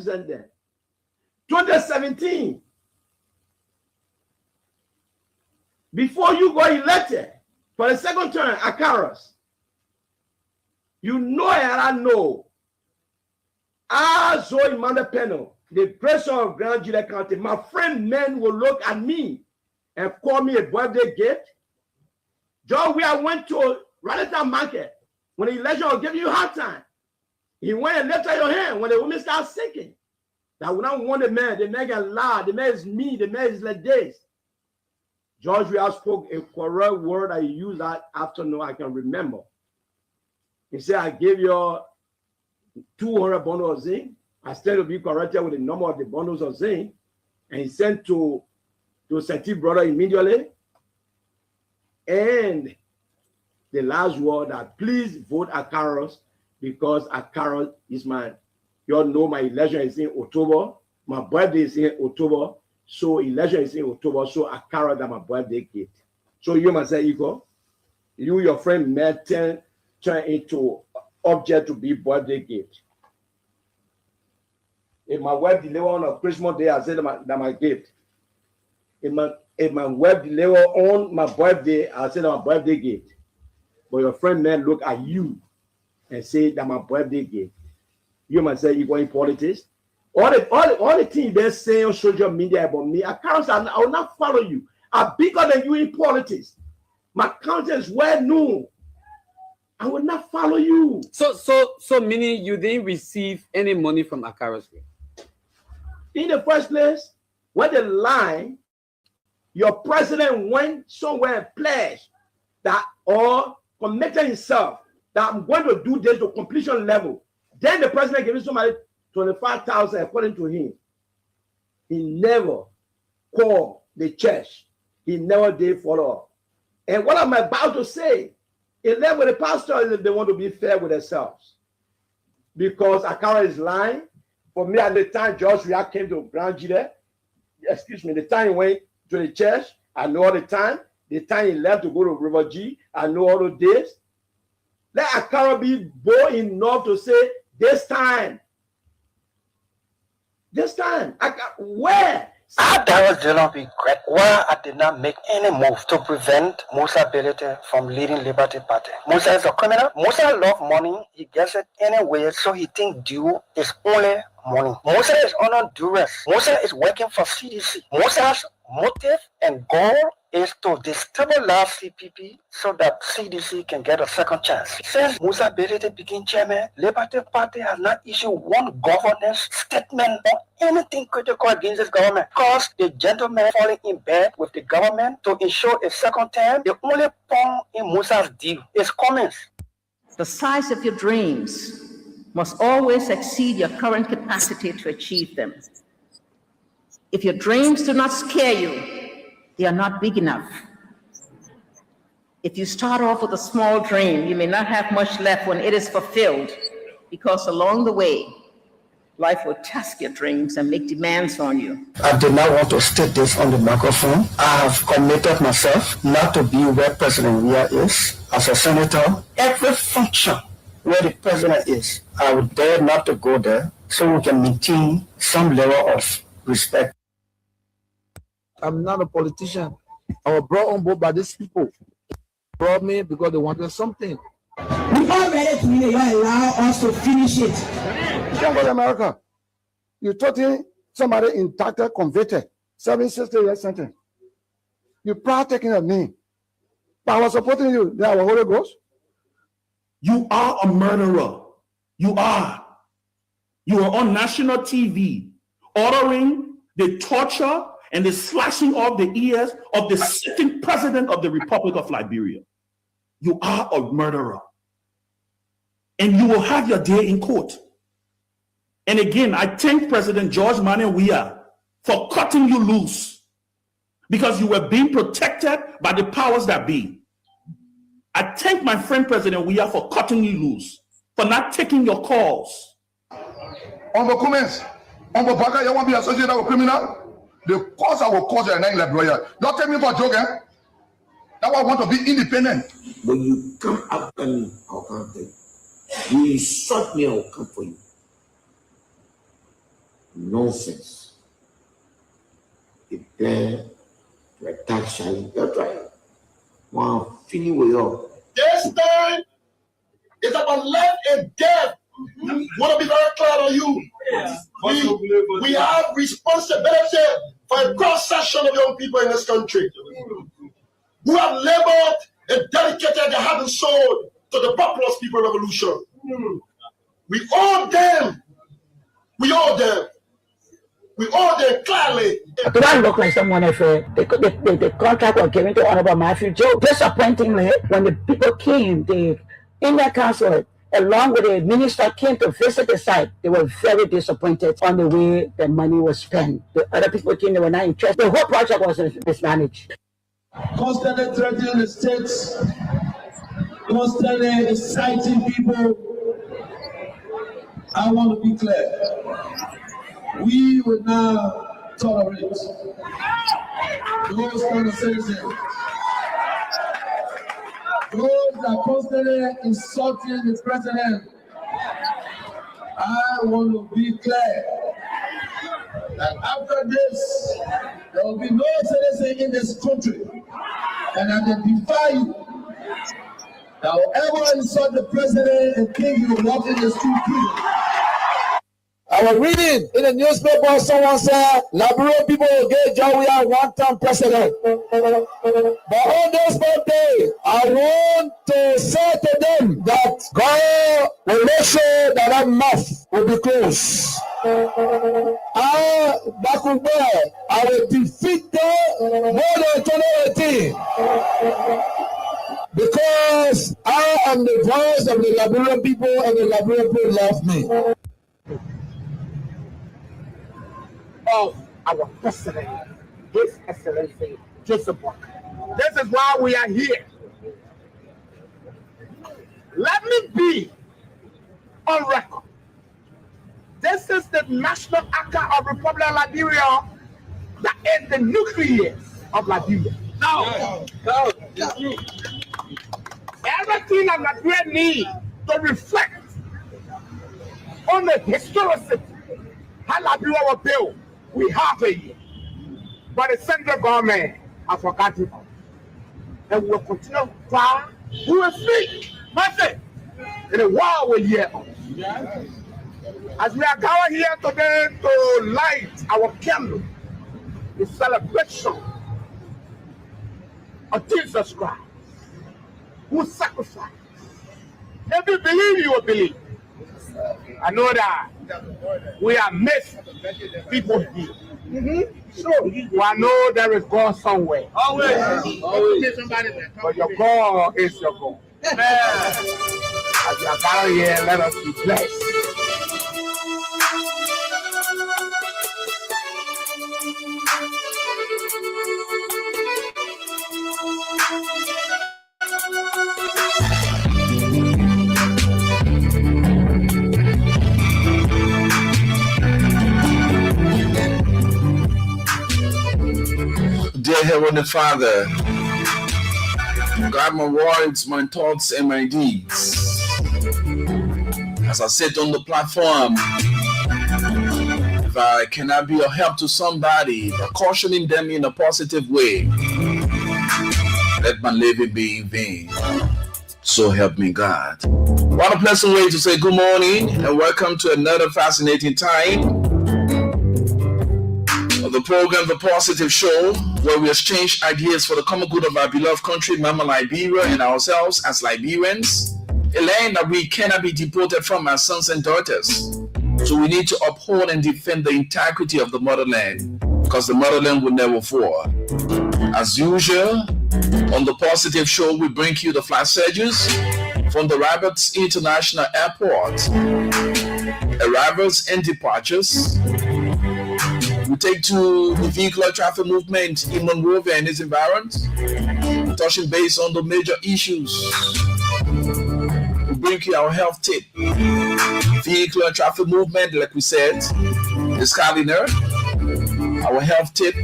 represent them. 2017, before you got elected for the second term, Akaras, you know and I know, as Zoe Mandepeno, the president of Grand Juliet County, my friend men will look at me and call me a birthday gift. John, where I went to Raleigh Market, when the election was giving you hard time, he went and lifted your hand when the women started sinking. That when I want the man get loud, the man is me, the man is like this. George, we have spoke a correct word I used that afternoon, I can remember. He said, I gave you 200 bundles of zinc. I still to be corrected with the number of the bundles of zinc. And he sent to Seti brother immediately. And the last word that please vote Akaros because Akaros is my, you all know my election is in October. My birthday is in October. So election is in October. So Akaros that my birthday gift. So you must say, Iko, you, your friend, met turn into object to be birthday gift. If my wife deliver on Christmas Day, I said that my gift. If my wife deliver on my birthday, I said that my birthday gift. But your friend man look at you and say that my birthday gift. You must say you go in politics. All the things they say on social media about me, I will not follow you. I'm bigger than you in politics. My conscience well known. I will not follow you. So meaning you didn't receive any money from Akaros? In the first place, when the line, your president went somewhere and pledged that or committed himself that I'm going to do this to completion level. Then the president gave somebody 25,000 according to him. He never called the church. He never did follow up. And what I'm about to say, it left with the pastors if they want to be fair with themselves. Because Akara is lying. For me, at the time George Ria came to Grand Juliet, the time he went to the church, I know all the time. The time he left to go to River G, I know all of this. Let Akara be bold enough to say, this time, where? That was dealing with regret why I did not make any move to prevent Musa Belete from leading Liberty Party. Musa is a criminal. Musa loves money. He gets it anyway, so he thinks due is only money. Musa is under duress. Musa is working for CDC. Musa's motive and goal is to destabilize CPP so that CDC can get a second chance. Since Musa Belete became chairman, Liberty Party has not issued one governance statement or anything critical against this government. Because the gentleman falling in bed with the government to ensure a second term, the only pawn in Musa's deal is comments. The size of your dreams must always exceed your current capacity to achieve them. If your dreams do not scare you, they are not big enough. If you start off with a small dream, you may not have much left when it is fulfilled, because along the way, life will test your dreams and make demands on you. I did not want to state this on the microphone. I have committed myself not to be where President Weah is. As a senator, every function where the president is, I would dare not to go there so we can maintain some level of respect. I'm not a politician. I was brought on board by these people. Brought me because they wanted something. We all ready to you allow us to finish it. You can't go to America. You threaten somebody indicted, convicted, 60 years sentence. You proud taking a name. But I was supporting you. Then our Holy Ghost. You are a murderer. You are. You are on national TV ordering the torture and the slashing of the ears of the sitting president of the Republic of Liberia. You are a murderer. And you will have your day in court. And again, I thank President George Manneh Weah for cutting you loose because you were being protected by the powers that be. I thank my friend President Weah for cutting you loose, for not taking your calls. On the comments, on the back, you want to be associated with criminal? The cause I will cause your name like lawyer. Don't take me for a joke, eh? That's why I want to be independent. When you come after me, I'll come after you. You insult me, I'll come for you. nonsense. They dare to attack Charlie. They're trying. Wow, feeling way up. This time, it's about life and death. Want to be very clear on you. We have responsibility for a cross section of young people in this country who have labored and dedicated their heart and soul to the populous people revolution. We owe them. We owe them. We owe them clearly. Do I look like someone if the contract was given to Honorable Matthew Joe? Disappointingly, when the people came, in their council, along with the minister, came to visit the site, they were very disappointed on the way the money was spent. The other people came, they were not interested. The whole project was mismanaged. Constantly threatening the states, constantly inciting people. I want to be clear. We will now tolerate those kind of citizens. Those that are constantly insulting the president. I want to be clear that after this, there will be no citizen in this country, and I can defy you that will ever insult the president and think you will walk in the street free. I was reading in the newspaper, someone said, Liberian people will get Jawia one-term president. But on this birthday, I want to say to them that God will make sure that that mouth will be closed. I will defeat them more than 2018. Because I am the voice of the Liberian people and the Liberian people love me. Of our president, His Excellency Joseph Walker. This is why we are here. Let me be on record. This is the National Archive of Republic of Liberia that is the nucleus of Liberia. Now, everything that Liberia needs to reflect on the historicity how Liberia was built. We have a year, but the central government has forgotten us. And we will continue far. We will speak. Nothing. In a while we're here. As we are gathered here today to light our candle, the celebration of Jesus Christ, who sacrificed. If you believe, you will believe. I know that we are missed people here. Sure. I know there is God somewhere. Always. But your God is your God. As you are gathered here, let us be blessed. Dear Heavenly Father, guide my words, my thoughts, and my deeds. As I sit on the platform, if I cannot be a help to somebody, by cautioning them in a positive way, let my living be in vain. So help me God. What a pleasant way to say good morning and welcome to another fascinating time of the program, The Positive Show, where we exchange ideas for the common good of our beloved country, Mama Liberia, and ourselves as Liberians, a land that we cannot be deported from as sons and daughters. So we need to uphold and defend the integrity of the motherland, because the motherland will never fall. As usual, on The Positive Show, we bring you the flight schedules from the Roberts International Airport, arrivals and departures. We take to the vehicular traffic movement in Monrovia and its environs, touching base on the major issues. We bring you our health tip. Vehicular traffic movement, like we said, is cardinal. Our health tip.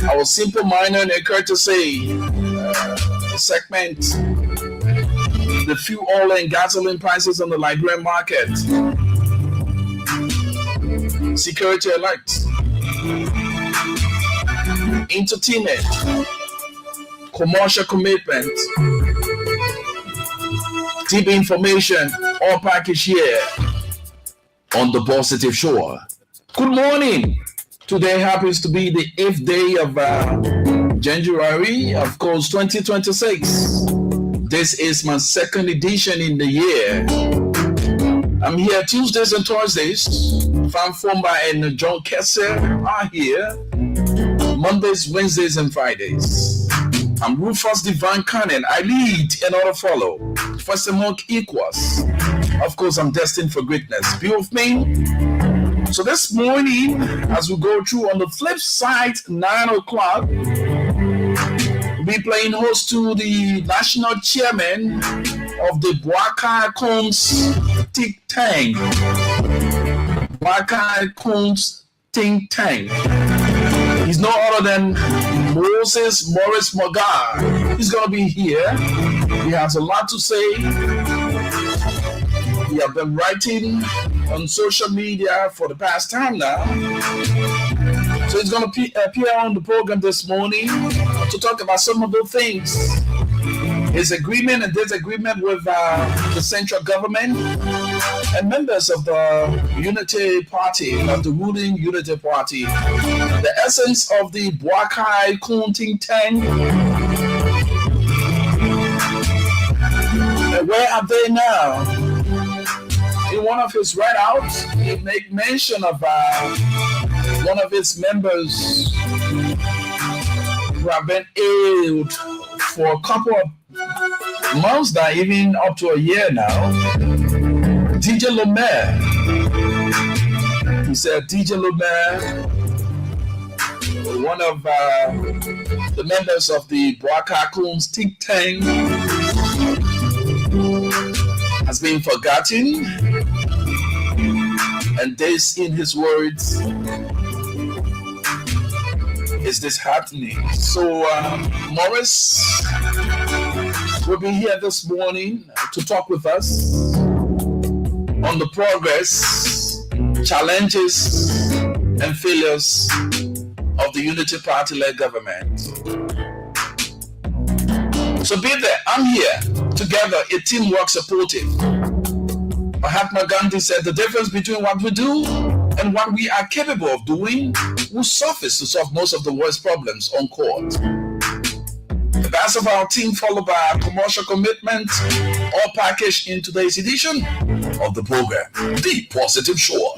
Our simple minor and courtesy segment. The fuel, oil, and gasoline prices on the Liberian market. security alerts, entertainment, commercial commitment, deep information, all packaged here on the Positive Shore. Good morning. Today happens to be the 8th day of January, of course, 2026. This is my second edition in the year. I'm here Tuesdays and Thursdays. Fan Fomba and John Kessler are here. Mondays, Wednesdays, and Fridays. I'm Rufus Divine Cannon. I lead and order follow. First among equals. Of course, I'm destined for greatness. Be with me. So this morning, as we go through on the flip side, 9 o'clock, we'll be playing host to the national chairman of the Boakai Combs think tank. Boakai Combs think tank. He's no other than Moses Morris Mogar. He's going to be here. He has a lot to say. He has been writing on social media for the past time now. So he's going to appear on the program this morning to talk about some of those things. His agreement and disagreement with the central government and members of the Unity Party, of the ruling Unity Party. The essence of the Boakai Kun think tank. And where are they now? In one of his write-outs, he made mention of one of his members who have been ill for a couple of months now, even up to a year now. DJ Lemaire. He said DJ Lemaire, one of the members of the Boakai Kun's think tank, has been forgotten. And this, in his words, is disheartening. So Morris will be here this morning to talk with us on the progress, challenges, and failures of the Unity Party-led government. So be there. I'm here. Together, a teamwork supportive. Mahatma Gandhi said the difference between what we do and what we are capable of doing will suffice to solve most of the world's problems on court. The best of our team, followed by our commercial commitment, all packaged in today's edition of the program, The Positive Shore.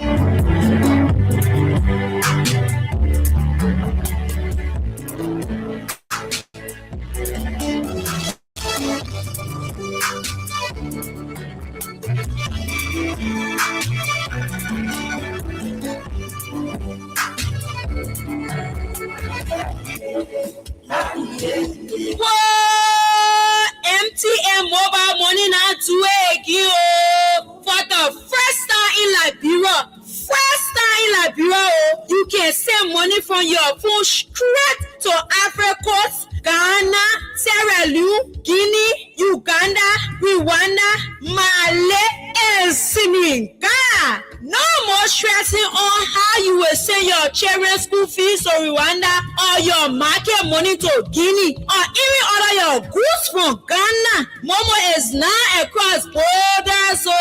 Whoa! MTN mobile money now to for the first time in Liberia. You can send money from your phone straight to Ivory Coast, Ghana, Sierra Leone, Guinea, Uganda, Rwanda, Mali, and Senegal. No more stressing on how you will send your children's school fees to Rwanda or your market money to Guinea or even order your goods from Ghana. Momo is now across borders, so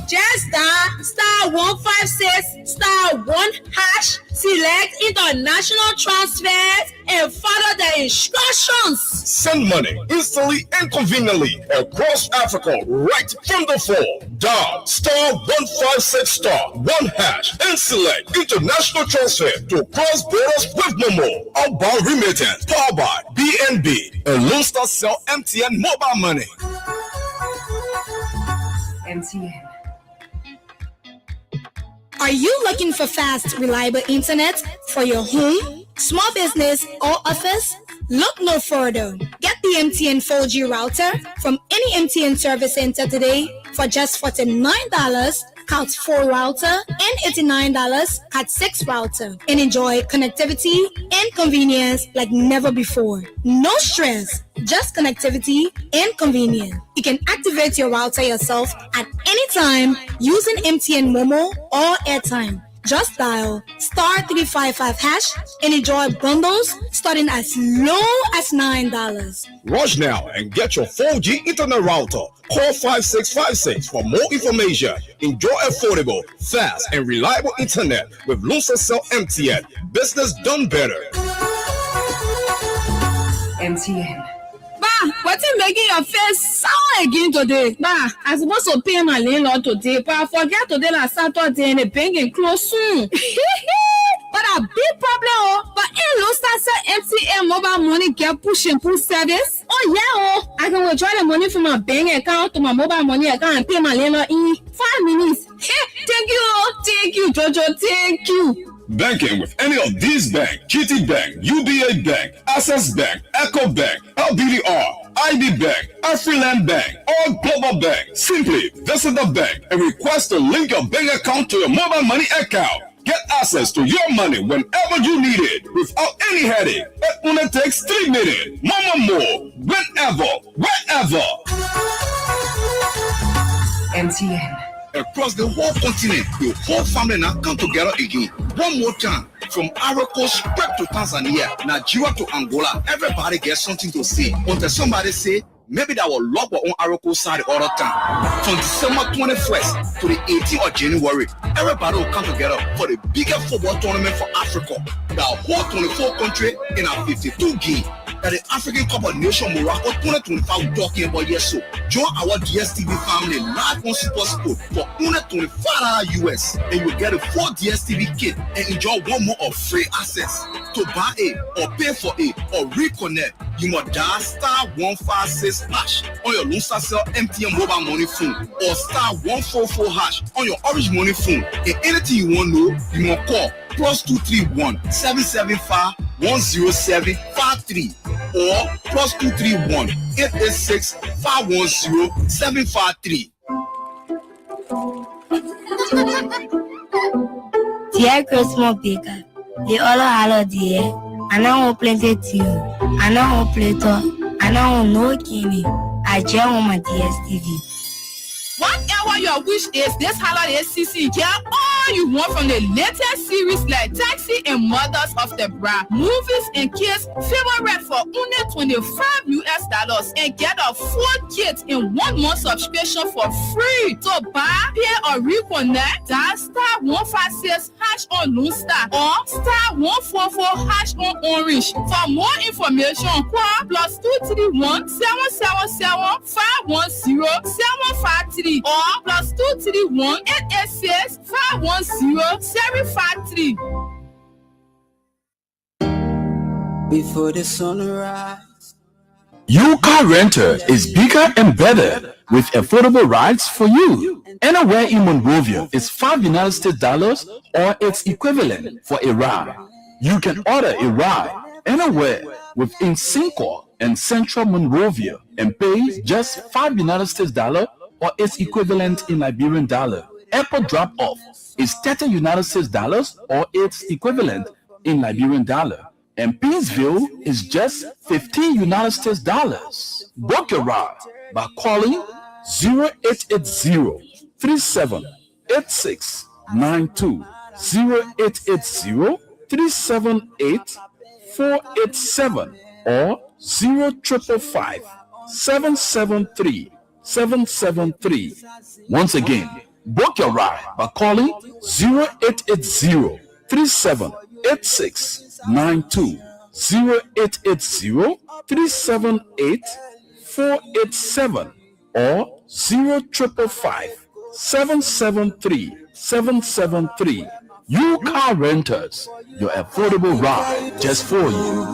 just dial *156*1#, select international transfers and follow the instructions. Send money instantly and conveniently across Africa right from the phone. Dial *156*1# and select international transfer to cross borders with Momo. Outbound remittance powered by BNB and Lone Star Cell MTN mobile money. MTN. Are you looking for fast, reliable internet for your home, small business, or office? Look no further. Get the MTN 4G router from any MTN service center today for just $49, Cat 4 router, and $89, Cat 6 router, and enjoy connectivity and convenience like never before. No stress, just connectivity and convenience. You can activate your router yourself at any time using MTN Momo or airtime. Just dial *355# and enjoy bundles starting as low as $9. Rush now and get your 4G internet router. Call 5656 for more information. Enjoy affordable, fast, and reliable internet with NATONAL MTN. Business done better. MTN. What's making your face sour again today? I'm supposed to pay my landlord today, but I forget today last Saturday and the bank is closed soon. But a big problem, but in Low MTN mobile money get push and pull service. Oh yeah, I can withdraw the money from my bank account to my mobile money account and pay my landlord in 5 minutes. Thank you, Jojo, thank you. Banking with any of these banks: GT Bank, UBA Bank, Access Bank, Echo Bank, LBDR, IB Bank, Afriland Bank, or Global Bank. Simply visit the bank and request to link your bank account to your mobile money account. Get access to your money whenever you need it without any headache. It only takes 3 minutes. Mama more, whenever, wherever. MTN. Across the whole continent, the whole family now come together again. One more time, from Ivory Coast straight to Tanzania, Nigeria to Angola, everybody gets something to say. Until somebody say, maybe that will lock on Ivory Coast side all the time. From December 21st to the 18th of January, everybody will come together for the biggest football tournament for Africa. The whole 24 country in our 52 game. That the African Cup of Nations Morocco 2025 talking about yes. So join our DSTV family live on Super Sport for only $25 US, and you get a 4 DSTV kit and enjoy one more of free access. To buy it or pay for it or reconnect, you must dial *156# on your NATONAL MTN mobile money phone or *144# on your Orange Money phone. And anything you want to know, you must call +231 775 10753 or +231 886 510 753. Dear Christmas Baker, the other holiday, I know plenty to you. I know Plato. I know no Kimi. I just want my DSTV. Whatever your wish is this holiday season, get all you want from the latest series like Taxi and Mothers of the Bride, movies and kids favorite for only $25 US and get a full kit in 1 month subscription for free. To buy, pay or reconnect, dial *156# on Lone Star or *144# on Orange. For more information, call +231 777 510 753 or +231 886 510 753. Before the sunrise. Car Renter is bigger and better with affordable rides for you. Anywhere in Monrovia is $5 US or its equivalent for a ride. You can order a ride anywhere within Cinco and Central Monrovia and pay just $5 US or its equivalent in Liberian dollar. Airport drop-off is $30 US or its equivalent in Liberian dollar. And Peaceville is just $15 US. Book your ride by calling 0880 3786 92 0880 378 487 or 0555 773 773. Once again, book your ride by calling 0880 3786 92 0880 378 487 or 0555 773 773. Car Renters, your affordable ride just for you.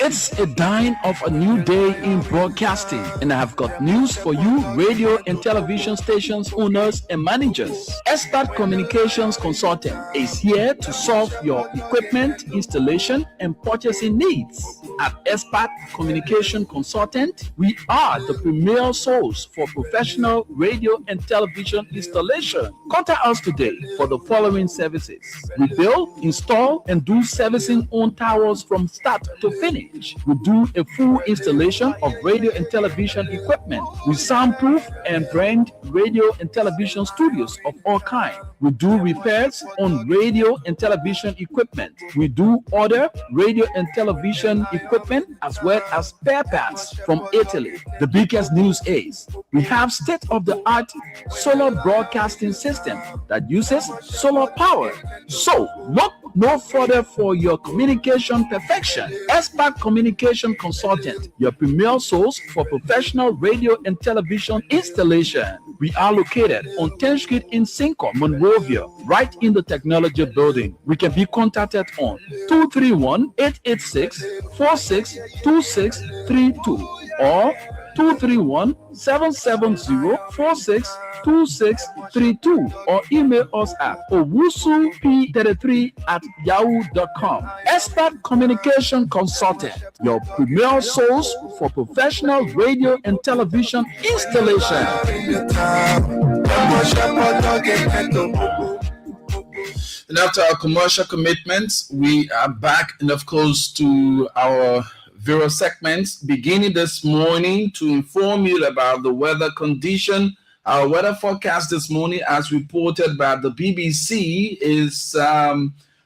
It's a dawn of a new day in broadcasting, and I have got news for you, radio and television stations owners and managers. Expert Communications Consultant is here to solve your equipment installation and purchasing needs. At Expert Communication Consultant, we are the premier source for professional radio and television installation. Contact us today for the following services. We build, install, and do servicing on towers from start to finish. We do a full installation of radio and television equipment. We soundproof and brand radio and television studios of all kinds. We do repairs on radio and television equipment. We do order radio and television equipment as well as spare parts from Italy. The biggest news is we have state-of-the-art solar broadcasting system that uses solar power. So look no further for your communication perfection. Expert Communication Consultant, your premier source for professional radio and television installation. We are located on 10th Street in Cinco, Monrovia, right in the technology building. We can be contacted on 231-886-462632 or 231-770-462632 or email us at owusup33@yahoo.com. Expert Communication Consultant, your premier source for professional radio and television installation. And after our commercial commitments, we are back, and of course, to our various segments, beginning this morning to inform you about the weather condition. Our weather forecast this morning, as reported by the BBC, is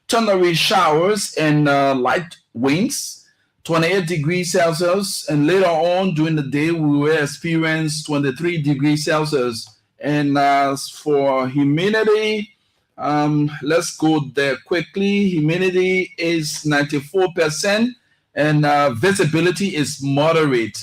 thundery showers and light winds, 28 degrees Celsius, and later on during the day we will experience 23 degrees Celsius. And as for humidity, let's go there quickly. Humidity is 94%. And visibility is moderate.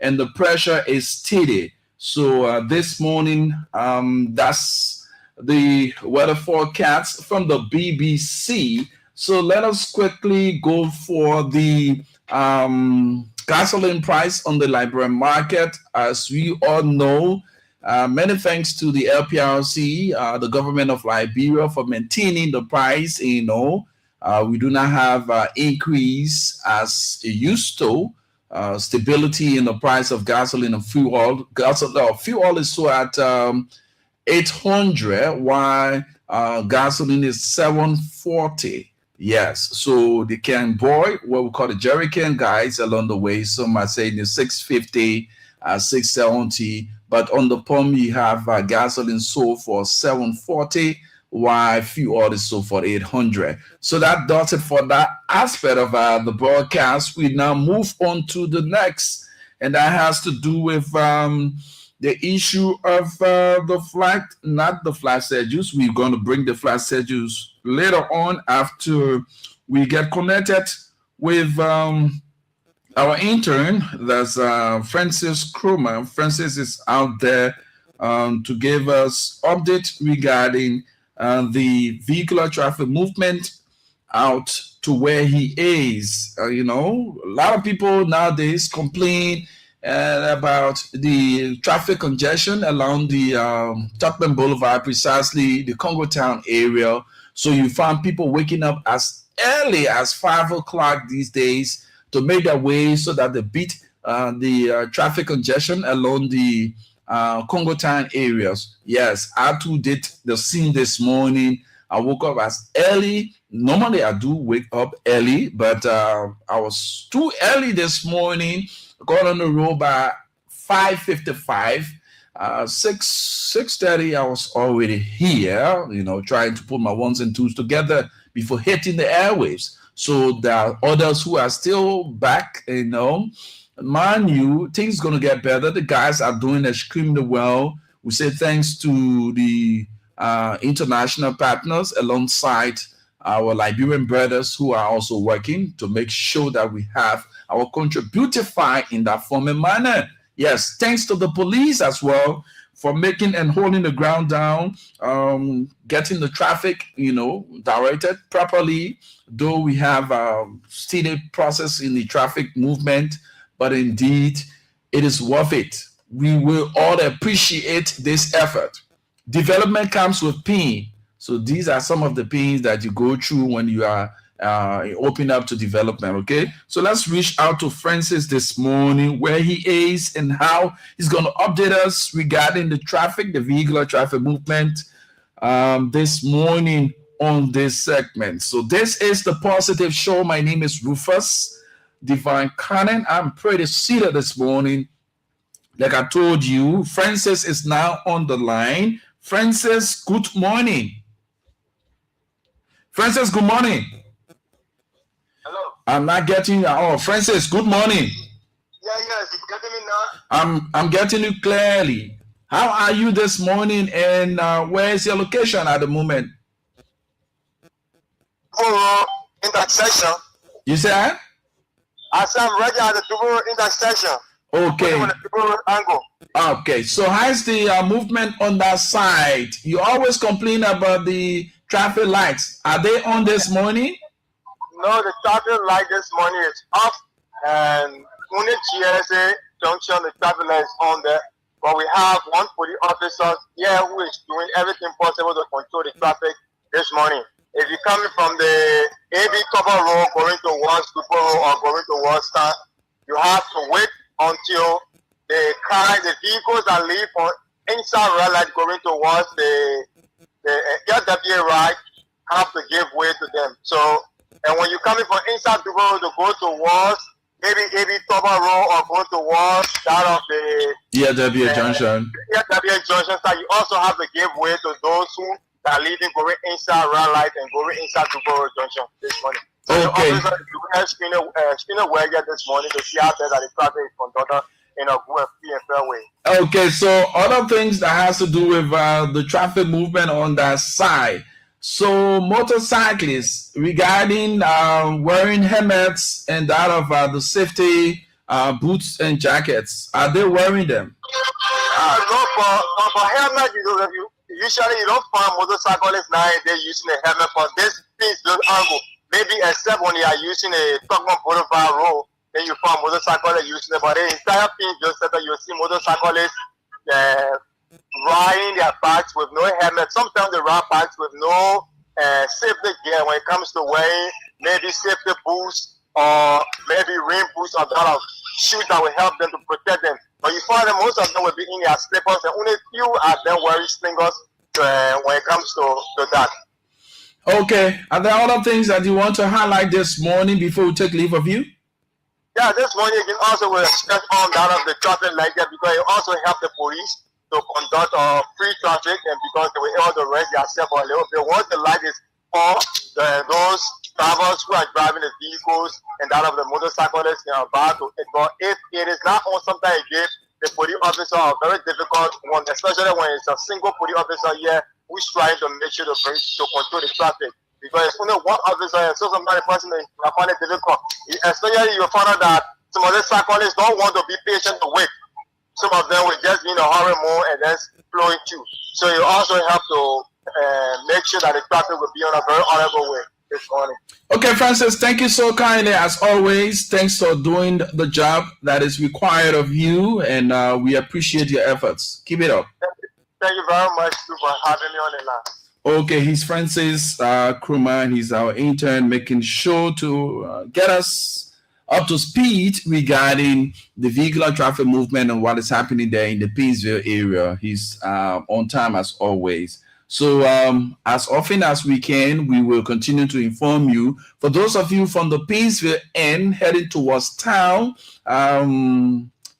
And the pressure is steady. So this morning, that's the weather forecast from the BBC. So let us quickly go for the gasoline price on the Liberian market. As we all know, many thanks to the LPRC, the government of Liberia, for maintaining the price. We do not have increase as it used to. Stability in the price of gasoline and fuel oil. Fuel oil is so at 800, while gasoline is 740. Yes, so they can boy what we call the jerry can guys along the way. Some are saying it's 650, 670, but on the pump you have gasoline sold for 740. Why fuel oil is sold for 800. So that does it for that aspect of the broadcast. We now move on to the next, and that has to do with the issue of the flight, not the flight schedules. We're going to bring the flight schedules later on after we get connected with our intern. That's Francis Krumah. Francis is out there to give us updates regarding the vehicular traffic movement out to where he is. A lot of people nowadays complain about the traffic congestion along the Tubman Boulevard, precisely the Congo Town area. So you find people waking up as early as 5 o'clock these days to make their way so that they beat the traffic congestion along the Congo Town areas. Yes, I too did the scene this morning. I woke up as early. Normally I do wake up early, but I was too early this morning. Got on the road by 5:55. 6:30 I was already here, trying to put my ones and twos together before hitting the airwaves. So there are others who are still back, Mind you, things going to get better. The guys are doing extremely well. We say thanks to the international partners alongside our Liberian brothers who are also working to make sure that we have our country beautified in that form and manner. Yes, thanks to the police as well for making and holding the ground down, getting the traffic, directed properly. Though we have still a process in the traffic movement, but indeed, it is worth it. We will all appreciate this effort. Development comes with pain. So these are some of the pains that you go through when you are open up to development. Okay, so let's reach out to Francis this morning, where he is and how he's going to update us regarding the traffic, the vehicular traffic movement this morning on this segment. So this is the Positive Show. My name is Rufus Divine Cannon. I'm pretty seated this morning. Like I told you, Francis is now on the line. Francis, good morning. Francis, good morning. Hello. I'm not getting you. Oh, Francis, good morning. Yes, you getting me now? I'm getting you clearly. How are you this morning, and where is your location at the moment? Intersection. You said? I said I'm ready at the double intersection. Okay. Angle. Okay. So how's the movement on that side? You always complain about the traffic lights. Are they on this morning? No, the traffic light this morning is off, and only GSA junction, the traffic light is on there. But we have one police officer here who is doing everything possible to control the traffic this morning. If you're coming from the AB Cover Road going towards Super Road or going towards Star, you have to wait until the vehicles that leave on inside red light going towards the LWA right have to give way to them. So, and when you're coming from inside the road to go towards maybe AB Cover Road or go towards that of the LWA Junction. LWA Junction, so you also have to give way to those who are leaving going inside red light and going inside the road junction this morning. So okay. The officer is screening where this morning to see out there that the traffic is conducted in a good free and fair way. Okay, so other things that has to do with the traffic movement on that side. So motorcyclists, regarding wearing helmets and that of the safety boots and jackets, are they wearing them? No, for helmet, usually you don't find motorcyclists nowadays using a helmet for this things don't angle. Maybe except when you are using a Stockman Boulevard road, then you find motorcyclists using it. But the entire thing just that you see motorcyclists riding their bikes with no helmet. Sometimes they ride bikes with no safety gear when it comes to wearing maybe safety boots or maybe rain boots or that of shoes that will help them to protect them. But you find that most of them will be in their slippers, and only few are them wearing slingers when it comes to that. Okay. Are there other things that you want to highlight this morning before we take leave of you? Yeah, this morning you can also stress on that of the traffic light there, because it also helps the police to conduct free traffic, and because they will able to rest themselves a little bit. Once the light is on, those travelers who are driving the vehicles and that of the motorcyclists are about to ignore. If it is not on, sometimes it gives the police officer a very difficult one, especially when it's a single police officer here who's trying to make sure to control the traffic. Because it's only one officer, and so sometimes the person is find it difficult. Especially you find out that some of the cyclists don't want to be patient to wait. Some of them will just be in a hurry more and then flowing through. So you also have to make sure that the traffic will be on a very honorable way this morning. Okay, Francis, thank you so kindly as always. Thanks for doing the job that is required of you, and we appreciate your efforts. Keep it up. Thank you very much for having me on the line. Okay, he's Francis Krumah. He's our intern, making sure to get us up to speed regarding the vehicular traffic movement and what is happening there in the Painesville area. He's on time as always. So as often as we can, we will continue to inform you. For those of you from the Painesville end heading towards town,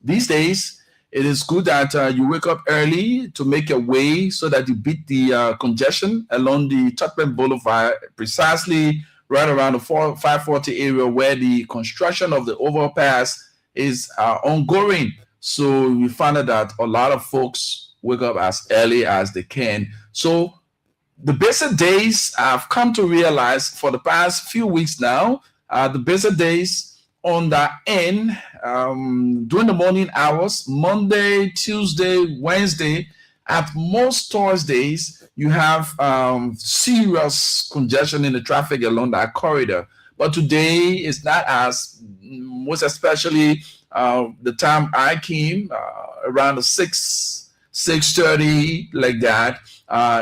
these days, it is good that you wake up early to make your way so that you beat the congestion along the Tubman Boulevard, precisely right around the 540 area where the construction of the overpass is ongoing. So we found out that a lot of folks wake up as early as they can. So the busy days, I've come to realize for the past few weeks now, the busy days on the end, during the morning hours, Monday, Tuesday, Wednesday, At most Thursdays, you have serious congestion in the traffic along that corridor. But today is not as, most especially the time I came, around the 6:30, like that.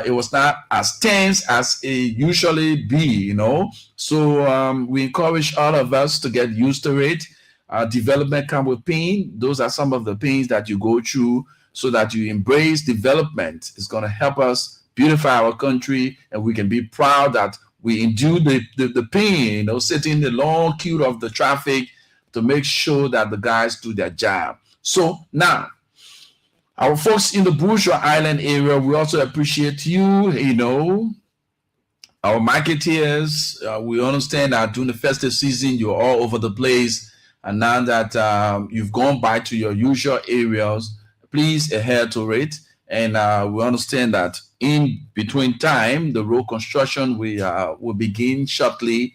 It was not as tense as it usually be, you know. So we encourage all of us to get used to it. Development comes with pain. Those are some of the pains that you go through, so that you embrace development. It's going to help us beautify our country, and we can be proud that we endure the pain, you know, sitting in the long queue of the traffic to make sure that the guys do their job. So now, our folks in the Bourgeois Island area, we also appreciate you, you know, our marketeers. We understand that during the festive season, you're all over the place. And now that you've gone back to your usual areas, please adhere to it. And we understand that in between time, the road construction will begin shortly.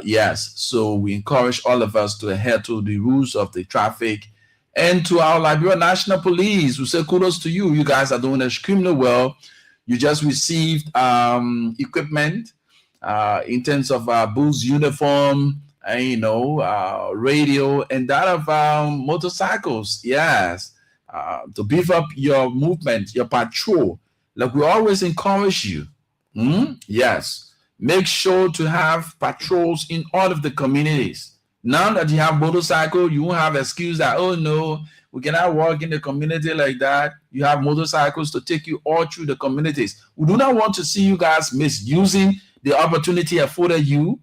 Yes, so we encourage all of us to adhere to the rules of the traffic. And to our Liberia National Police, we say kudos to you. You guys are doing extremely well. You just received equipment in terms of boots, uniform, and, you know, radio, and that of motorcycles. Yes. To beef up your movement, your patrol. Like we always encourage you. Yes. Make sure to have patrols in all of the communities. Now that you have motorcycle, you won't have excuse that, oh no, we cannot walk in the community like that. You have motorcycles to take you all through the communities. We do not want to see you guys misusing the opportunity afforded you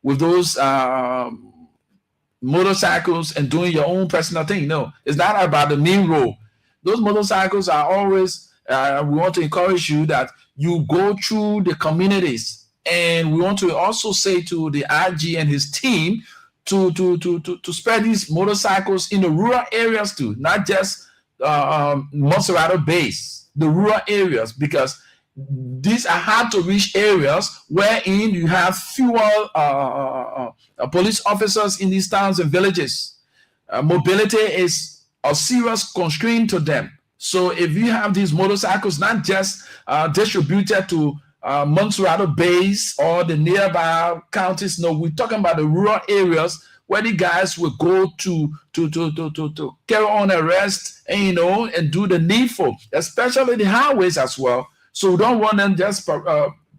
with those motorcycles and doing your own personal thing. No, it's not about the main road. Those motorcycles are always, we want to encourage you that you go through the communities. And we want to also say to the IG and his team to spread these motorcycles in the rural areas too, not just Monserrato base, the rural areas, because these are hard to reach areas wherein you have fewer police officers in these towns and villages. Mobility is a serious constraint to them. So if you have these motorcycles, not just distributed to Monserrato base or the nearby counties, no, we're talking about the rural areas where the guys will go to carry on arrest and, you know, and do the needful, especially the highways as well. So we don't want them just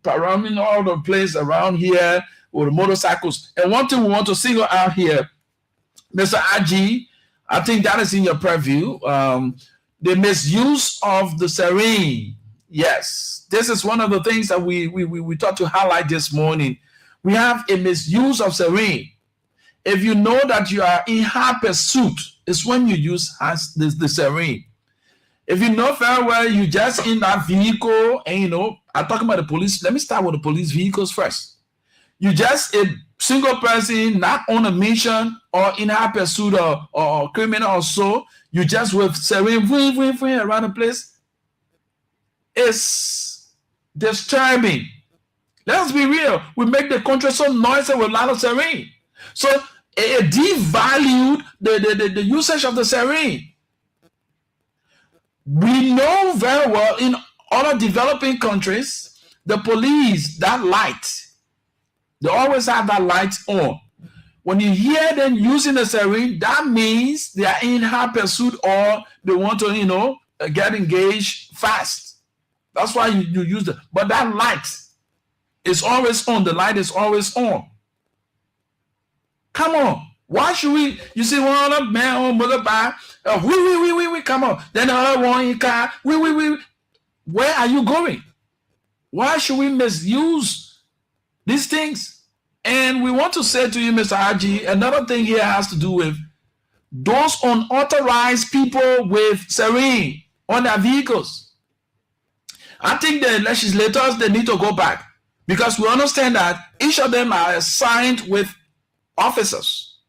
parading all the place around here with motorcycles. And one thing we want to single out here, Mr. Aji, I think that is in your preview, the misuse of the serene. Yes, this is one of the things that we thought to highlight this morning. We have a misuse of serene. If you know that you are in high pursuit, it's when you use the serene. If you know very well, you just in that vehicle, and you know, I'm talking about the police. Let me start with the police vehicles first. You just a single person, not on a mission or in high pursuit or criminal or so. You just with serene around the place. It's disturbing. Let's be real. We make the country so noisy with a lot of serene. So it devalued the usage of the serene. We know very well in other developing countries, the police, that light, they always have that light on. When you hear them using the serene, that means they are in high pursuit or they want to, you know, get engaged fast. That's why you use it. But that light is always on. The light is always on. Come on. Why should we? You see one of man on mother by we come on. Then the other one in car. We. Where are you going? Why should we misuse these things? And we want to say to you, Mr. Haji, another thing here has to do with those unauthorized people with serene on their vehicles. I think the legislators, they need to go back because we understand that each of them are assigned with officers,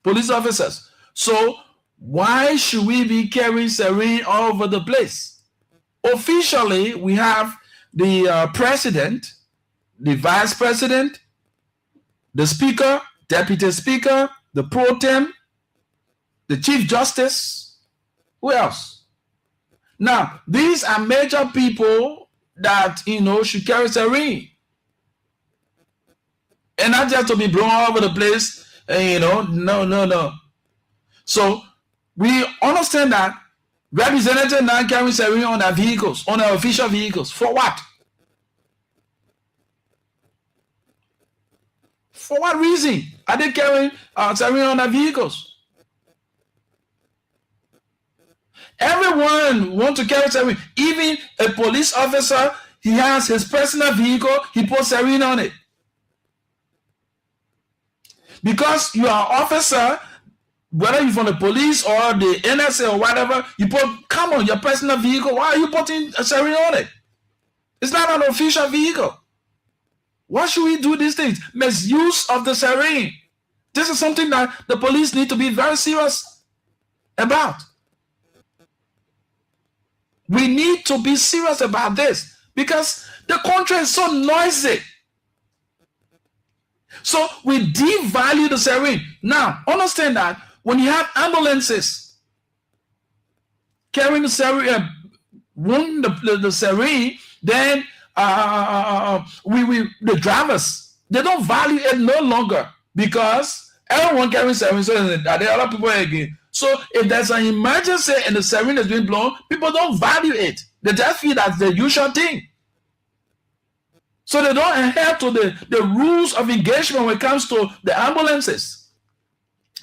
police officers. So why should we be carrying serene all over the place? Officially, we have the president, the vice president, the speaker, deputy speaker, the pro tem, the chief justice. Who else? Now, these are major people that, should carry siren. And not just to be blown all over the place, no. So, we understand that representatives now carry siren on their vehicles, on their official vehicles. For what? For what reason are they carrying siren on their vehicles? Everyone wants to carry siren. Even a police officer, he has his personal vehicle, he puts siren on it. Because you are an officer, whether you're from the police or the NSA or whatever, come on, your personal vehicle, why are you putting a siren on it? It's not an official vehicle. Why should we do these things? Misuse of the siren. This is something that the police need to be very serious about. We need to be serious about this because the country is so noisy. So we devalue the siren. Now, understand that when you have ambulances carrying the siren, the siren, then the drivers, they don't value it no longer because everyone carries siren, so there are other people again. So if there's an emergency and the siren is being blown, people don't value it. They just feel that's the usual thing. So they don't adhere to the rules of engagement when it comes to the ambulances.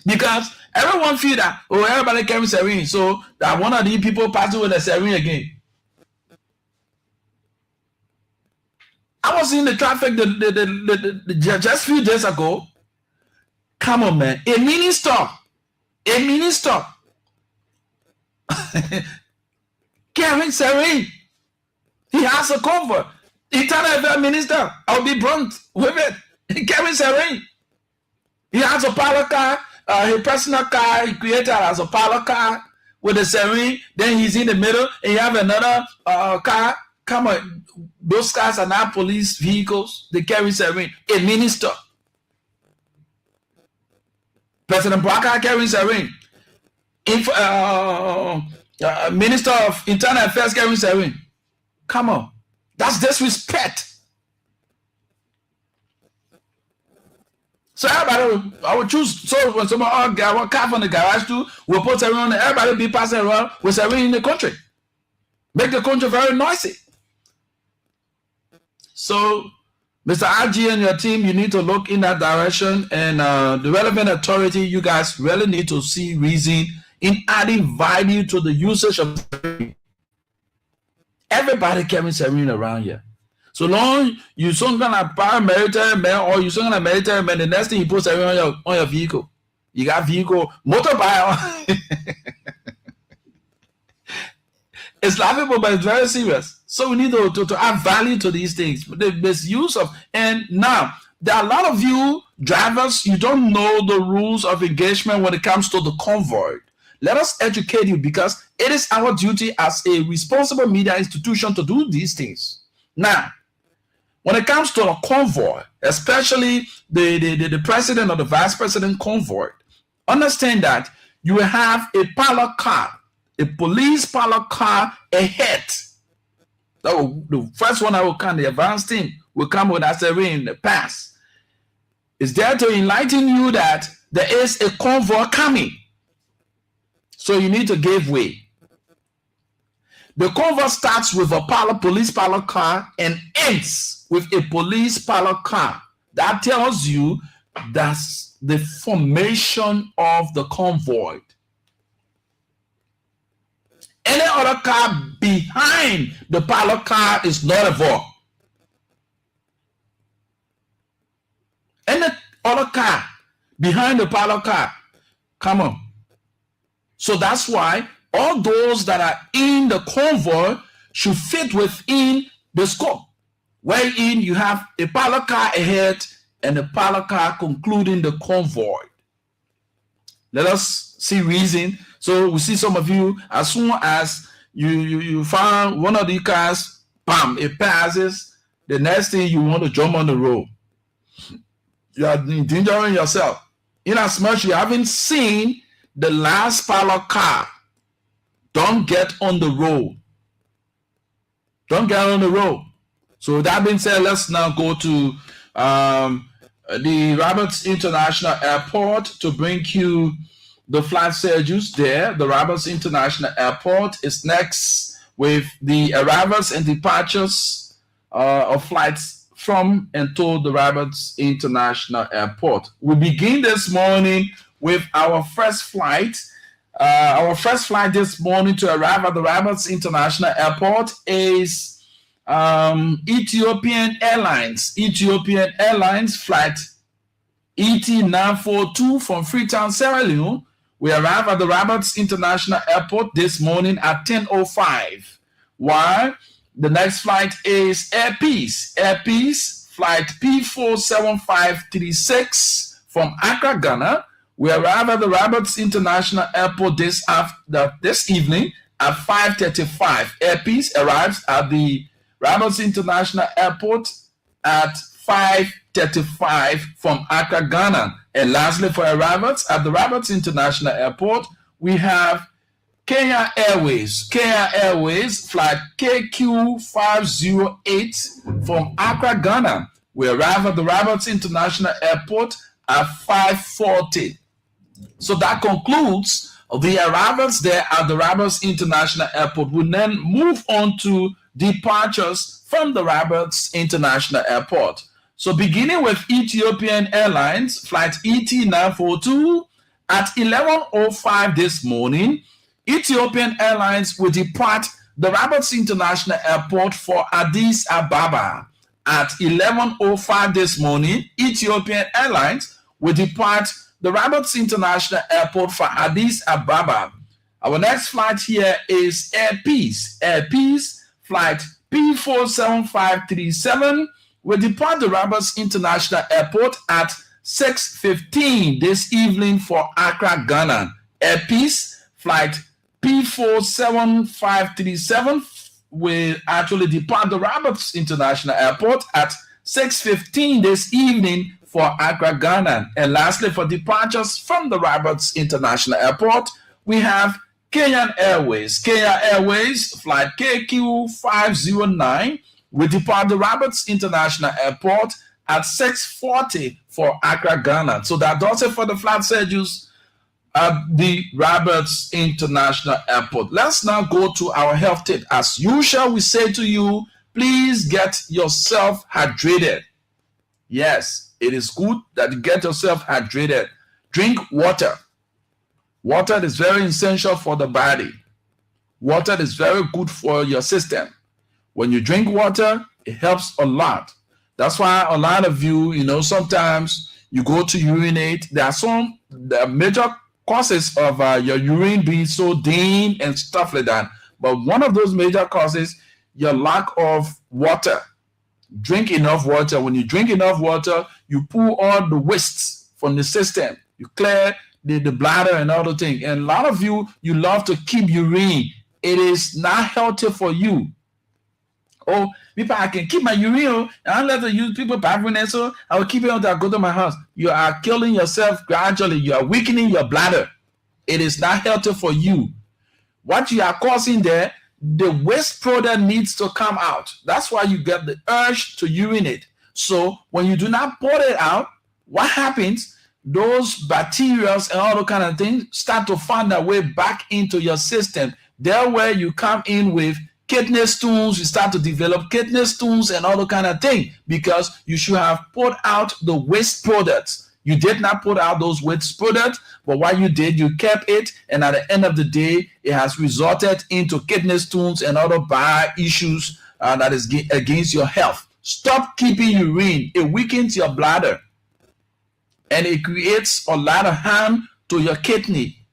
Because everyone feel that, everybody carries siren, so that one of these people passing with the siren again. I was in the traffic just a few days ago. Come on, man. A minister carrying siren. He has a convoy. Eternal minister, I'll be blunt with it. He carries siren. He has a power car, his personal car, he created as a power car with a siren. Then he's in the middle, and you have another car. Come on, those cars are not police vehicles. They carry siren. A minister. President Baka carrying siren. Minister of Internal Affairs carrying siren. Come on. That's disrespect. So everybody, I would choose. So when someone got car from the garage too, we'll put siren on. Everybody be passing around with siren in the country. Make the country very noisy. So, Mr. RG and your team, you need to look in that direction, and the relevant authority, you guys really need to see reason in adding value to the usage of siren. Everybody carrying siren around here. So long you some kind of paramilitary man or you some kind of military man, the next thing you put siren on your vehicle. You got vehicle, motorbike. It's laughable, but it's very serious. So we need to add value to these things. The misuse of, and now there are a lot of you drivers, you don't know the rules of engagement when it comes to the convoy. Let us educate you because it is our duty as a responsible media institution to do these things. Now, when it comes to a convoy, especially the president or the vice president convoy, understand that you will have a pilot car, a police pilot car ahead. So the first one that will come, the advanced team, will come with a siren in the pass. It's there to enlighten you that there is a convoy coming. So you need to give way. The convoy starts with a police pilot car and ends with a police pilot car. That tells you that's the formation of the convoy. Any other car behind the pilot car is not involved. Any other car behind the pilot car, come on. So that's why all those that are in the convoy should fit within the scope, wherein you have a pilot car ahead and a pilot car concluding the convoy. Let us see reason. So we see some of you, as soon as you find one of these cars, bam, it passes, the next thing you want to jump on the road. You are endangering yourself. In as much you haven't seen the last pilot car, don't get on the road. Don't get on the road. So that being said, let's now go to the Roberts International Airport to bring you the flight schedules there. The Roberts International Airport is next with the arrivals and departures of flights from and to the Roberts International Airport. We begin this morning with our first flight. Our first flight this morning to arrive at the Roberts International Airport is Ethiopian Airlines. Ethiopian Airlines flight ET942 from Freetown, Sierra Leone. We arrive at the Roberts International Airport this morning at 10:05. While the next flight is Air Peace. Air Peace flight P47536 from Accra, Ghana. We arrive at the Roberts International Airport this evening at 5:35. Air Peace arrives at the Roberts International Airport at 5:35 from Accra, Ghana. And lastly, for arrivals at the Roberts International Airport, we have Kenya Airways. Kenya Airways flight KQ508 from Accra, Ghana. We arrive at the Roberts International Airport at 5:40. So that concludes the arrivals there at the Roberts International Airport. We then move on to departures from the Roberts International Airport. So beginning with Ethiopian Airlines, flight ET942 at 11:05 this morning, Ethiopian Airlines will depart the Roberts International Airport for Addis Ababa. At 11:05 this morning, Ethiopian Airlines will depart the Roberts International Airport for Addis Ababa. Our next flight here is Air Peace. Air Peace flight P47537 will depart the Roberts International Airport at 6:15 this evening for Accra, Ghana. Air Peace flight P47537 will actually depart the Roberts International Airport at 6:15 this evening for Accra, Ghana. And lastly, for departures from the Roberts International Airport, we have Kenyan Airways. Kenya Airways flight KQ509 will depart the Roberts International Airport at 6:40 for Accra, Ghana. So that does it for the flight schedules at the Roberts International Airport. Let's now go to our health tip. As usual, we say to you, please get yourself hydrated. Yes, it is good that you get yourself hydrated. Drink water. Water is very essential for the body. Water is very good for your system. When you drink water, it helps a lot. That's why a lot of you, sometimes you go to urinate. There are major causes of your urine being so dim and stuff like that. But one of those major causes, your lack of water. Drink enough water. When you drink enough water, you pull all the wastes from the system. You clear the bladder and all the things. And a lot of you love to keep urine. It is not healthy for you. Oh, people, I can keep my urine and I let the use people bathroom, so I will keep it until I go to my house. You are killing yourself gradually. You are weakening your bladder. It is not healthy for you. What you are causing there, the waste product needs to come out. That's why you get the urge to urinate. So when you do not pour it out, what happens? Those bacteria and all the kind of things start to find their way back into your system. There where you come in with kidney stones, you start to develop kidney stones and all the kind of thing, because you should have put out the waste products. You did not put out those waste products, but what you did, you kept it, and at the end of the day, it has resulted into kidney stones and other bad issues that is against your health. Stop keeping urine. It weakens your bladder, and it creates a lot of harm to your kidney.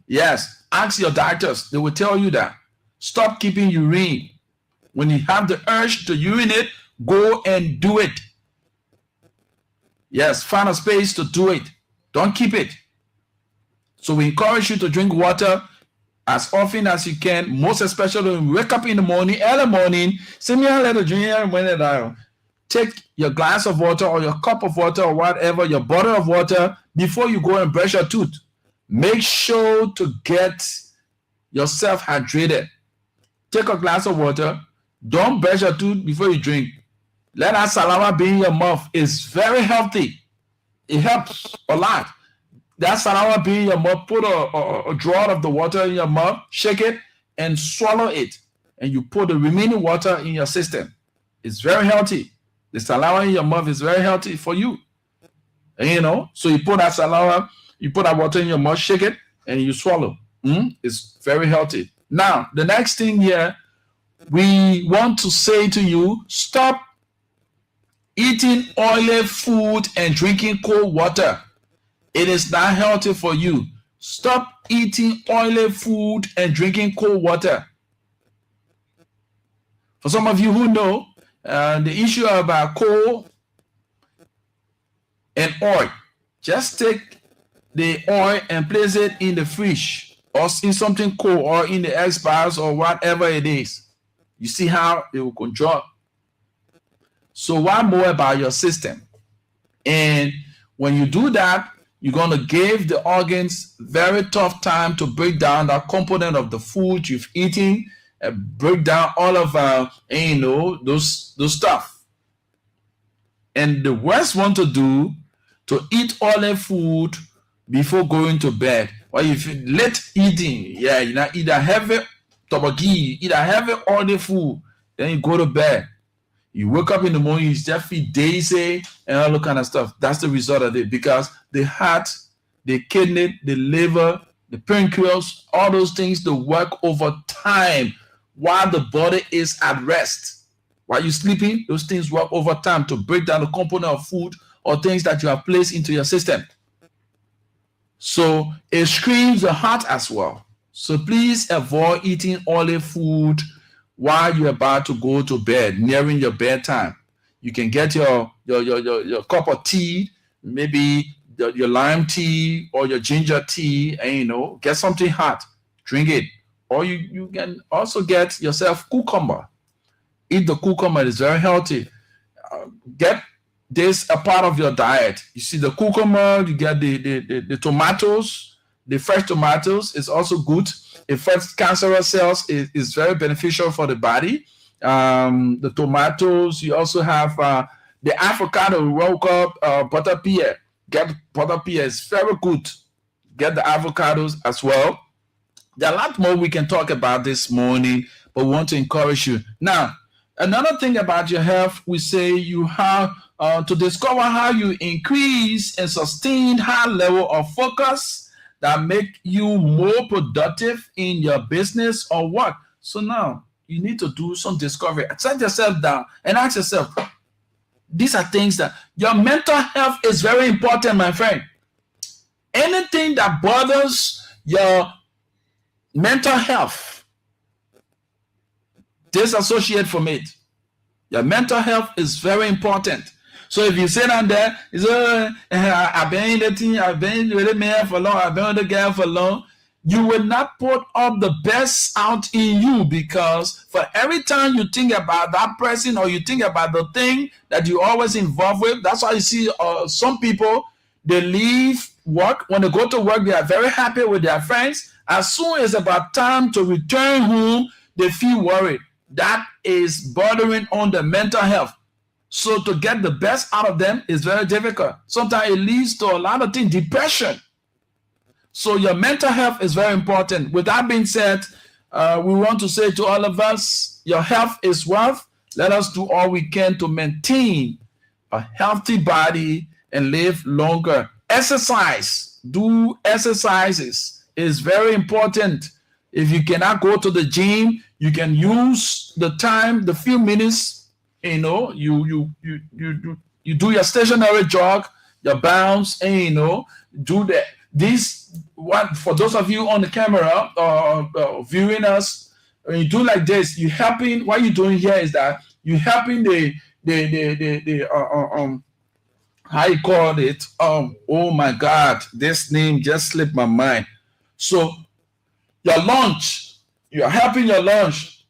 Yes, ask your doctors. They will tell you that. Stop keeping urine. When you have the urge to urinate, go and do it. Yes, find a space to do it. Don't keep it. So we encourage you to drink water as often as you can, most especially when you wake up in the morning, early morning. Take your glass of water or your cup of water or whatever, your bottle of water, before you go and brush your tooth. Make sure to get yourself hydrated. Take a glass of water. Don't brush your teeth before you drink. Let that saliva be in your mouth. It's very healthy. It helps a lot. That saliva be in your mouth. Put a draught of the water in your mouth. Shake it and swallow it. And you put the remaining water in your system. It's very healthy. The saliva in your mouth is very healthy for you. And, so you put that saliva, you put that water in your mouth, shake it, and you swallow. It's very healthy. Now, the next thing here, we want to say to you, stop eating oily food and drinking cold water. It is not healthy for you. Stop eating oily food and drinking cold water. For some of you who know, the issue about coal and oil, just take the oil and place it in the fridge or in something cold or in the X-Box or whatever it is. You see how it will control. So what more about your system? And when you do that, you're going to give the organs very tough time to break down that component of the food you've eaten, break down all of those stuff. And the worst one to do, to eat oily food before going to bed. Or if you late eating, eat a heavy toboggy, eat a heavy oily food, then you go to bed. You wake up in the morning, you just feel dizzy and all that kind of stuff. That's the result of it, because the heart, the kidney, the liver, the pancreas, all those things, they work over time while the body is at rest. While you're sleeping, those things work over time to break down the component of food or things that you have placed into your system. So it screams the heart as well. So please avoid eating oily food while you're about to go to bed, nearing your bedtime. You can get your cup of tea, maybe your lime tea or your ginger tea, and get something hot, drink it. Or you can also get yourself cucumber. Eat the cucumber, it's very healthy. Get this a part of your diet. You see the cucumber, you get the tomatoes, the fresh tomatoes is also good. It fights cancerous cells, is very beneficial for the body. The tomatoes, you also have the avocado, we woke up butter pear. Get butter pear, it's very good. Get the avocados as well. There are a lot more we can talk about this morning, but we want to encourage you. Now, another thing about your health, we say you have to discover how you increase and sustain high level of focus that make you more productive in your business or work. So now you need to do some discovery. Set yourself down and ask yourself, these are things that your mental health is very important, my friend. Anything that bothers your mental health, disassociate from it. Your mental health is very important. So if you sit down there, I've been dating, I've been with a man for long, I've been with a girl for long, you will not put up the best out in you, because for every time you think about that person or you think about the thing that you always involved with, that's why you see some people, they leave work. When they go to work, they are very happy with their friends. As soon as it's about time to return home, they feel worried. That is bordering on the mental health. So to get the best out of them is very difficult. Sometimes it leads to a lot of things, depression. So your mental health is very important. With that being said, we want to say to all of us, your health is wealth. Let us do all we can to maintain a healthy body and live longer. Exercise. Do exercises. It's very important. If you cannot go to the gym, you can use the time, the few minutes, you do your stationary jog, your bounce, and do that. This one for those of you on the camera viewing us. When you do like this, you helping. What you're doing here is that you helping the how you call it? Oh my God, this name just slipped my mind. So your lunch, you're helping your lunch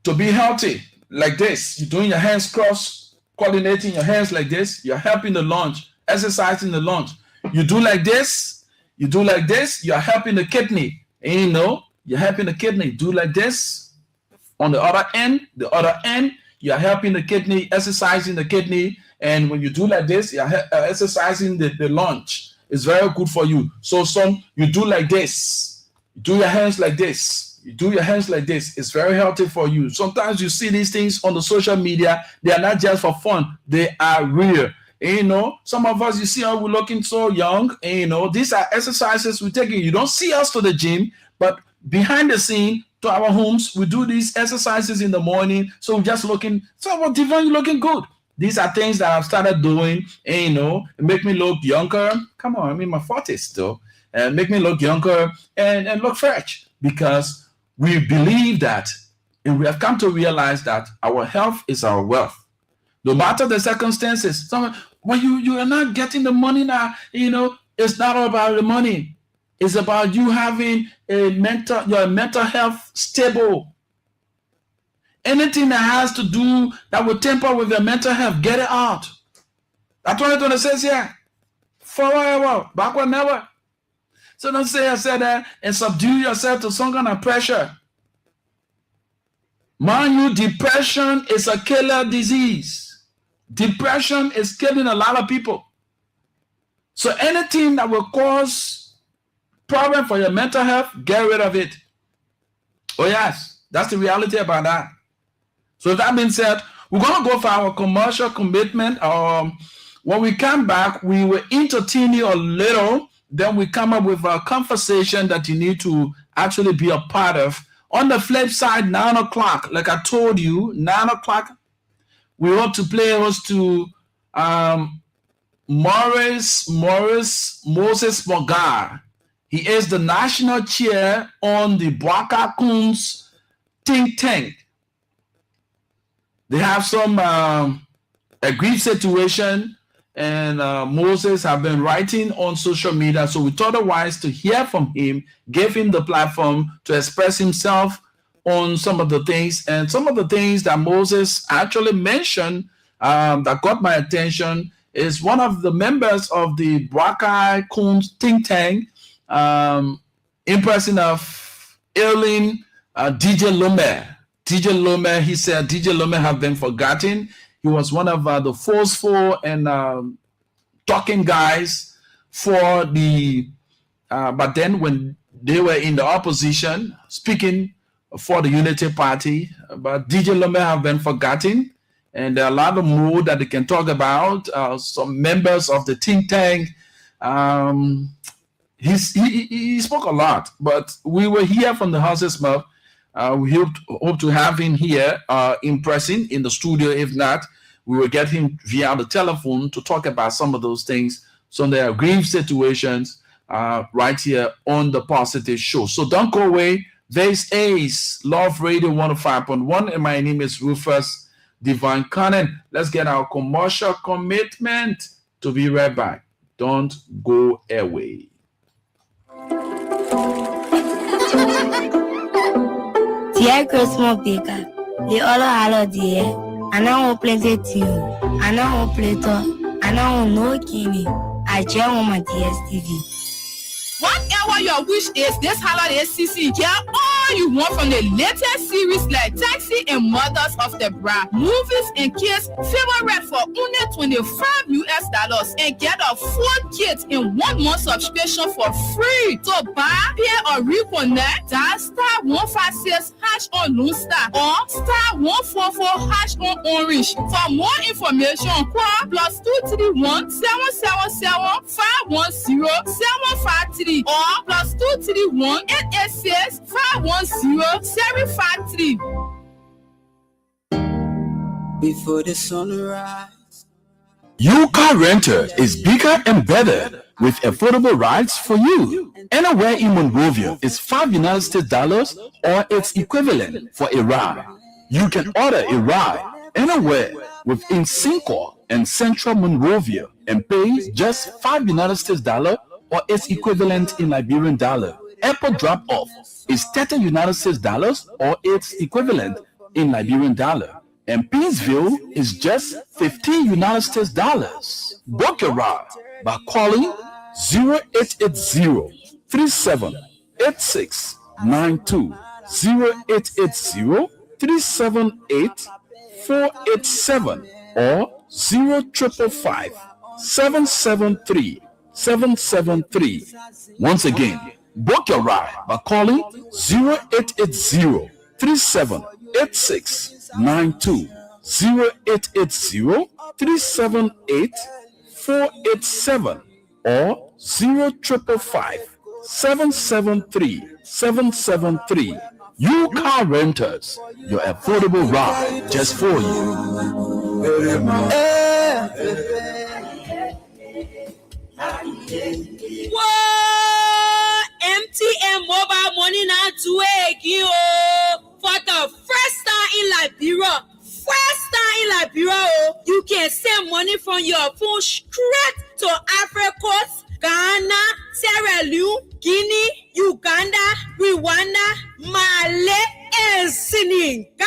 to be healthy. Like this, you're doing your hands crossed, coordinating your hands like this. You're helping the lunge, exercising the lunge. You do like this, you do like this. You're helping the kidney. And you're helping the kidney. Do like this, On the other end, you are helping the kidney, exercising the kidney. And when you do like this, you are exercising the lungs. It's very good for you. So some, you do like this. You do your hands like this. You do your hands like this. It's very healthy for you. Sometimes you see these things on the social media. They are not just for fun. They are real. And, some of us, you see how we're looking so young. And, these are exercises we're taking. You don't see us to the gym, but behind the scene, to our homes, we do these exercises in the morning. So we're just looking, so divine, looking good. These are things that I've started doing, and it make me look younger. Come on, I'm in my 40s still, and make me look younger and look fresh, because we believe that, and we have come to realize that our health is our wealth. No matter the circumstances, when you are not getting the money now, it's not all about the money. It's about you having your mental health stable. Anything that has to do that will tamper with your mental health, get it out. That's what it says here. Forever, backward never. So don't say I said that and subdue yourself to some kind of pressure. Mind you, depression is a killer disease. Depression is killing a lot of people. So anything that will cause problem for your mental health, get rid of it. Oh yes, that's the reality about that. So that being said, we're going to go for our commercial commitment. When we come back, we will entertain you a little. Then we come up with a conversation that you need to actually be a part of. On the flip side, 9 o'clock, like I told you, 9 o'clock, we hope to play host to Moses Mogar. He is the national chair on the Bwaka Kunz think tank. They have some aggrieved situation, and Moses have been writing on social media. So we thought it wise to hear from him, give him the platform to express himself on some of the things. And some of the things that Moses actually mentioned that got my attention is one of the members of the Bwaka Kunz think tank, in person of Erling DJ Lome. DJ Lome, he said DJ Lome have been forgotten. He was one of the forceful and talking guys for the, but then when they were in the opposition, speaking for the Unity Party, but DJ Lome have been forgotten. And there are a lot of more that they can talk about. Some members of the think tank, he spoke a lot, but we will hear from the horse's mouth. We hope to have him here in person in the studio. If not, we will get him via the telephone to talk about some of those things, some of the aggrieved situations right here on the Positive Show. So don't go away. This is Love Radio 105.1, and my name is Rufus Divine Cannon. Let's get our commercial commitment to be right back. Don't go away. Dear Christmas Baker, the other holiday, I know plenty to you. I know Plato. I know no Kini. I just want my DSTV. Whatever your wish is this holiday season, get all you want from the latest series like Taxi and Mothers of the Bride, movies and kids favorite for only $25 and get a full kit in 1 month subscription for free. To buy, pay or reconnect, dial *156# on Lone Star or *144# on Orange. For more information, call +231 777 510 753 or +231 886 510 753. Before the sunrise. Your car renter is bigger and better with affordable rides for you. Anywhere in Monrovia is $5 or its equivalent for a ride. You can order a ride anywhere within Cinco and Central Monrovia and pay just $5 or its equivalent in Liberian dollar. Airport drop-off is $30 or its equivalent in Liberian dollar. And Peaceville is just $15. Book your ride by calling 0880-3786-92, 378 487 or 0555 773 773. Once again, book your ride by calling 0880 3786 92 0880 378 487 or 0555 773 773. You car renters, your affordable ride just for you. Whoa! MTN mobile money now to again for the first time in Liberia. You can send money from your phone straight to Africa, Ghana, Sierra Leone, Guinea, Uganda, Rwanda, Mali, and Senegal.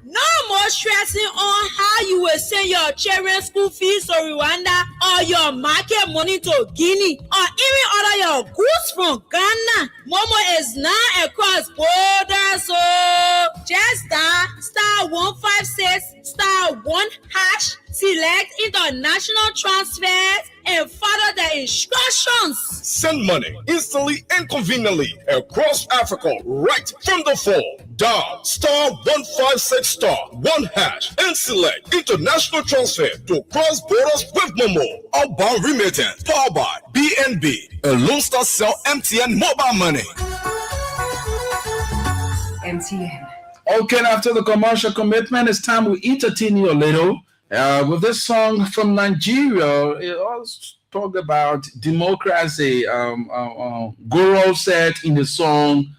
No more stressing on how you will send your children's school fees to Rwanda or your market money to Guinea or even order your goods from Ghana. Momo is now across borders, so just dial *156*1#, select international transfers and follow the instructions. Send money instantly and conveniently across Africa right from the phone. Dial *156*1# and select international transfer to cross borders with Momo. Outbound remittance powered by BNB. A Lone Star Cell MTN mobile money. MTN. Okay, after the commercial commitment, it's time we entertain you a little with this song from Nigeria. It also talk about democracy. Goro said in the song,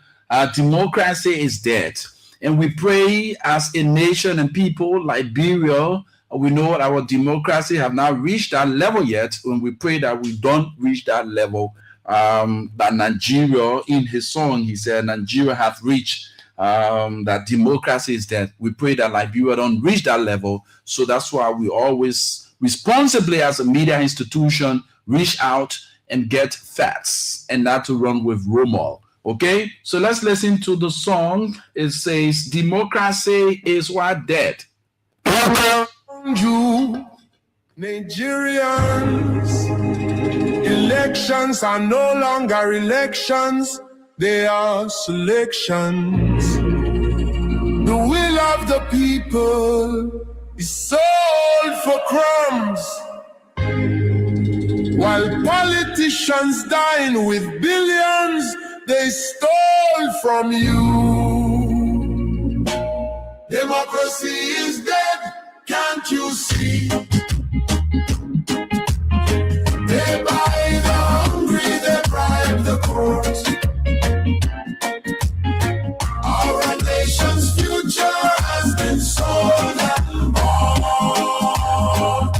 democracy is dead. And we pray as a nation and people, Liberia, we know our democracy have not reached that level yet. And we pray that we don't reach that level. That Nigeria, in his song, he said, Nigeria have reached that democracy is dead. We pray that Liberia don't reach that level. So that's why we always responsibly as a media institution reach out and get facts and not to run with rumor. Okay, so let's listen to the song. It says, democracy is what dead. You Nigerians, elections are no longer elections, they are selections. The will of the people is sold for crumbs, while politicians dine with billions they stole from you. Democracy is dead, can't you see? They buy the hungry, they bribe the court. Our nation's future has been sold and bought.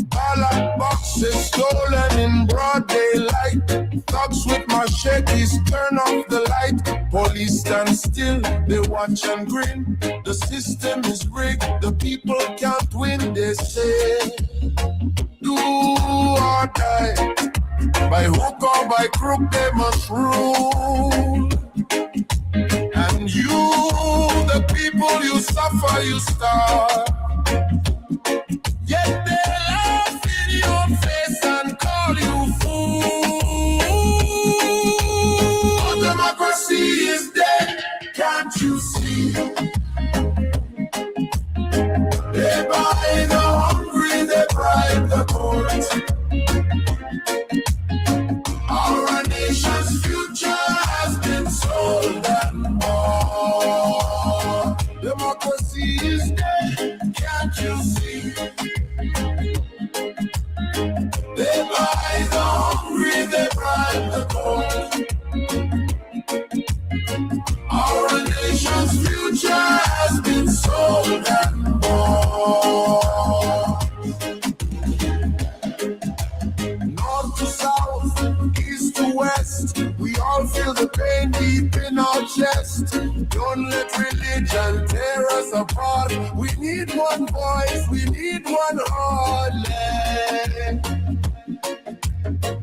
Ballot boxes stolen in broad daylight. Thugs with machetes turn off the light. Police stand still, they watch and grin. The system is rigged, the people can't win. They say, do or die. By hook or by crook, they must rule. And you, the people, you suffer, you starve. Yet they laugh in your face and call you fool. Our democracy is dead, can't you see? They buy the hungry, they bribe the court. Our nation's future has been sold and bought. Democracy is dead, can't you see? They buy the hungry, they bribe the court. Our nation's future has been sold and bought. North to south, east to west, we all feel the pain deep in our chest. Don't let religion tear us apart. We need one voice, we need one heart.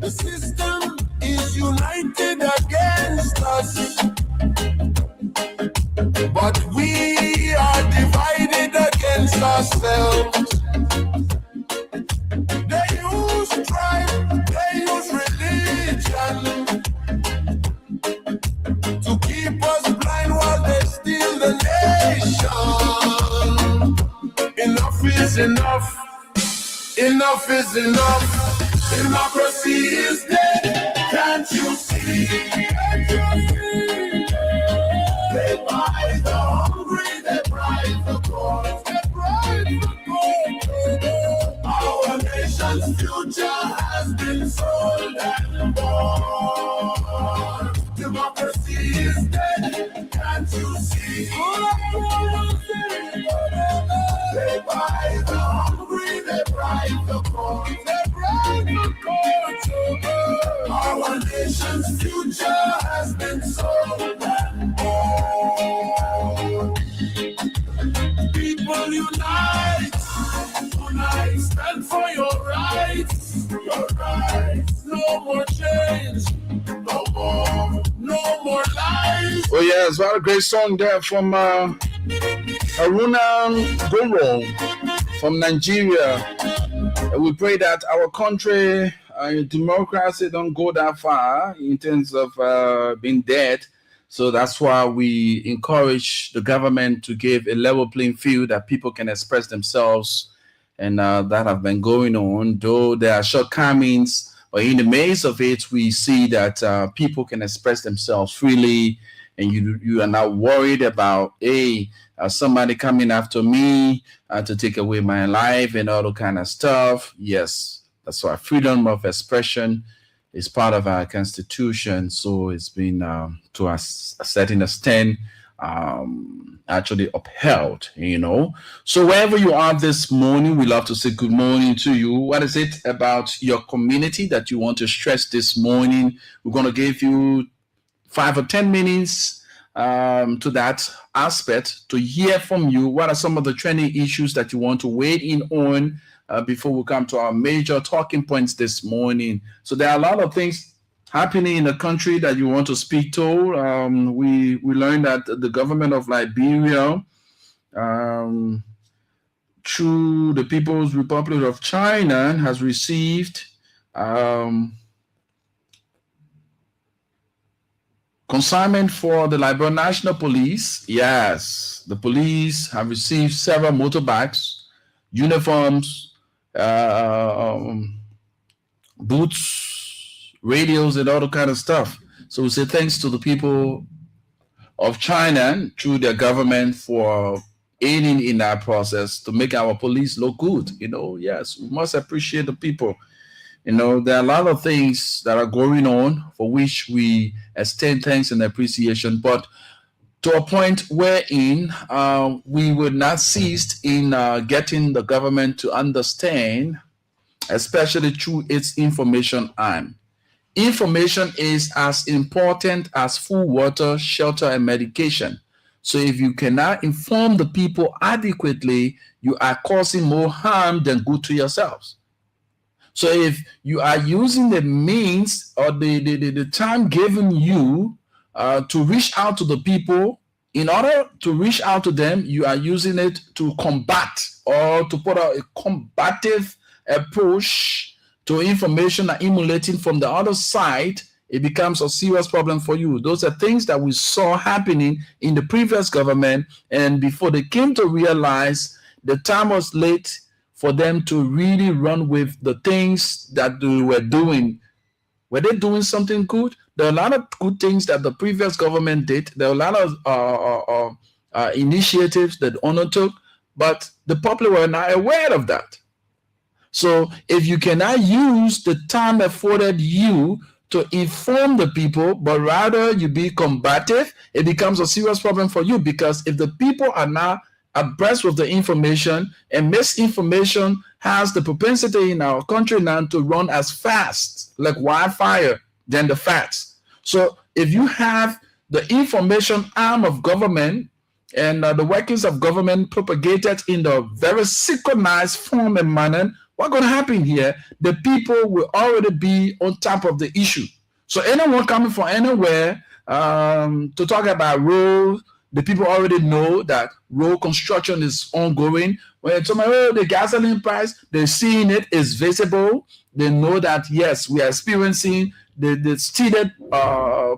The system is united against us. enough is enough. Democracy is dead. Can't you see? They buy the hungry, they bribe the poor. Our nation's future has been sold and bought. Democracy is dead. Can't you see? They buy the hungry, they bribe the poor. Our nation's future has been sold and bought. People unite, tonight stand for your rights, your rights. No more change, no more lies. Oh yes, what a great song there from Haruna Goro from Nigeria. We pray that our country, democracy don't go that far in terms of being dead. So that's why we encourage the government to give a level playing field that people can express themselves, and that have been going on. Though there are shortcomings, but in the midst of it, we see that people can express themselves freely, and you are not worried about somebody coming after me to take away my life and all that kind of stuff. Yes, that's why freedom of expression is part of our constitution. So it's been to a certain extent actually upheld, you know. So wherever you are this morning, we love to say good morning to you. What is it about your community that you want to stress this morning? We're going to give you 5 or 10 minutes to that aspect to hear from you. What are some of the trending issues that you want to weigh in on before we come to our major talking points this morning? So there are a lot of things happening in the country that you want to speak to. We learned that the government of Liberia, through the People's Republic of China, has received consignment for the Liberian National Police. Yes, the police have received several motorbikes, uniforms, boots, radios, and all the kind of stuff. So we say thanks to the people of China through their government for aiding in that process to make our police look good. You know, yes, we must appreciate the people. You know, there are a lot of things that are going on for which we extend thanks and appreciation, but to a point wherein we would not cease in getting the government to understand, especially through its information arm. Information is as important as food, water, shelter, and medication. So if you cannot inform the people adequately, you are causing more harm than good to yourselves. So if you are using the means or the time given you to reach out to the people, in order to reach out to them, you are using it to combat or to put out a combative approach to information and emulating from the other side, it becomes a serious problem for you. Those are things that we saw happening in the previous government, and before they came to realize the time was late for them to really run with the things that they were doing. Were they doing something good? There are a lot of good things that the previous government did. There are a lot of initiatives that undertook, but the public were not aware of that. So if you cannot use the time afforded you to inform the people, but rather you be combative, it becomes a serious problem for you, because if the people are not abreast with the information, and misinformation has the propensity in our country now to run as fast, like wildfire, than the facts. So if you have the information arm of government and the workings of government propagated in the very synchronized form and manner, what's going to happen here? The people will already be on top of the issue. So anyone coming from anywhere to talk about roads, the people already know that road construction is ongoing. When tomorrow the gasoline price, they're seeing it is visible. They know that, yes, we are experiencing the stated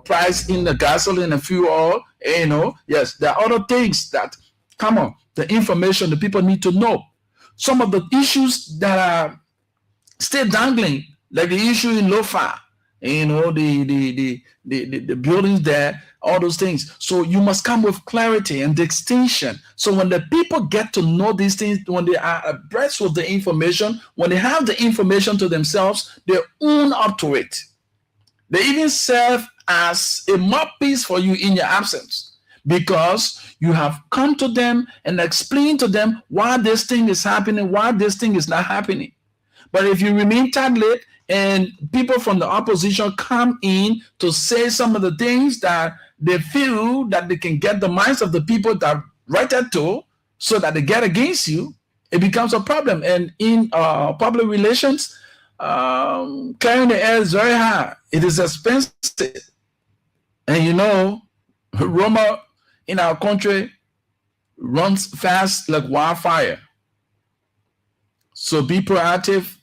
price in the gasoline and fuel oil. You know, yes, there are other things that come on, the information the people need to know. Some of the issues that are stay dangling, like the issue in Lofa, you know, the buildings there, all those things. So you must come with clarity and distinction. So when the people get to know these things, when they are abreast with the information, when they have the information to themselves, they own up to it. They even serve as a mouthpiece for you in your absence, because you have come to them and explained to them why this thing is happening, why this thing is not happening. But if you remain tagged and people from the opposition come in to say some of the things that they feel that they can get the minds of the people that write it to, so that they get against you, it becomes a problem. And in public relations, clearing the air is very hard. It is expensive. And you know, rumor in our country runs fast like wildfire. So be proactive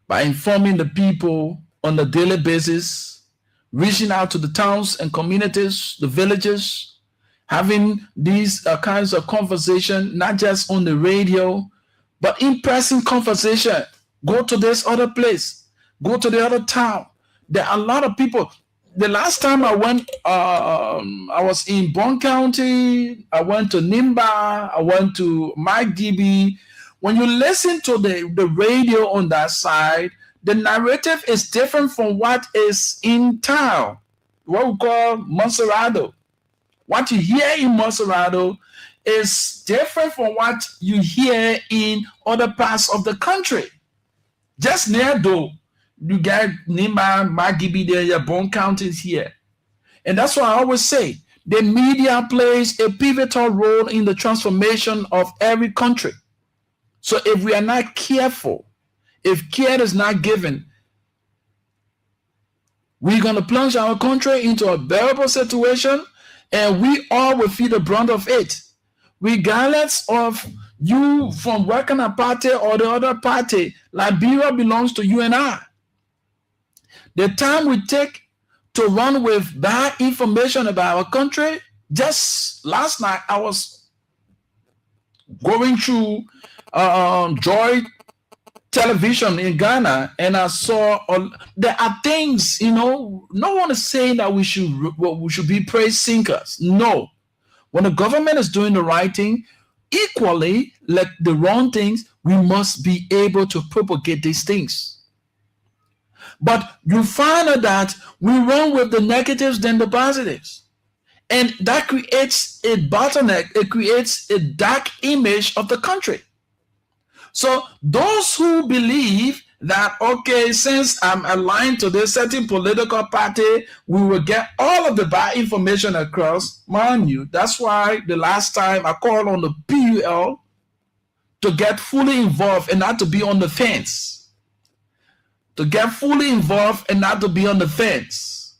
by informing the people on a daily basis, reaching out to the towns and communities, the villages, having these kinds of conversation, not just on the radio, but in-person conversation. Go to this other place, go to the other town. There are a lot of people. The last time I went, I was in Bon County, I went to Nimba, I went to Mike DB. When you listen to the radio on that side, the narrative is different from what is in town, what we call Monserrado. What you hear in Monserrado is different from what you hear in other parts of the country. Just near though, you get Nimba, Magibi there, your Bon counties here. And that's why I always say, the media plays a pivotal role in the transformation of every country. So if we are not careful, if care is not given, we're going to plunge our country into a bearable situation, and we all will feel the brunt of it. Regardless of you from working a party or the other party, Liberia belongs to you and I. The time we take to run with bad information about our country, just last night I was going through Joy Television in Ghana, and I saw there are things, you know, no one is saying that we should be praise sinkers. No. When the government is doing the right thing, equally like the wrong things, we must be able to propagate these things. But you find out that we run with the negatives than the positives. And that creates a bottleneck. It creates a dark image of the country. So those who believe that, okay, since I'm aligned to this certain political party, we will get all of the bad information across, mind you, that's why the last time I called on the PUL to get fully involved and not to be on the fence. To get fully involved and not to be on the fence.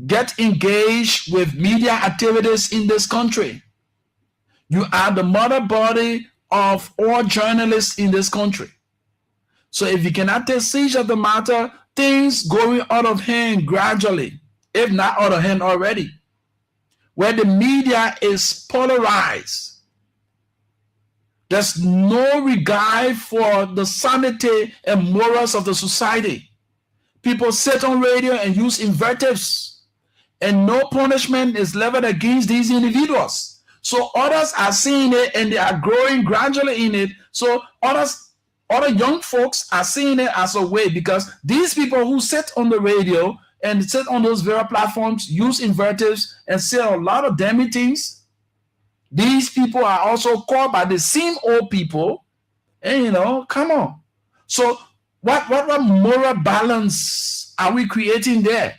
Get engaged with media activities in this country. You are the mother body of all journalists in this country. So if you cannot take siege of the matter, things going out of hand gradually, if not out of hand already, where the media is polarized. There's no regard for the sanity and morals of the society. People sit on radio and use invectives, and no punishment is leveled against these individuals. So others are seeing it and they are growing gradually in it. So other young folks are seeing it as a way, because these people who sit on the radio and sit on those various platforms, use invectives and say a lot of damning things. These people are also called by the same old people. And you know, come on. So what moral balance are we creating there?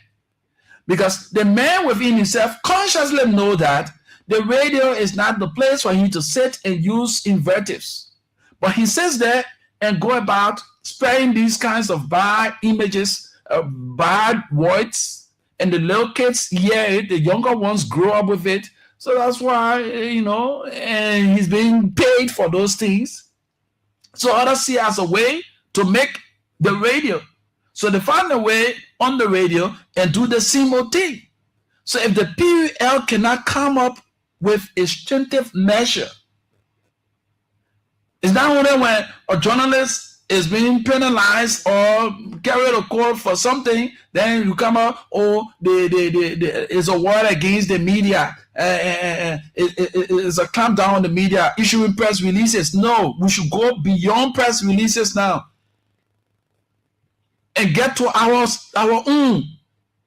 Because the man within himself consciously know that the radio is not the place for him to sit and use invectives. But he sits there and go about spreading these kinds of bad images, bad words, and the little kids hear it, the younger ones grow up with it. So that's why, you know, and he's being paid for those things. So others see it as a way to make the radio. So they find a way on the radio and do the same old thing. So if the PUL cannot come up with a strengthening measure, it's not only when a journalist is being penalized or carried a court for something, then you come out, it's a war against the media. It's a clampdown on the media, issuing press releases. No, we should go beyond press releases now and get to our own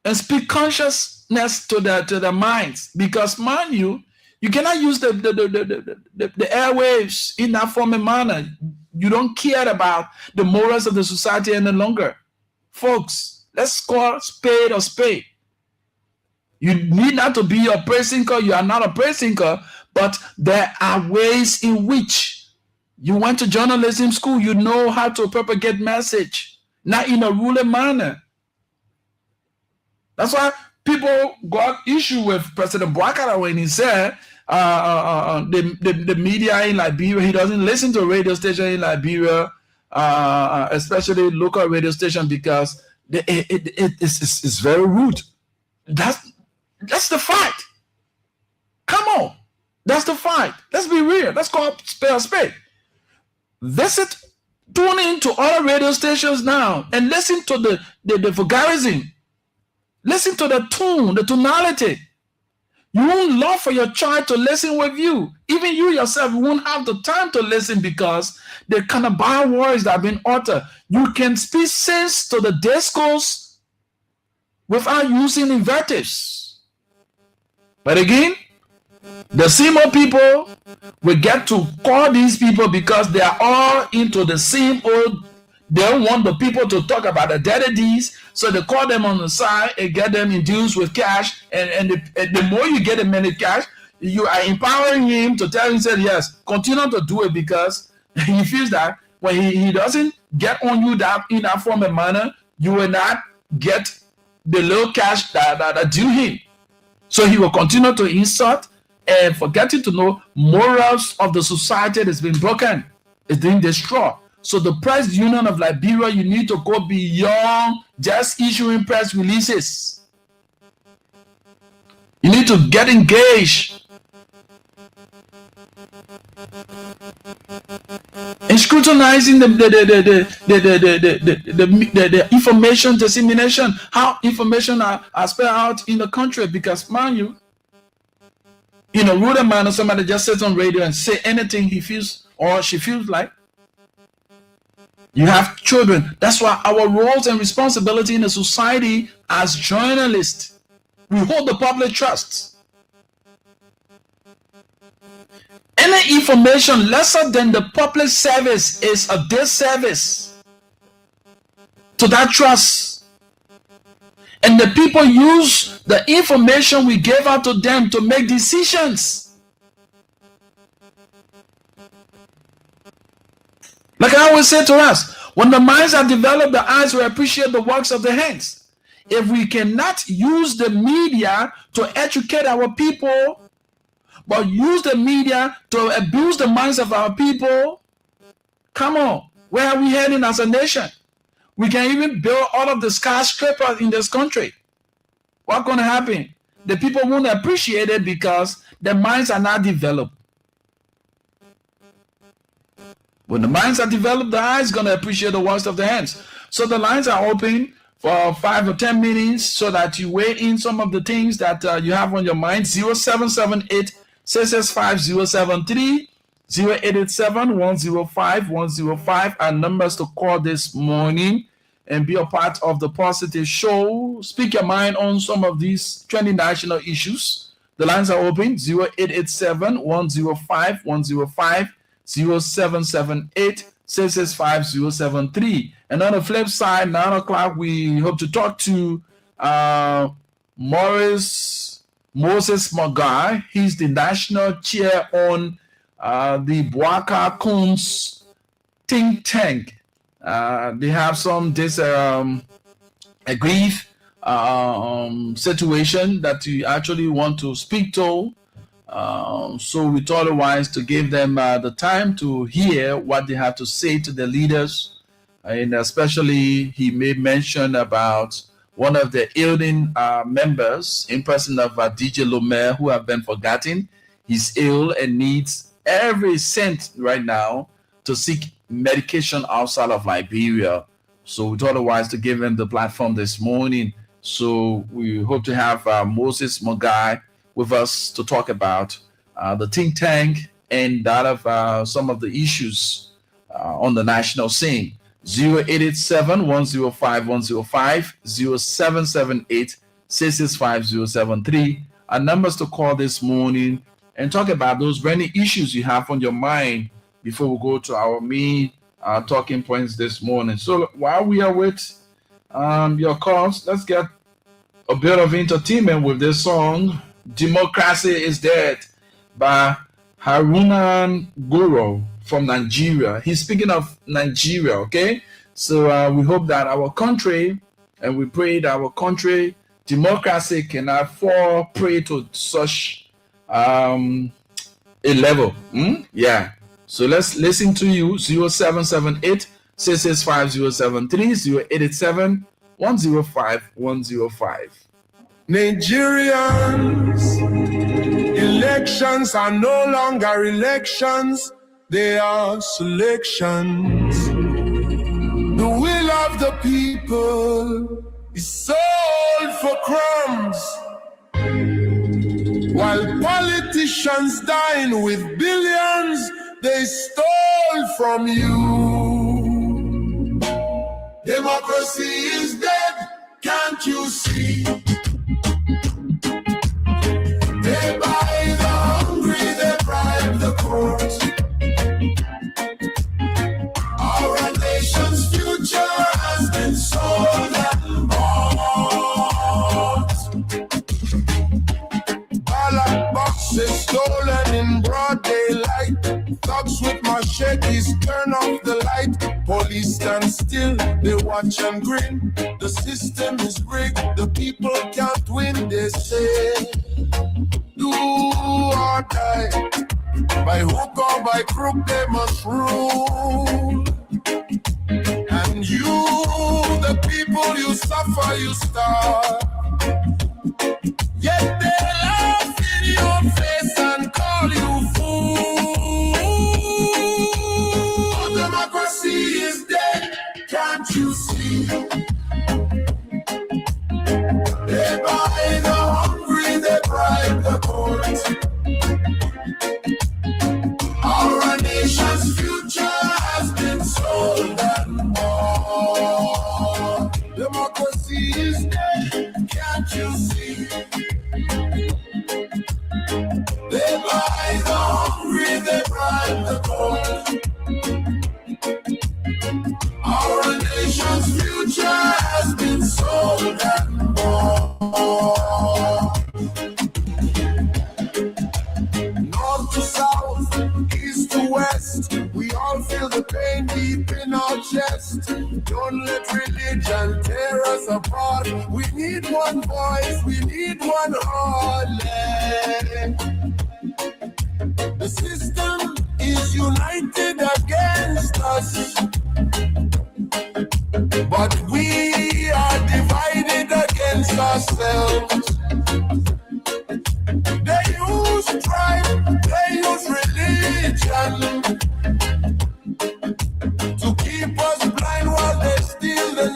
and speak consciousness to the minds. Because, mind you cannot use the airwaves in that form and manner. You don't care about the morals of the society any longer. Folks, let's call spade a spade. You need not to be a praise thinker. You are not a praise thinker, but there are ways in which you went to journalism school. You know how to propagate message, not in a ruling manner. That's why people got issue with President Bouakara when he said the media in Liberia, he doesn't listen to radio station in Liberia, especially local radio station, because it's very rude. That's the fight. Come on. That's the fight. Let's be real. Let's call spade a spade. Tune into other radio stations now and listen to the vulgarism. Listen to the tone, the tonality. You won't love for your child to listen with you. Even you yourself won't have the time to listen because the kind of bad words that have been uttered. You can speak sense to the discourse without using invectives. But again, the same people will get to call these people because they are all into the same old. They don't want the people to talk about the dirty deeds, so they call them on the side and get them induced with cash. And the more you get a minute cash, you are empowering him to tell him, yes, continue to do it, because he feels that when he doesn't get on you that in that form and manner, you will not get the little cash that due him. So he will continue to insult and forgetting to know morals of the society has been broken, it's being destroyed. So the press union of Liberia, you need to go beyond just issuing press releases. You need to get engaged in scrutinizing the information dissemination, how information are spread out in the country. Because, mind you, in a rude manner, somebody just sits on radio and say anything he feels or she feels like. You have children. That's why our roles and responsibility in the society as journalists, we hold the public trust. Any information lesser than the public service is a disservice to that trust. And the people use the information we gave out to them to make decisions. Like I always say to us, when the minds are developed, the eyes will appreciate the works of the hands. If we cannot use the media to educate our people, but use the media to abuse the minds of our people, come on, where are we heading as a nation? We can even build all of the skyscrapers in this country. What's going to happen? The people won't appreciate it because their minds are not developed. When the minds are developed, the eyes are going to appreciate the works of the hands. So the lines are open for 5 or 10 minutes so that you weigh in some of the things that you have on your mind. 0778 665 073 0887 105 105 are numbers to call this morning and be a part of the positive show. Speak your mind on some of these trending national issues. The lines are open. 0887 105 105 0778 665 073. And on the flip side, 9 o'clock, we hope to talk to Moses Magai. He's the national chair on the Bouaka Kunz think tank. They have some grief situation that we actually want to speak to. So we thought it wise to give them the time to hear what they have to say to the leaders. And especially, he made mention about one of the ailing members, in person of DJ Lomer, who have been forgotten. He's ill and needs every cent right now to seek medication outside of Liberia. So we thought it wise to give him the platform this morning. So we hope to have Moses Mogai with us to talk about the think tank and that of some of the issues on the national scene. 0887-105-105, 0778-665-073 are numbers to call this morning and talk about those burning issues you have on your mind before we go to our main talking points this morning. So while we are with your calls, let's get a bit of entertainment with this song, Democracy is Dead by Harunan Guru from Nigeria. He's speaking of Nigeria, okay? So we hope that our country, and we pray that our country, democracy cannot fall prey to such a level. Yeah. So let's listen to you. 0778-665-073, 0887-105-105. Nigerians, elections are no longer elections, they are selections. The will of the people is sold for crumbs, while politicians dine with billions they stole from you. Democracy is dead, can't you see? They buy the hungry, they bribe the court. Our nation's future has been sold and bought. Ballot boxes stolen in broad daylight. Thugs with machetes turn off the light. Police stand still, they watch and grin. The system is rigged, the people can't win, they say. Do or die, by hook or by crook they must rule. And you, the people, you suffer, you starve. Yet they laugh in your face and call you fool. Oh, democracy is dead, can't you see? They buy the hungry, they bribe the court. Our nation's future has been sold and bought. Democracy is dead, can't you see? They buy the hungry, they bribe the court. Our nation's future has been sold and bought. North to south, east to west, we all feel the pain deep in our chest. Don't let religion tear us apart. We need one voice, we need one heart. The system is united against us, but we are divided against ourselves. They use tribe, they use religion to keep us blind while they steal the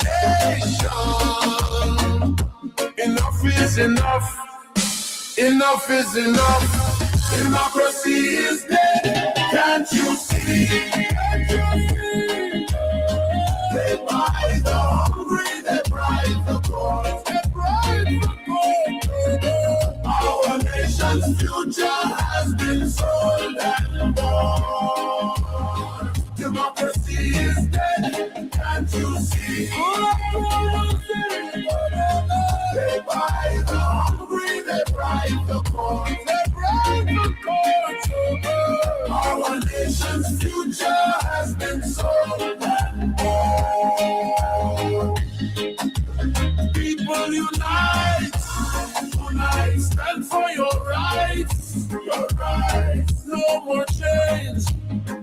nation. Enough is enough, enough is enough. Democracy is dead, can't you see? Can't you see? They buy the hungry, they bribe the poor. They bribe the poor. Our nation's future has been sold and bought. Democracy is dead, can't you see? They buy the hungry, they bribe the poor. They bribe the poor. Our nation's future has been sold and bought. People unite, unite, stand for your rights, your rights. No more change,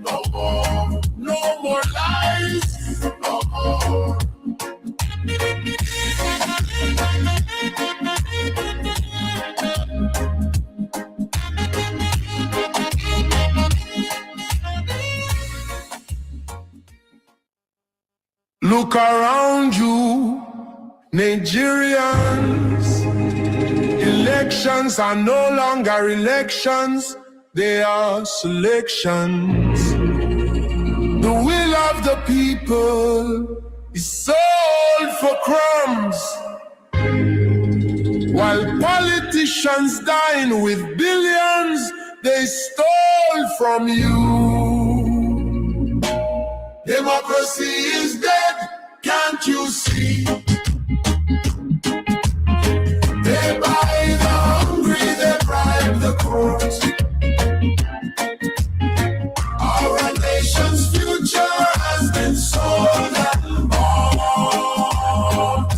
no more, no more lies, no more. Look around you, Nigerians. Elections are no longer elections, they are selections. The will of the people is sold for crumbs, while politicians dine with billions they stole from you. Democracy is dead, can't you see? They buy the hungry, they bribe the court. Our nation's future has been sold and bought.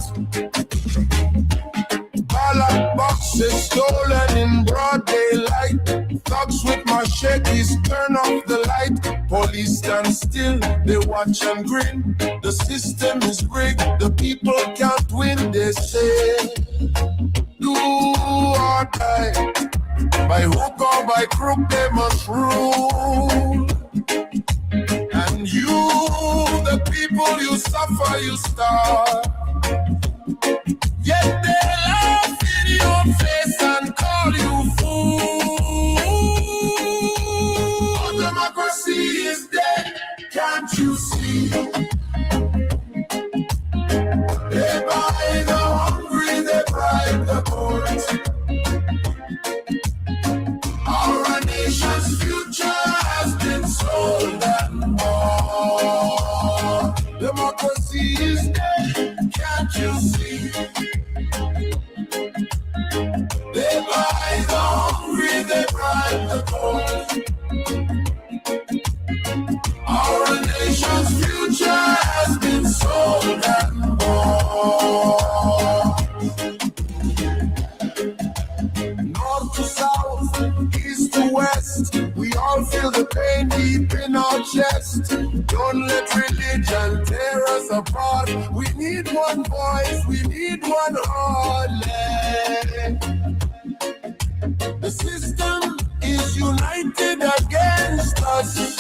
Ballot boxes stolen in broad daylight. Thugs with machetes turn off the light. Police stand still, they watch and grin. The system is rigged, the people can't win, they say. Do or die, by hook or by crook they must rule. And you, the people, you suffer, you starve. Yet they laugh in your face and call you fool. Our democracy is dead, can't you see? They buy the hungry, they bribe the court. Our nation's future has been sold and bought. Democracy is dead, can't you see? They buy the hungry, they bribe the court. Our nation's future has been sold and bought. North to south, east to west, we all feel the pain deep in our chest. Don't let religion tear us apart. We need one voice, we need one heartland. The system is united against us,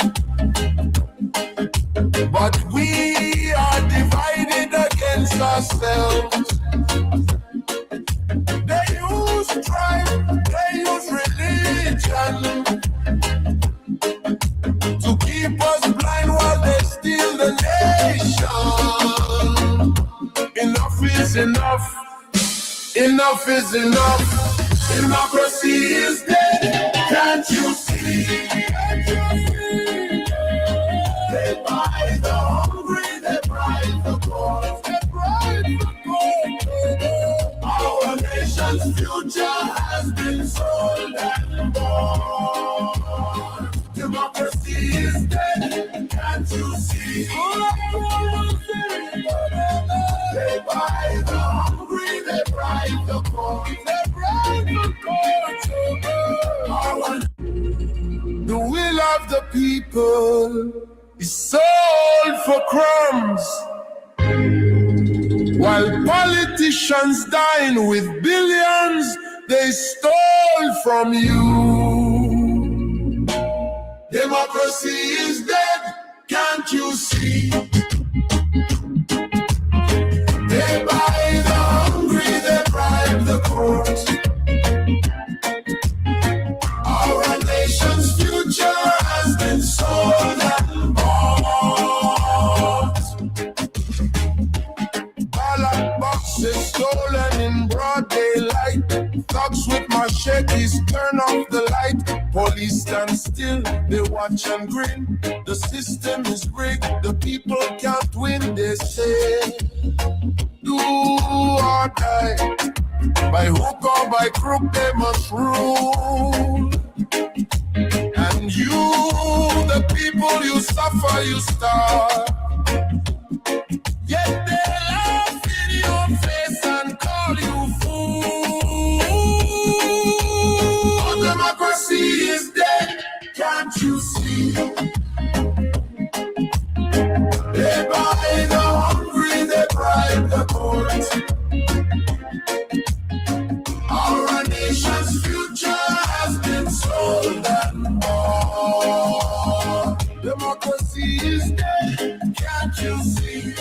but we are divided against ourselves. They use tribe, they use religion to keep us blind while they steal the nation. Enough is enough, enough is enough. Democracy is dead, can't you see? Can't you see? They buy the hungry, they bribe the poor. They bribe the poor. Our nation's future has been sold and bought. Democracy is dead, can't you see? They buy the hungry, they bribe the poor. They bribe the poor. The will of the people is sold for crumbs, while politicians dine with billions they stole from you. Democracy is dead, can't you see? They buy the hungry, they bribe the court. Our nation's future has been sold and bought. Ballot boxes stolen in broad daylight. Thugs with machetes turn off the light. Police stand still, they watch and grin. The system is rigged, the people can't win, they say. Do or die, by hook or by crook they must rule. And you, the people, you suffer, you starve. Yet they laugh in your face and call you fool. Our democracy is dead, can't you see? They buy the hungry, they bribe the court. Our nation's future has been sold and bought. Democracy is dead, can't you see?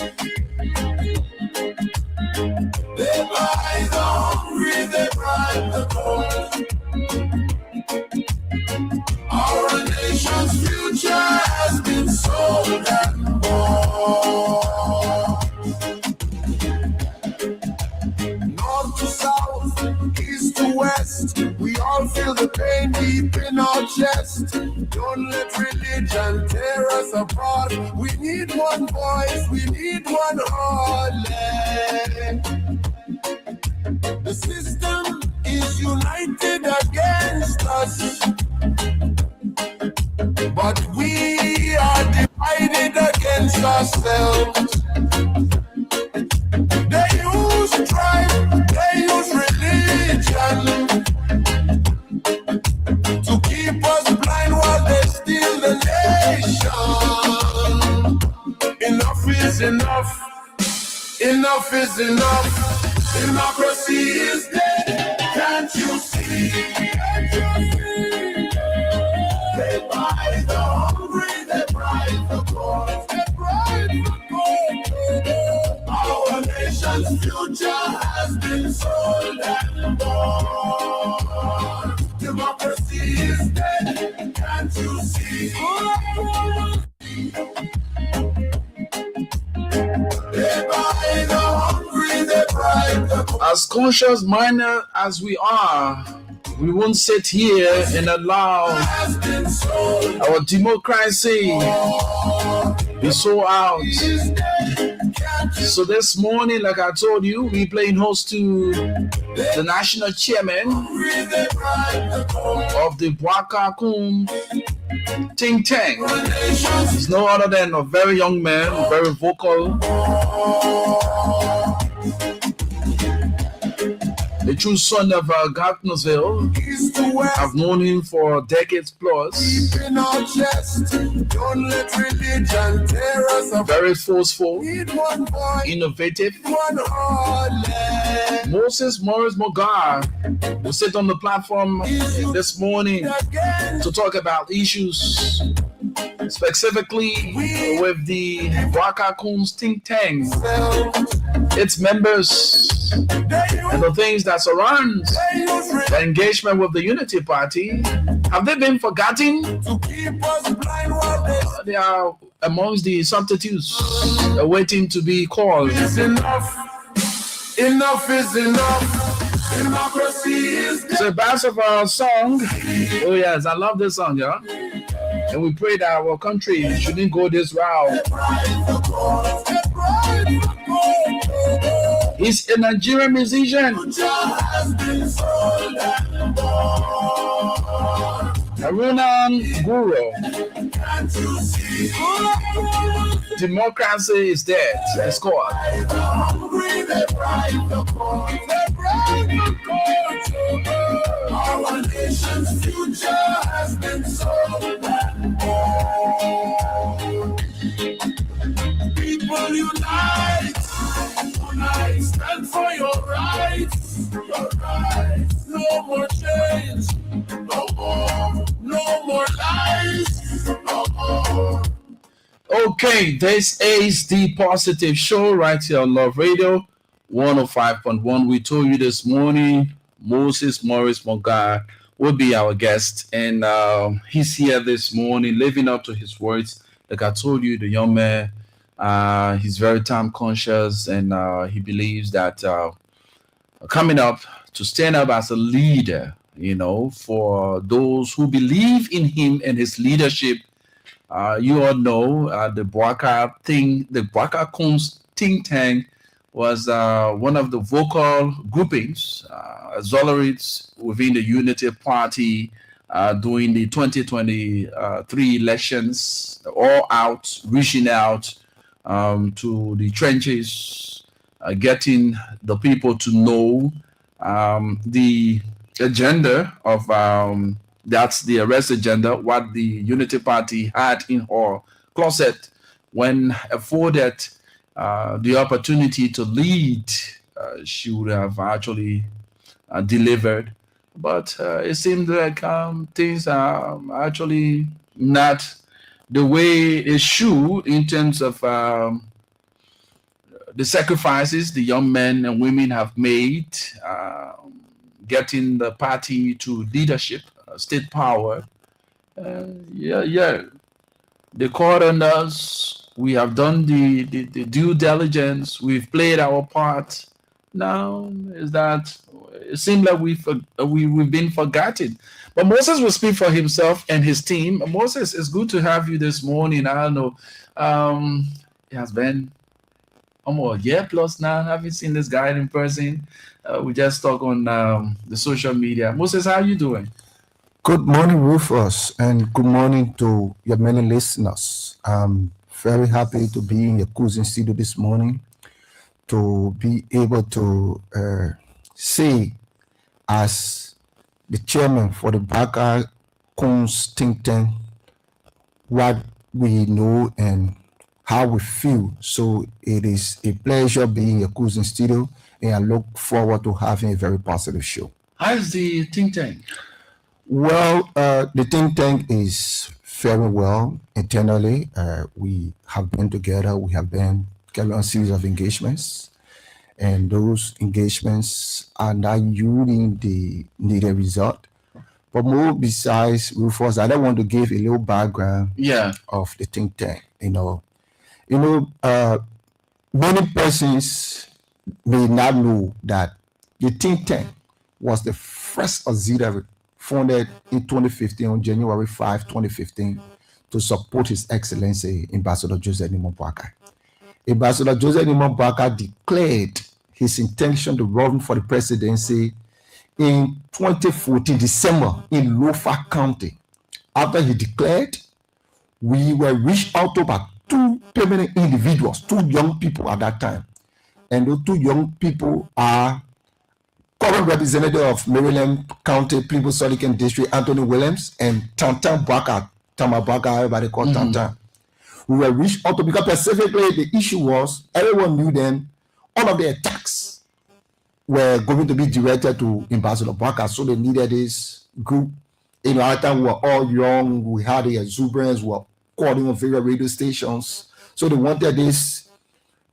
the court. Our nation's future has been sold and bought. North to south, east to west, we all feel the pain deep in our chest. Don't let religion tear us apart. We need one voice, we need one heart. The system is united against us, but we are divided against ourselves. They use tribe, they use religion to keep us blind while they steal the nation. Enough is enough. Enough is enough. Democracy is dead. Can't you see? Can't you see? They buy the hungry, they bribe the poor, they bribe the poor. Our nation's future has been sold and bought. Democracy is dead. Can't you see? They buy the hungry, they bribe the poor. As conscious minded as we are, we won't sit here and allow our democracy be so out. So this morning, like I told you, we playing host to the national chairman of the Bwaka think tank. He's no other than a very young man, very vocal. The true son of Gartnersville. I've known him for decades plus. Very forceful, innovative. Moses Morris Mogar will sit on the platform this morning to talk about issues, specifically with the Bwaka Coons think tank, its members, and the things that surround the engagement with the Unity Party. Have they been forgotten? They are amongst the substitutes waiting to be called. Enough is enough. Democracy is dead. So that's of our song. Oh yes, I love this song, yeah. And we pray that our country shouldn't go this route. He's a Nigerian musician. Arunan Guru. Democracy is dead. It's called. Our nation's future has been sold and bought. People unite, unite, stand for your rights, your rights. No more chains, no more lies, no more. Okay, this is the Positive Show right here on Love Radio 105.1. We told you this morning, Moses Morris Mogar will be our guest, and he's here this morning living up to his words. Like I told you, the young man, he's very time conscious, and he believes that coming up to stand up as a leader, you know, for those who believe in him and his leadership. You all know the Bwaka Coons think tank was one of the vocal groupings, auxiliaries within the Unity Party during the 2023 elections, all out, reaching out to the trenches, getting the people to know the agenda of that's the arrest agenda, what the Unity Party had in her closet when afforded the opportunity to lead. She would have actually delivered. But it seems like things are actually not the way it should in terms of the sacrifices the young men and women have made, getting the party to leadership, state power. Yeah. They called on us. We have done the due diligence. We've played our part. Now is that it seems like we've been forgotten. But Moses will speak for himself and his team. Moses, it's good to have you this morning. I don't know. It has been almost a year plus now. I haven't seen this guy in person. We just talk on the social media. Moses, how are you doing? Good morning, Rufus, and good morning to your many listeners. I'm very happy to be in your cousin studio this morning to be able to say, as the chairman for the Baka Kun's think tank, what we know and how we feel. So it is a pleasure being in your cousin studio, and I look forward to having a very positive show. How is the think tank? Well, the think tank is very well internally. We have been together. We have been carrying on a series of engagements, and those engagements are not yielding the needed result. But more besides, Rufus, I don't want to give a little background of the think tank. Many persons may not know that the think tank was the first auxiliary founded in 2015 on January 5, 2015, to support His Excellency Ambassador Joseph Nimobwaka. Ambassador Joseph Nimobwaka declared his intention to run for the presidency in 2014, December, in Lofa County. After he declared, we were reached out to by two permanent individuals, two young people at that time. And those two young people are current representative of Maryland County, People's Solican District, Anthony Williams, and Tantan Bwaka, Tamabwaka, everybody called Tantan. We were reached out to, because specifically the issue was, everyone knew then, all of the attacks were going to be directed to Ambassador Bwaka, so they needed this group. At that time we were all young, we had the exuberance, we were calling on various radio stations, so they wanted this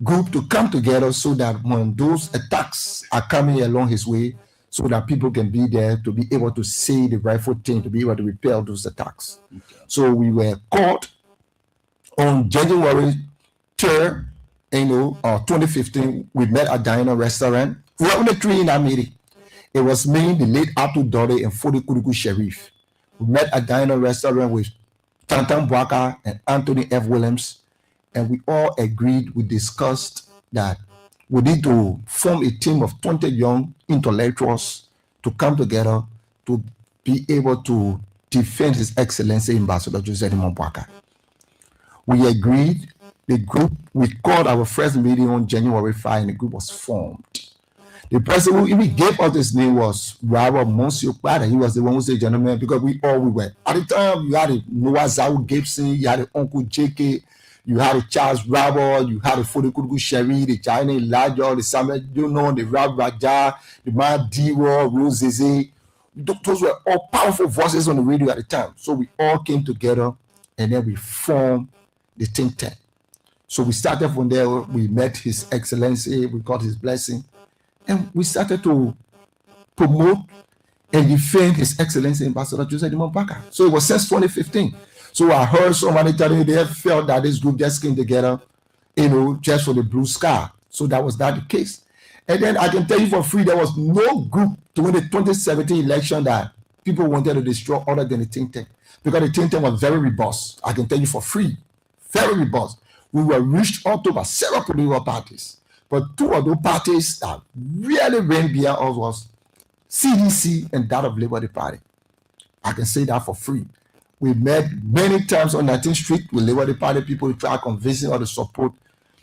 group to come together so that when those attacks are coming along his way, so that people can be there to be able to say the rightful thing, to be able to repel those attacks. Okay. So we were caught on January 3rd, 2015. We met at Diana Restaurant. We were only three in that meeting. It was me, the late Abdul Dore, and Fodi Kuruku Sharif. We met at Diana Restaurant with Tantan Bwaka and Anthony F. Williams. And we all agreed, we discussed that we need to form a team of 20 young intellectuals to come together to be able to defend His Excellency Ambassador Joseph Nimobwaka. We agreed, the group, we called our first meeting on January 5, and the group was formed. The person who even gave us this name was Robert Monsieur Pada. He was the one who said, gentlemen, because we were. At the time, you had Noah Zau Gibson, you had Uncle JK, you had a Charles Rabble, you had a Fodekurugu Sherry, the China Elijah, the Samuel, the Rab Raja, the Man Diwo, Rose Zeze. Those were all powerful voices on the radio at the time. So we all came together and then we formed the think tank. So we started from there. We met His Excellency, we got his blessing, and we started to promote and defend His Excellency Ambassador Joseph Nimobwaka. So it was since 2015. So I heard somebody telling me they felt that this group just came together, just for the blue sky. So that was not the case. And then I can tell you for free, there was no group during the 2017 election that people wanted to destroy other than the think tank. Because the think tank was very robust. I can tell you for free, very robust. We were reached out to by several political parties. But two of those parties that really ran behind us was CDC and that of Liberty Party. I can say that for free. We met many times on 19th Street with Liberty Party people to try convincing us to support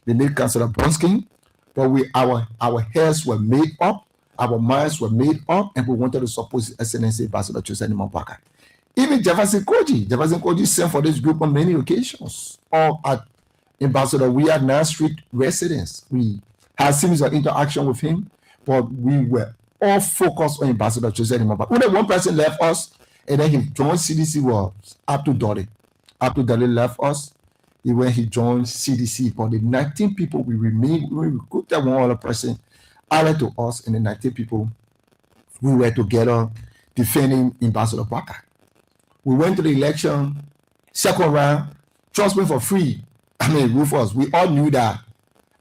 the new Councillor Bronskin. But our heads were made up, our minds were made up, and we wanted to support His Excellency Ambassador Joseph Nimobwaka. Even Jefferson Koji sent for this group on many occasions. All at Ambassador, we are 9th Street residents. We had a series of interaction with him, but we were all focused on Ambassador Joseph Nimobwaka. Only one person left us, and then he joined CDC, was Abdul Dore. Abdul Dore left us. He joined CDC. But the 19 people we remained, we recruited one other person added to us, and the 19 people we were together defending Ambassador Parker. We went to the election, second round, trust me for free. I mean, Rufus, we all knew that.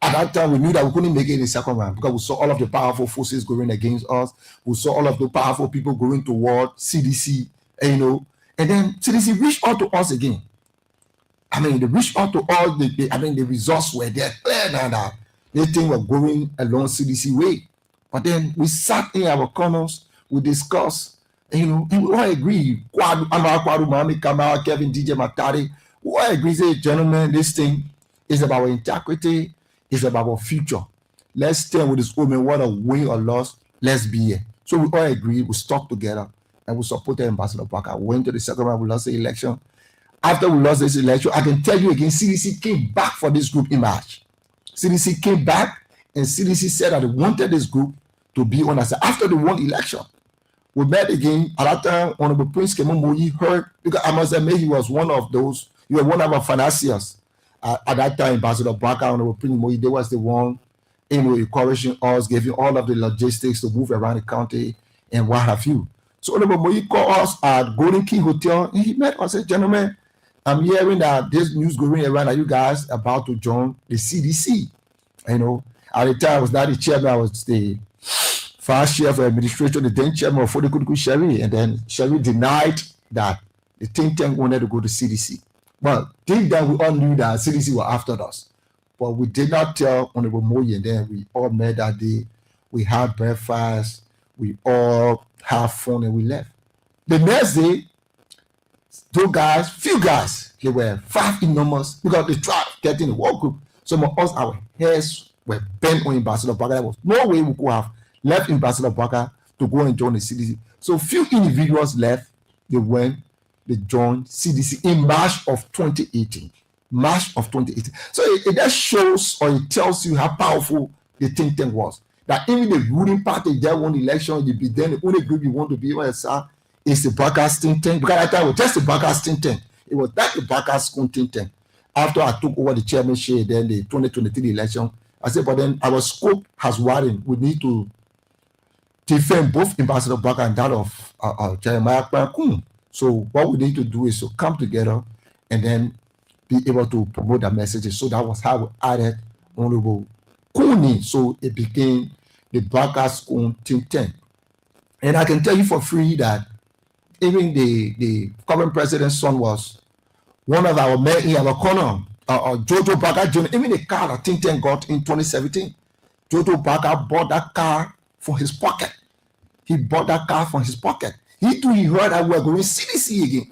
At that time, we knew that we couldn't make it in the second round because we saw all of the powerful forces going against us. We saw all of the powerful people going toward CDC, and then CDC reached out to us again. I mean, they reached out to all the results were there clear now that they think we're going along CDC way. But then we sat in our corners, we discussed, and we all agree. Kevin, DJ Matari, we all agree, say, gentlemen, this thing is about our integrity, it's about our future. Let's stand with this woman, whether win or loss, let's be here. So we all agreed, we stuck together, and we supported Ambassador Parker. Went to the second round, we lost the election. After we lost this election, I can tell you again, CDC came back for this group in March. CDC came back, and CDC said that they wanted this group to be on our side. After the one election, we met again. At that time, Honorable Prince Kemomoyi heard, because I must admit he was one of those, he was one of our financiers. At that time, Ambassador Parker, Honorable Prince Moyi, they was the one, encouraging us, giving all of the logistics to move around the county and what have you. So Honorable Moyi called us at Golden Key Hotel, and he met us and said, gentlemen, I'm hearing that this news going around that you guys about to join the CDC. At the time I was not the chairman, I was the first chair for administration, the then chairman of Fodekuduku Sherry, and then Sherry denied that the think tank wanted to go to CDC. Well, deep down we all knew that CDC were after us, but we did not tell Honorable Moyi, and then we all met that day. We had breakfast, we all had fun, and we left. The next day, few guys, they were 5 enormous because they tried getting the work group. Some of us, our heads were bent on Ambassador Parker. There was no way we could have left Ambassador Parker to go and join the CDC. So few individuals left, they joined CDC in March of 2018. So it just shows, or it tells you how powerful the think tank was. That even the ruling party that won the election, then the only group you want to be on is the Parker's think tank. Because at that time, it was just the Parker's think tank. It was that the Parker's think tank. After I took over the chairmanship, then the 2023 election, I said, but then our scope has widened. We need to defend both Ambassador Parker and that of Jeremiah Kwan. So what we need to do is to come together and then be able to promote the messages. So that was how we added Honorable Kuni. So it became the Parker's own think tank. And I can tell you for free that even the current president's son was one of our men in our corner, Jojo Parker Jr., even the car that think tank got in 2017. Jojo Parker bought that car from his pocket. He bought that car from his pocket. He heard that we were going to CDC again.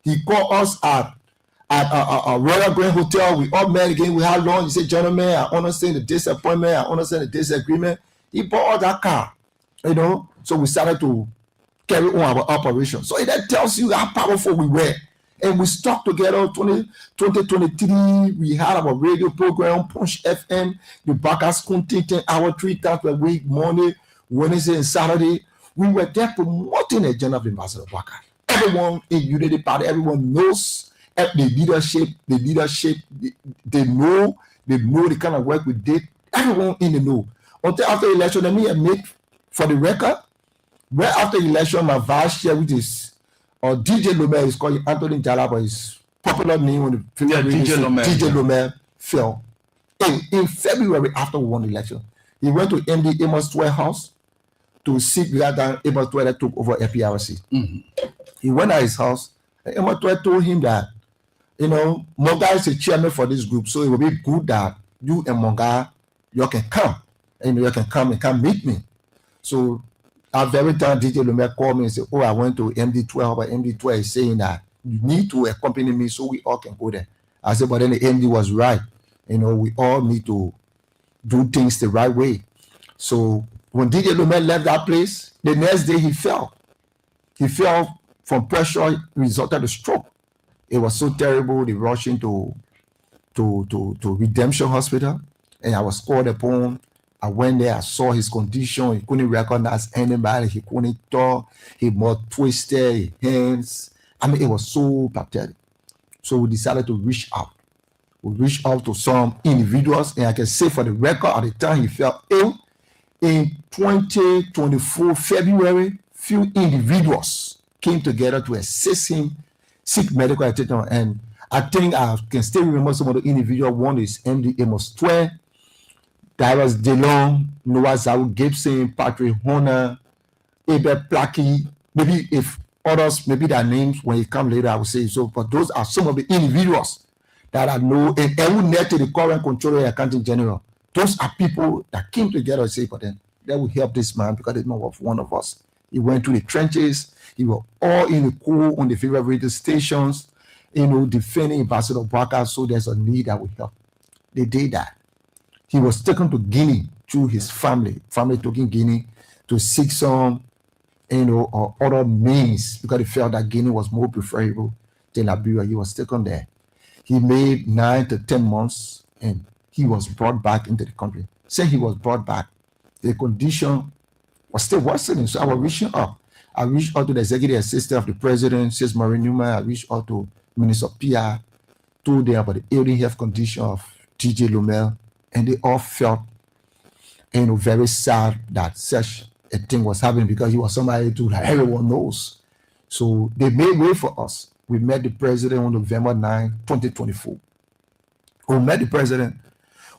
He called us at Royal Grand Hotel. We all met again. We had lunch. He said, gentlemen, I understand the disappointment. I understand the disagreement. He bought that car, So we started to carry on our operation. So that tells you how powerful we were. And we stuck together. 2023, we had our radio program, Punch FM, the Parker's content, our 3 times per week, Monday, Wednesday, and Saturday. We were there promoting the agenda of the Ambassador Parker. Everyone in Unity Party, everyone knows the leadership. They know the kind of work we did. Everyone in the know. Until after the election, let me admit, for the record, right after the election, my vice chair, which is DJ Lomel, is called Anthony Jala, but his popular name on the DJ Lomel fell. In February, after we won the election, he went to MD Amos Twelve house to seek that Amos 12 took over APRC. He went at his house, and Amos 12 told him that, Monga is a chairman for this group, so it will be good that you and Monga, you can come, and you can come and come meet me. So at very time, DJ Lumet called me and said, I went to MD12, but MD12 is saying that you need to accompany me so we all can go there. I said, but then the MD was right. We all need to do things the right way. So when DJ Lumet left that place, the next day he fell. He fell from pressure, resulted in stroke. It was so terrible. They rushed him to Redemption Hospital, and I was called upon. I went there, I saw his condition. He couldn't recognize anybody. He couldn't talk. He was twisted, his hands. It was so pathetic. So we decided to reach out. We reached out to some individuals, and I can say for the record, at the time he fell ill, In 2024 February, few individuals came together to assist him seek medical attention, and I think I can still remember some of the individuals. One is MD Amos Twain, Darius DeLong, Noah Zawu Gibson, Patrick Horner, Abel Plackey. Maybe if others, maybe their names when it come later, I will say so. But those are some of the individuals that I know, and who net to the current controller accounting general. Those are people that came together and say, but then they will help this man because they know of one of us. He went to the trenches. He was all in the cool on the favorite radio stations, defending Ambassador Barker. So there's a need that will help. They did that. He was taken to Guinea through his family took in Guinea to seek some, or other means because they felt that Guinea was more preferable than Liberia. He was taken there. He made 9 to 10 months and he was brought back into the country. Since he was brought back, the condition was still worsening. So I was reaching up. I reached out to the executive assistant of the president, says Marie Newman. I reached out to Minister Pia, told them about the ailing health condition of DJ Lomel, and they all felt, very sad that such a thing was happening because he was somebody that everyone knows. So they made way for us. We met the president on November 9, 2024. We met the president.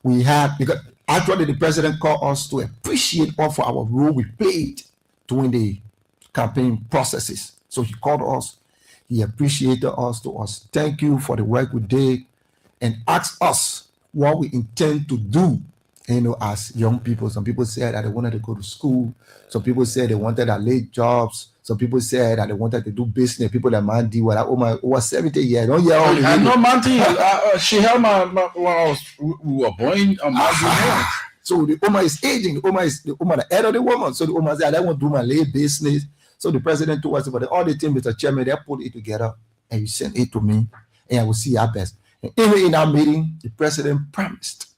Because actually the president called us to appreciate all for our role we played during the campaign processes. So he called us, he appreciated us to us. Thank you for the work we did, and asked us what we intend to do, as young people. Some people said that they wanted to go to school. Some people said they wanted to late jobs. Some people said that they wanted to do business. People that man did over 70 years. Don't yell. I know Mandy. She helped when we were born. So the Oma is aging. The Oma is the elderly woman. So the Oma said, I want to do my late business. So the president told us about all the things, Mr. Chairman, they put it together and you send it to me and I will see our best. And even in our meeting, the president promised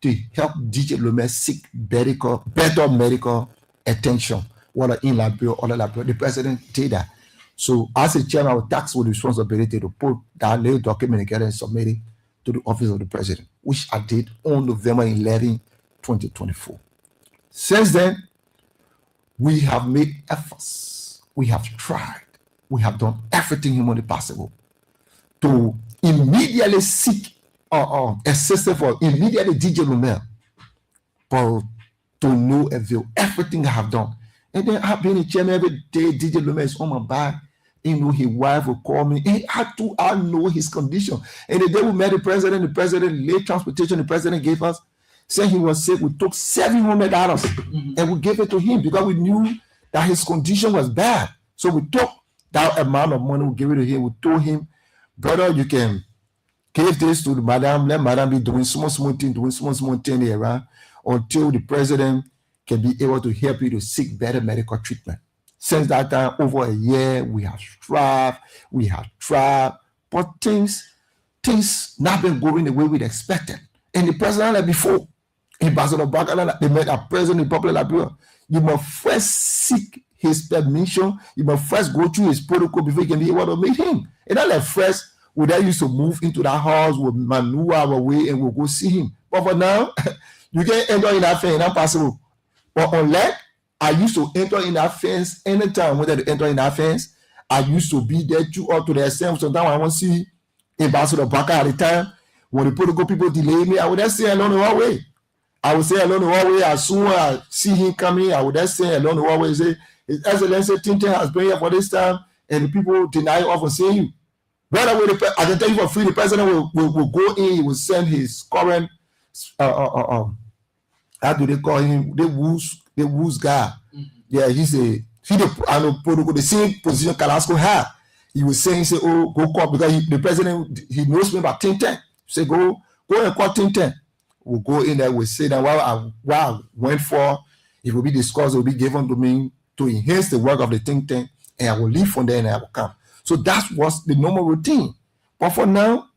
to help DJ Lomel seek better medical attention, whether in Liberia or Liberia. The president did that. So as a chairman, I was tasked with the responsibility to put that little document together and submit it to the office of the president, which I did on November 11, 2024. Since then, we have made efforts. We have tried. We have done everything humanly possible to immediately seek assistance for immediately DJ Lomel, but to no avail. Everything I have done. And then I've been in chairman every day. DJ Lomel is on my back. His wife will call me. And I know his condition. And the day we met the president laid transportation the president gave us, said he was sick. We took $700 and we gave it to him because we knew that his condition was bad. So we took that amount of money, we gave it to him. We told him, brother, you can give this to the madam, let madam be doing small thing here until the president can be able to help you to seek better medical treatment. Since that time, over a year, we have tried, but things not been going the way we'd expected. And the president like before, Ambassador Barker, they met a president in Republic of Liberia. You must first seek his permission. You must first go through his protocol before you can be able to meet him. And not like first, we then used to move into that house, we'll maneuver our way and we'll go see him. But for now, you can't enter in that fence, not possible. But unlike I used to enter in that fence anytime I wanted to enter in that fence, I used to be there too up to the extent. Sometimes I want to see Ambassador Barker at the time. When the protocol people delay me, I would just say along the hallway. I would say along the hallway. As soon as I see him coming, I would just say along the hallway, say, His Excellency Tintin has been here for this time, and the people deny often seeing you. Right away, I can tell you for free, the president will go in, he will send his current, how do they call him? The Woos guy. Yeah, the protocol, the same position Carrasco had. He was saying, oh, go call, because the president, he knows me about Tintin. Say, go and call Tintin. We'll go in there, we'll say that what I went for, it will be discussed, it will be given to me to enhance the work of the think tank, and I will leave from there and I will come. So that was the normal routine. But for now,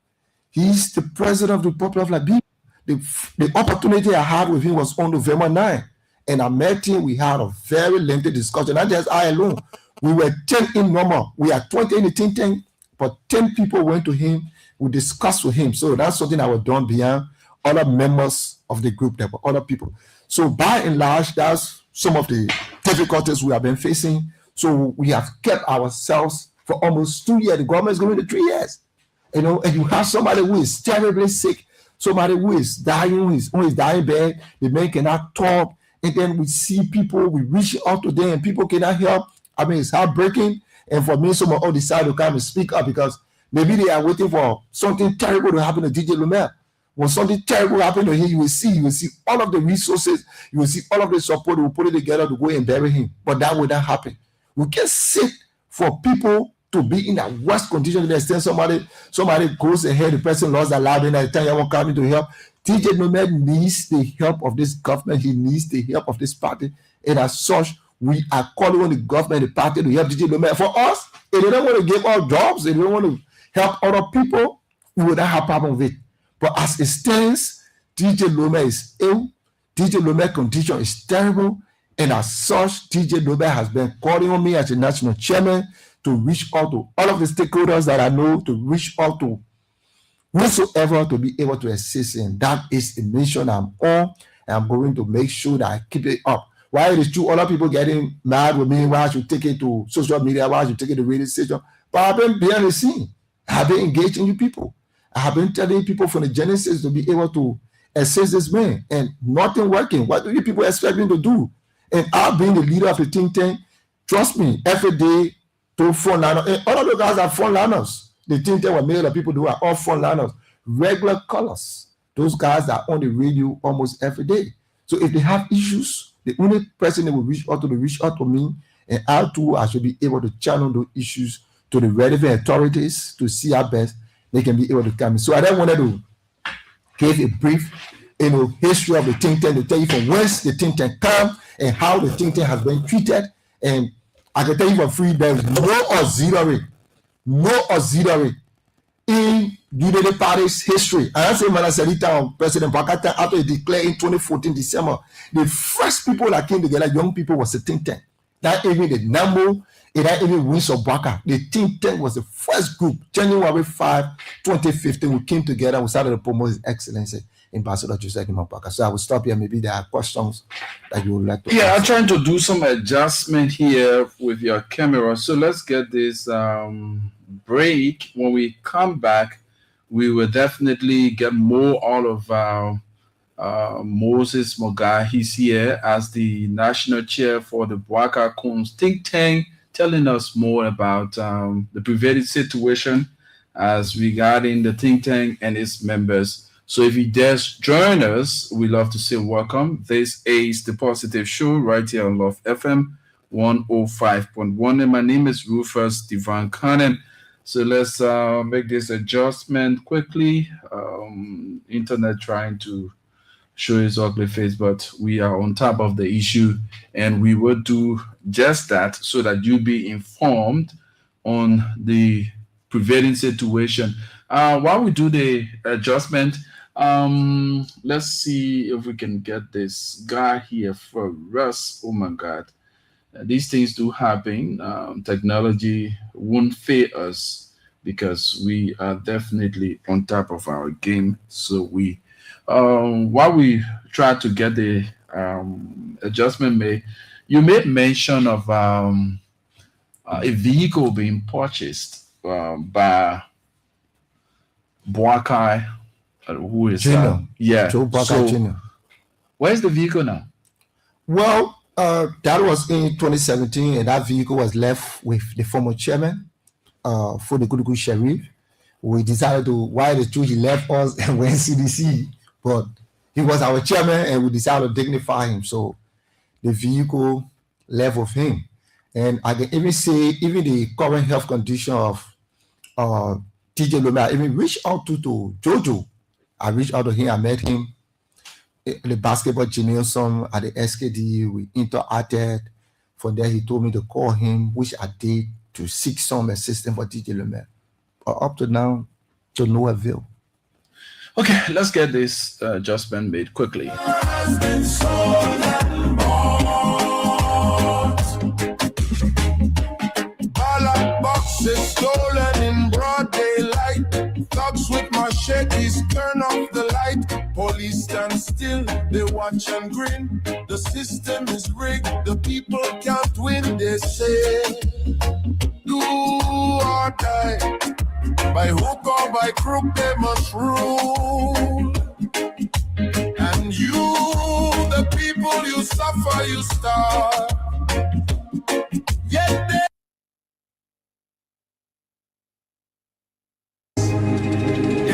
he's the president of the Republic of Liberia. The opportunity I had with him was on November 9. And I met him, we had a very lengthy discussion. Not just I alone. We were 10 in normal. We are 20 in the think tank, but 10 people went to him. We discussed with him. So that's something I was done beyond other members of the group. There were other people. So by and large, that's some of the difficulties we have been facing. So we have kept ourselves for almost 2 years. The government is going to 3 years. And you have somebody who is terribly sick, somebody who is dying, who is dying bed, the man cannot talk, and then we see people, we reach out to them, and people cannot help. I mean, it's heartbreaking. And for me, someone on the side to come and speak up because maybe they are waiting for something terrible to happen to DJ Lumer. When something terrible happens to him, you will see all of the resources, you will see all of the support, we will put it together to go and bury him. But that will not happen. We can't sit for people to be in that worst condition to the extent somebody goes ahead, the person lost their life, and at the time you won't come in to help. DJ Lumer needs the help of this government. He needs the help of this party. And as such, we are calling on the government, the party to help DJ Lumer. For us, if they don't want to give out jobs, if they don't want to help other people, we will not have a problem with it. But as it stands, DJ Lumer is ill. DJ Lumer's condition is terrible. And as such, DJ Lumer has been calling on me as the national chairman to reach out to all of the stakeholders that I know, to reach out to whosoever to be able to assist in. That is the mission I'm on. And I'm going to make sure that I keep it up. Why it is true, other people getting mad with me, why I should take it to social media, why I should take it to radio station. But I've been behind the scene. I've been engaging you people. I have been telling people from the Genesis to be able to assist this man. And nothing working. What do you people expect me to do? And I've been the leader of the think tank. Trust me, every day to frontliners. And all of the guys are frontliners. The think tank were made of people who are all frontliners. Regular callers. Those guys are on the radio almost every day. So if they have issues, the only person that will reach out to me, and I too, I should be able to channel those issues to the relevant authorities to see how best they can be able to come in. So I then wanted to give a brief, history of the think tank, to tell you from whence the think tank come and how the think tank has been treated. And I can tell you for free, there is no auxiliary in Unity Party's history. And that's when I said it on President Bakata after he declared in 2014 December. The first people that came together, young people, was the think tank. That even the Nambo, that even Winsor Baka. The think tank was the first group. January 5, 2015, we came together. We started to promote His Excellency Ambassador Joseph Baka. So I will stop here. Maybe there are questions that you would like to ask. I'm trying to do some adjustment here with your camera. So let's get this break. When we come back, we will definitely get more all of Moses Moga. He's here as the national chair for the Bwaka Coons think tank, telling us more about the prevailing situation as regarding the think tank and its members. So if you dare join us, we love to say welcome. This is the Positive Show right here on Love FM 105.1. And my name is Rufus Divine Cannon. So let's make this adjustment quickly. Internet trying to show his ugly face, but we are on top of the issue, and we will do just that so that you be informed on the prevailing situation. While we do the adjustment, let's see if we can get this guy here for us. Oh my God. These things do happen. Technology won't fail us because we are definitely on top of our game. So we, while we try to get the adjustment made, you made mention of a vehicle being purchased by Bwakai, who is Joe Bwakai Jr. Where's the vehicle now? Well, that was in 2017, and that vehicle was left with the former chairman for the Kuduku Sheriff. We decided to, why the truth, he left us and went CDC, but he was our chairman, and we decided to dignify him. So the vehicle left with him. And I can even say, even the current health condition of TJ Lumer, I even reached out to Jojo. I reached out to him, I met him. The basketball gymnasium at the SKD, we interacted. From there, he told me to call him, which I did, to seek some assistance for DJ Lumer. But up to now, to no avail. Okay, let's get this adjustment made quickly. Ballot boxes stolen in broad daylight. Thugs with machetes turn off the light. Police stand still, they watch. watch and grin. The system is rigged, the people can't win. They say, do or die. By hook or by crook, they must rule. And you, the people, you suffer, you starve. Yet they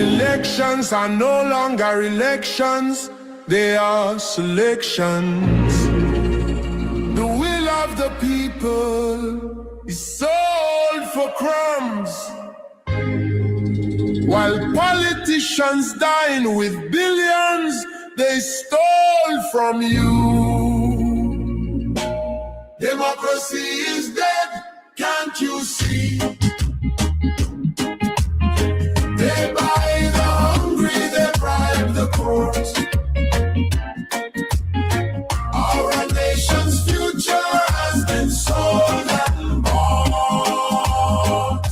elections are no longer elections, they are selections. The will of the people is sold for crumbs, while politicians dine with billions they stole from you. Democracy is dead, can't you see? They buy the hungry, they bribe the court. Our nation's future has been sold and bought.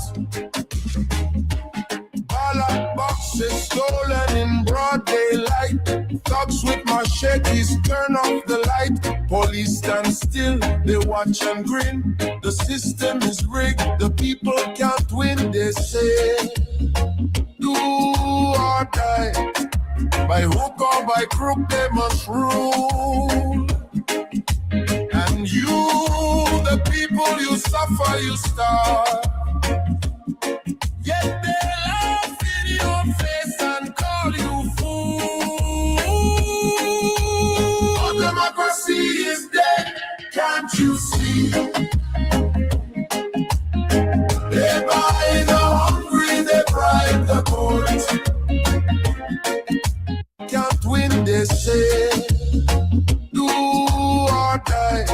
Ballot boxes stolen in broad daylight. Thugs with machetes turn off the light. Police stand still, they watch and grin. The system is rigged, the people can't win. They say, do or die. By hook or by crook, they must rule. And you, the people, you suffer, you starve. Yet they laugh in your face and call you fool. Our democracy is dead, can't you see? They buy the hungry, they bribe the court. Can't win, they say, do or die.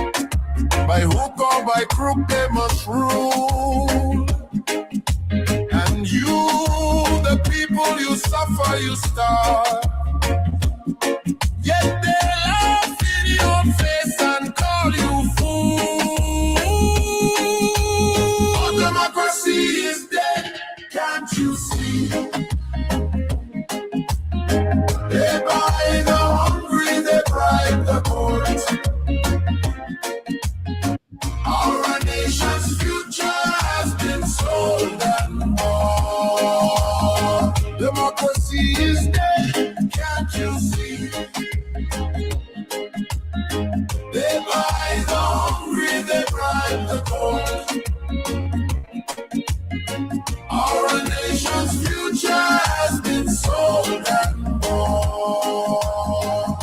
By hook or by crook, they must rule. And you, the people, you suffer, you starve. Yet they laugh in your face and call you fool. Our democracy is dead, can't you see? They buy the hungry, they bribe the court. Our nation's future has been sold and bought. Democracy is dead, can't you see? They buy the hungry, they bribe the court. Our nation's future has been sold and bought.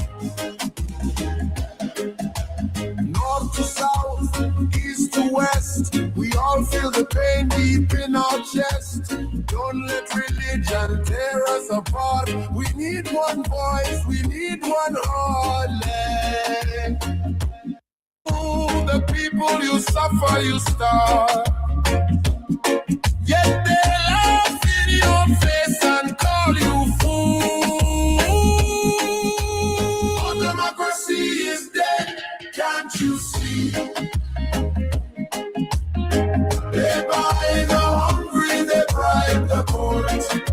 North to south, east to west, we all feel the pain deep in our chest. Don't let religion tear us apart. We need one voice, we need one heartland. Oh, the people, you suffer, you starve. Yet they laugh in your face and call you fool. Our democracy is dead, can't you see? They buy the hungry, they bribe the court.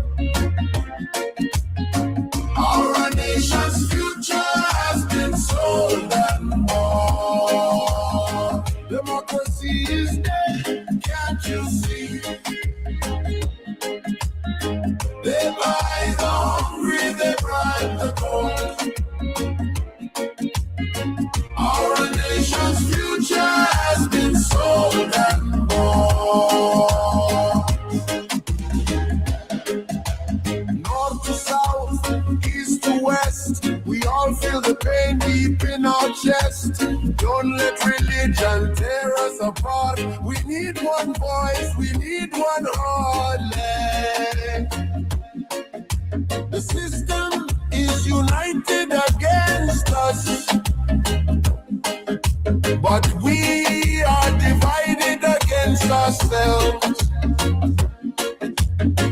Our nation's future has been sold and bought. Democracy is dead, can't you see? They buy the hungry, they bribe the court. Our nation's future has been sold and bought. North to south, east to west, we all feel the pain deep in our chest. Don't let religion tear us apart. We need one voice, we need one heartland. The system is united against us, but we are divided against ourselves.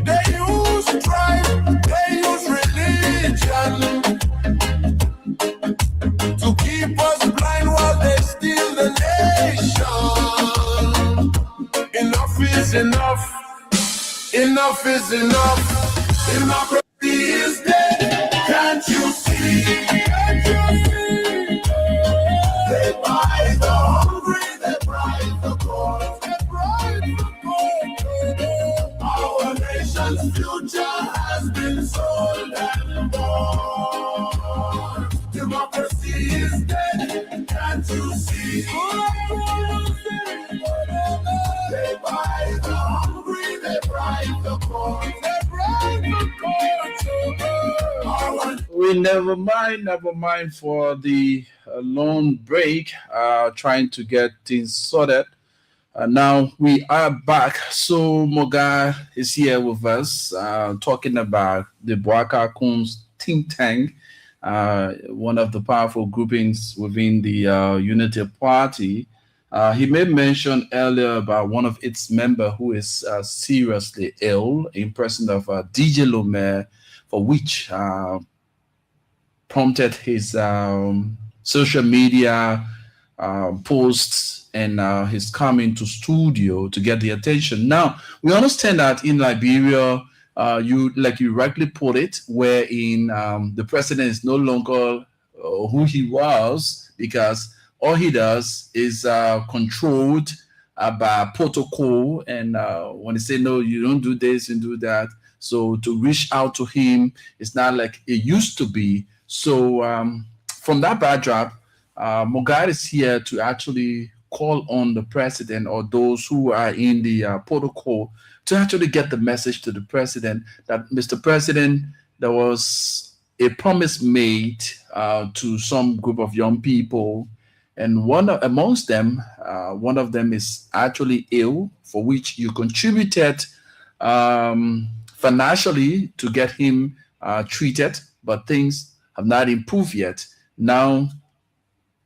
They use tribe, they use religion to keep us blind while they steal the nation. Enough is enough. Enough is enough. Democracy is dead. Can't you see? Can't you see? we never mind for the long break, trying to get things sorted. Now we are back. So Moga is here with us, talking about the Boaka Kun's think tank, one of the powerful groupings within the Unity Party. He made mention earlier about one of its members who is seriously ill, in person of DJ Lomé, for which prompted his social media posts and his coming to studio to get the attention. Now we understand that in Liberia, you rightly put it, wherein the president is no longer who he was, because all he does is controlled by protocol, and when they say no, you don't do this and do that. So to reach out to him, it's not like it used to be. So from that backdrop, Mogad is here to actually call on the president or those who are in the protocol to actually get the message to the president that, Mr. President, there was a promise made to some group of young people, and amongst them, one of them is actually ill, for which you contributed financially to get him treated, but things have not improved yet. Now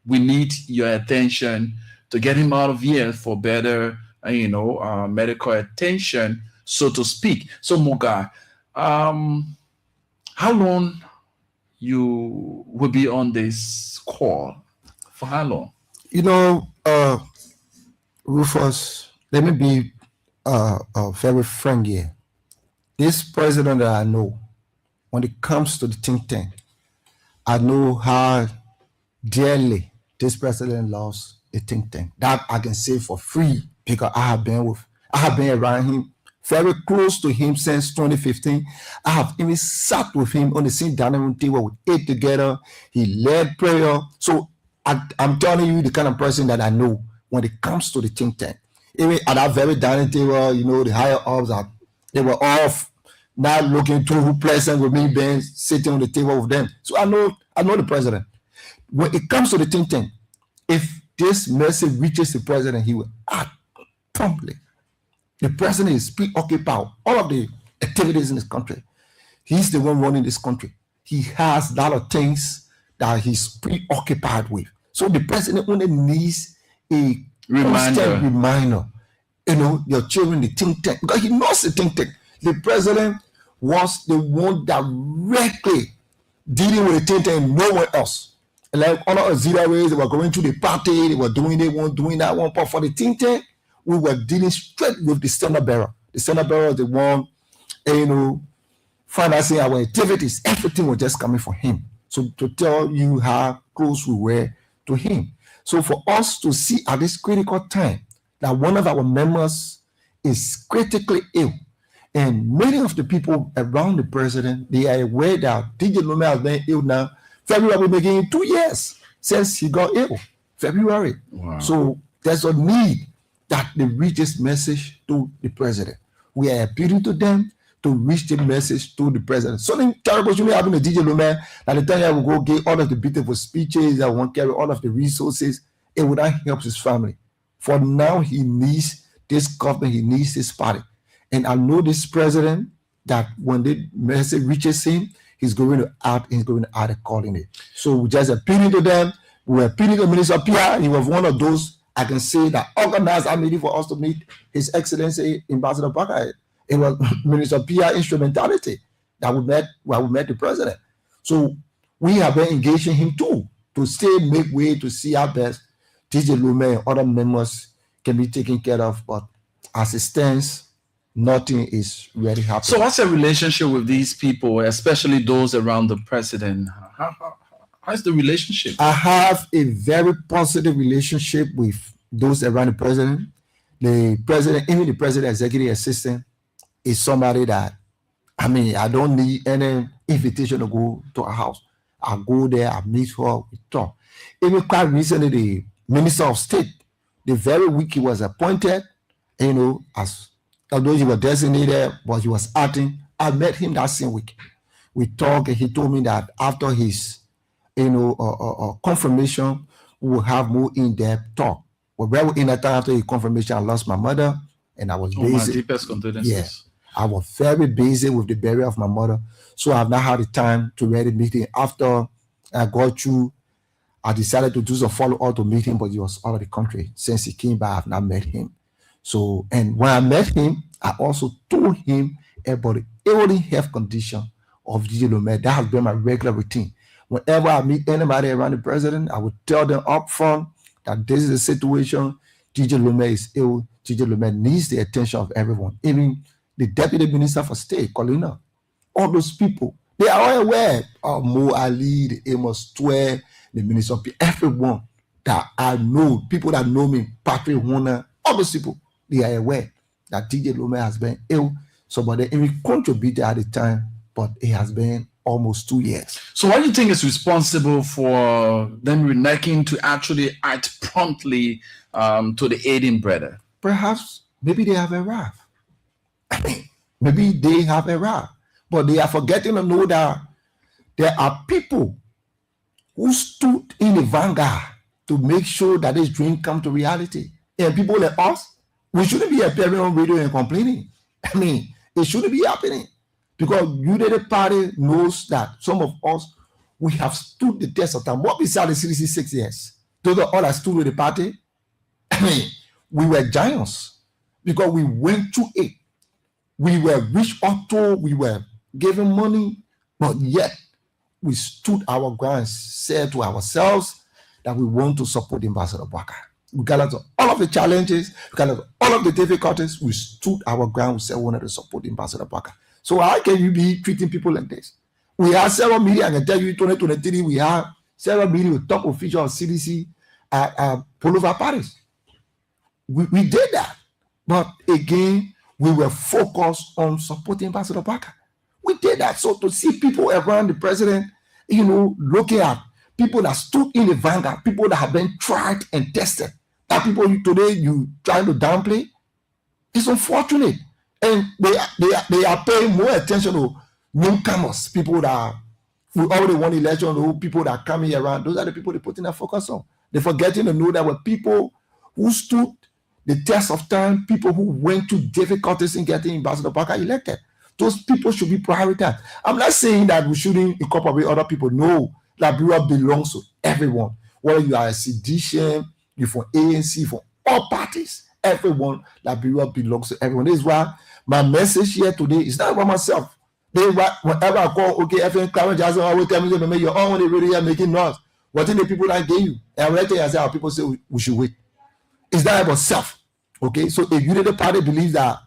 we need your attention to get him out of here for better, medical attention, so to speak. So Moga, how long you will be on this call? For how long? Rufus, let me be very frank here. This president that I know, when it comes to the think tank, I know how dearly this president loves a think tank. That I can say for free, because I have been around him, very close to him since 2015. I have even sat with him on the same dining table. We ate together. He led prayer. So I'm telling you the kind of person that I know when it comes to the think tank. Even at that very dining table, the higher ups, they were off, not looking too pleasant with me being sitting on the table with them. So I know the president. When it comes to the think tank, if this message reaches the president, he will act promptly. The president is preoccupied all of the activities in this country. He's the one running this country. He has a lot of things that he's preoccupied with. So the president only needs a constant reminder. Your children, the think tank, because he knows the think tank. The president was the one directly dealing with the think tank, no one else. Like all of Zira ways, they were going to the party, they were doing that one. But for the think tank, we were dealing straight with the standard bearer. The standard bearer is the one, financing our activities. Everything was just coming from him. So to tell you how close we were to him. So for us to see at this critical time that one of our members is critically ill, and many of the people around the president, they are aware that DJ Lomé has been ill now. February will be making 2 years since he got ill. February. Wow. So there's a need that they reach this message to the president. We are appealing to them to reach the message to the president. Something terrible should be happening to DJ Lomé, that the time I will go get all of the beautiful speeches, I won't carry all of the resources, it would not help his family. For now, he needs this government, he needs this party. And I know this president, that when the message reaches him, he's going to act accordingly. So we just appealing to them. We're appealing to Minister Pierre. He was one of those, I can say, that organized a meeting for us to meet His Excellency Ambassador Parker. It was Minister Pierre's instrumentality that we met the president. So we have been engaging him too, to still make way to see how best DJ Lomé and other members can be taken care of. But as it stands, nothing is really happening. So what's the relationship with these people, especially those around the president? How's the relationship? I have a very positive relationship with those around the president. The president, even the president executive assistant, is somebody that, I don't need any invitation to go to her house. I go there, I meet her, we talk. Even quite recently, the Minister of State, the very week he was appointed, as although he was designated, but he was acting, I met him that same week. We talked, and he told me that after his, confirmation, we will have more in-depth talk. But right in that time after his confirmation, I lost my mother, and I was My busy. deepest condolences. Yeah, I was very busy with the burial of my mother, so I've not had the time to really meet him. After I got through, I decided to do some follow-up to meet him, but he was out of the country. Since he came back, I've not met him. So, and when I met him, I also told him about the ailing health condition of DJ Lomé. That has been my regular routine. Whenever I meet anybody around the president, I would tell them up front that this is the situation. DJ Lomé is ill. DJ Lomé needs the attention of everyone. Even the Deputy Minister for State, Colina, all those people, they are all aware of Mo Ali, the Amos Twe, the Minister of Peace, everyone that I know, people that know me, Patrick Warner, all those people, they are aware that DJ Lomé has been ill. So, but they even contributed at the time, but it has been almost 2 years. So what do you think is responsible for them reneging to actually act promptly to the aiding brother? Perhaps, maybe they have arrived. Maybe they have arrived. But they are forgetting to know that there are people who stood in the vanguard to make sure that this dream come to reality. And people like us, we shouldn't be appearing on radio and complaining. I mean, it shouldn't be happening. Because United Party knows that some of us, we have stood the test of time. What beside the 66 years? Those are all that stood with the party. I mean, we were giants because we went through it. We were reached up to, we were given money, but yet we stood our ground and said to ourselves that we want to support Ambassador Baka. Regardless of all of the challenges, regardless of all of the difficulties, we stood our ground. We said we wanted to support Ambassador Baka. So how can you be treating people like this? We have several media, I can tell you, 2023, we have several media with top officials of CDC at Pullover Paris. We did that. But again, we were focused on supporting Ambassador Baka. We did that. So to see people around the president, looking at people that stood in the vanguard, people that have been tried and tested, that people today you trying to downplay, it's unfortunate. And they are paying more attention to newcomers, people that we already won election, people that are coming around. Those are the people they put in their focus on. They're forgetting to know that were people who stood the test of time, people who went through difficulties in getting Ambassador Baka elected. Those people should be prioritized. I'm not saying that we shouldn't incorporate other people. No, Liberia belongs to everyone. Whether you are a seditian, you're from ANC, from all parties, everyone, Liberia belongs to everyone. This is why my message here today is not about myself. Whenever I call, okay, FN Clarence Jackson, always tell me to make your own radio making noise. What in the people that gave you? And when I tell you, I say, our people say we should wait. It's not about self. Okay, so if Unity Party believes that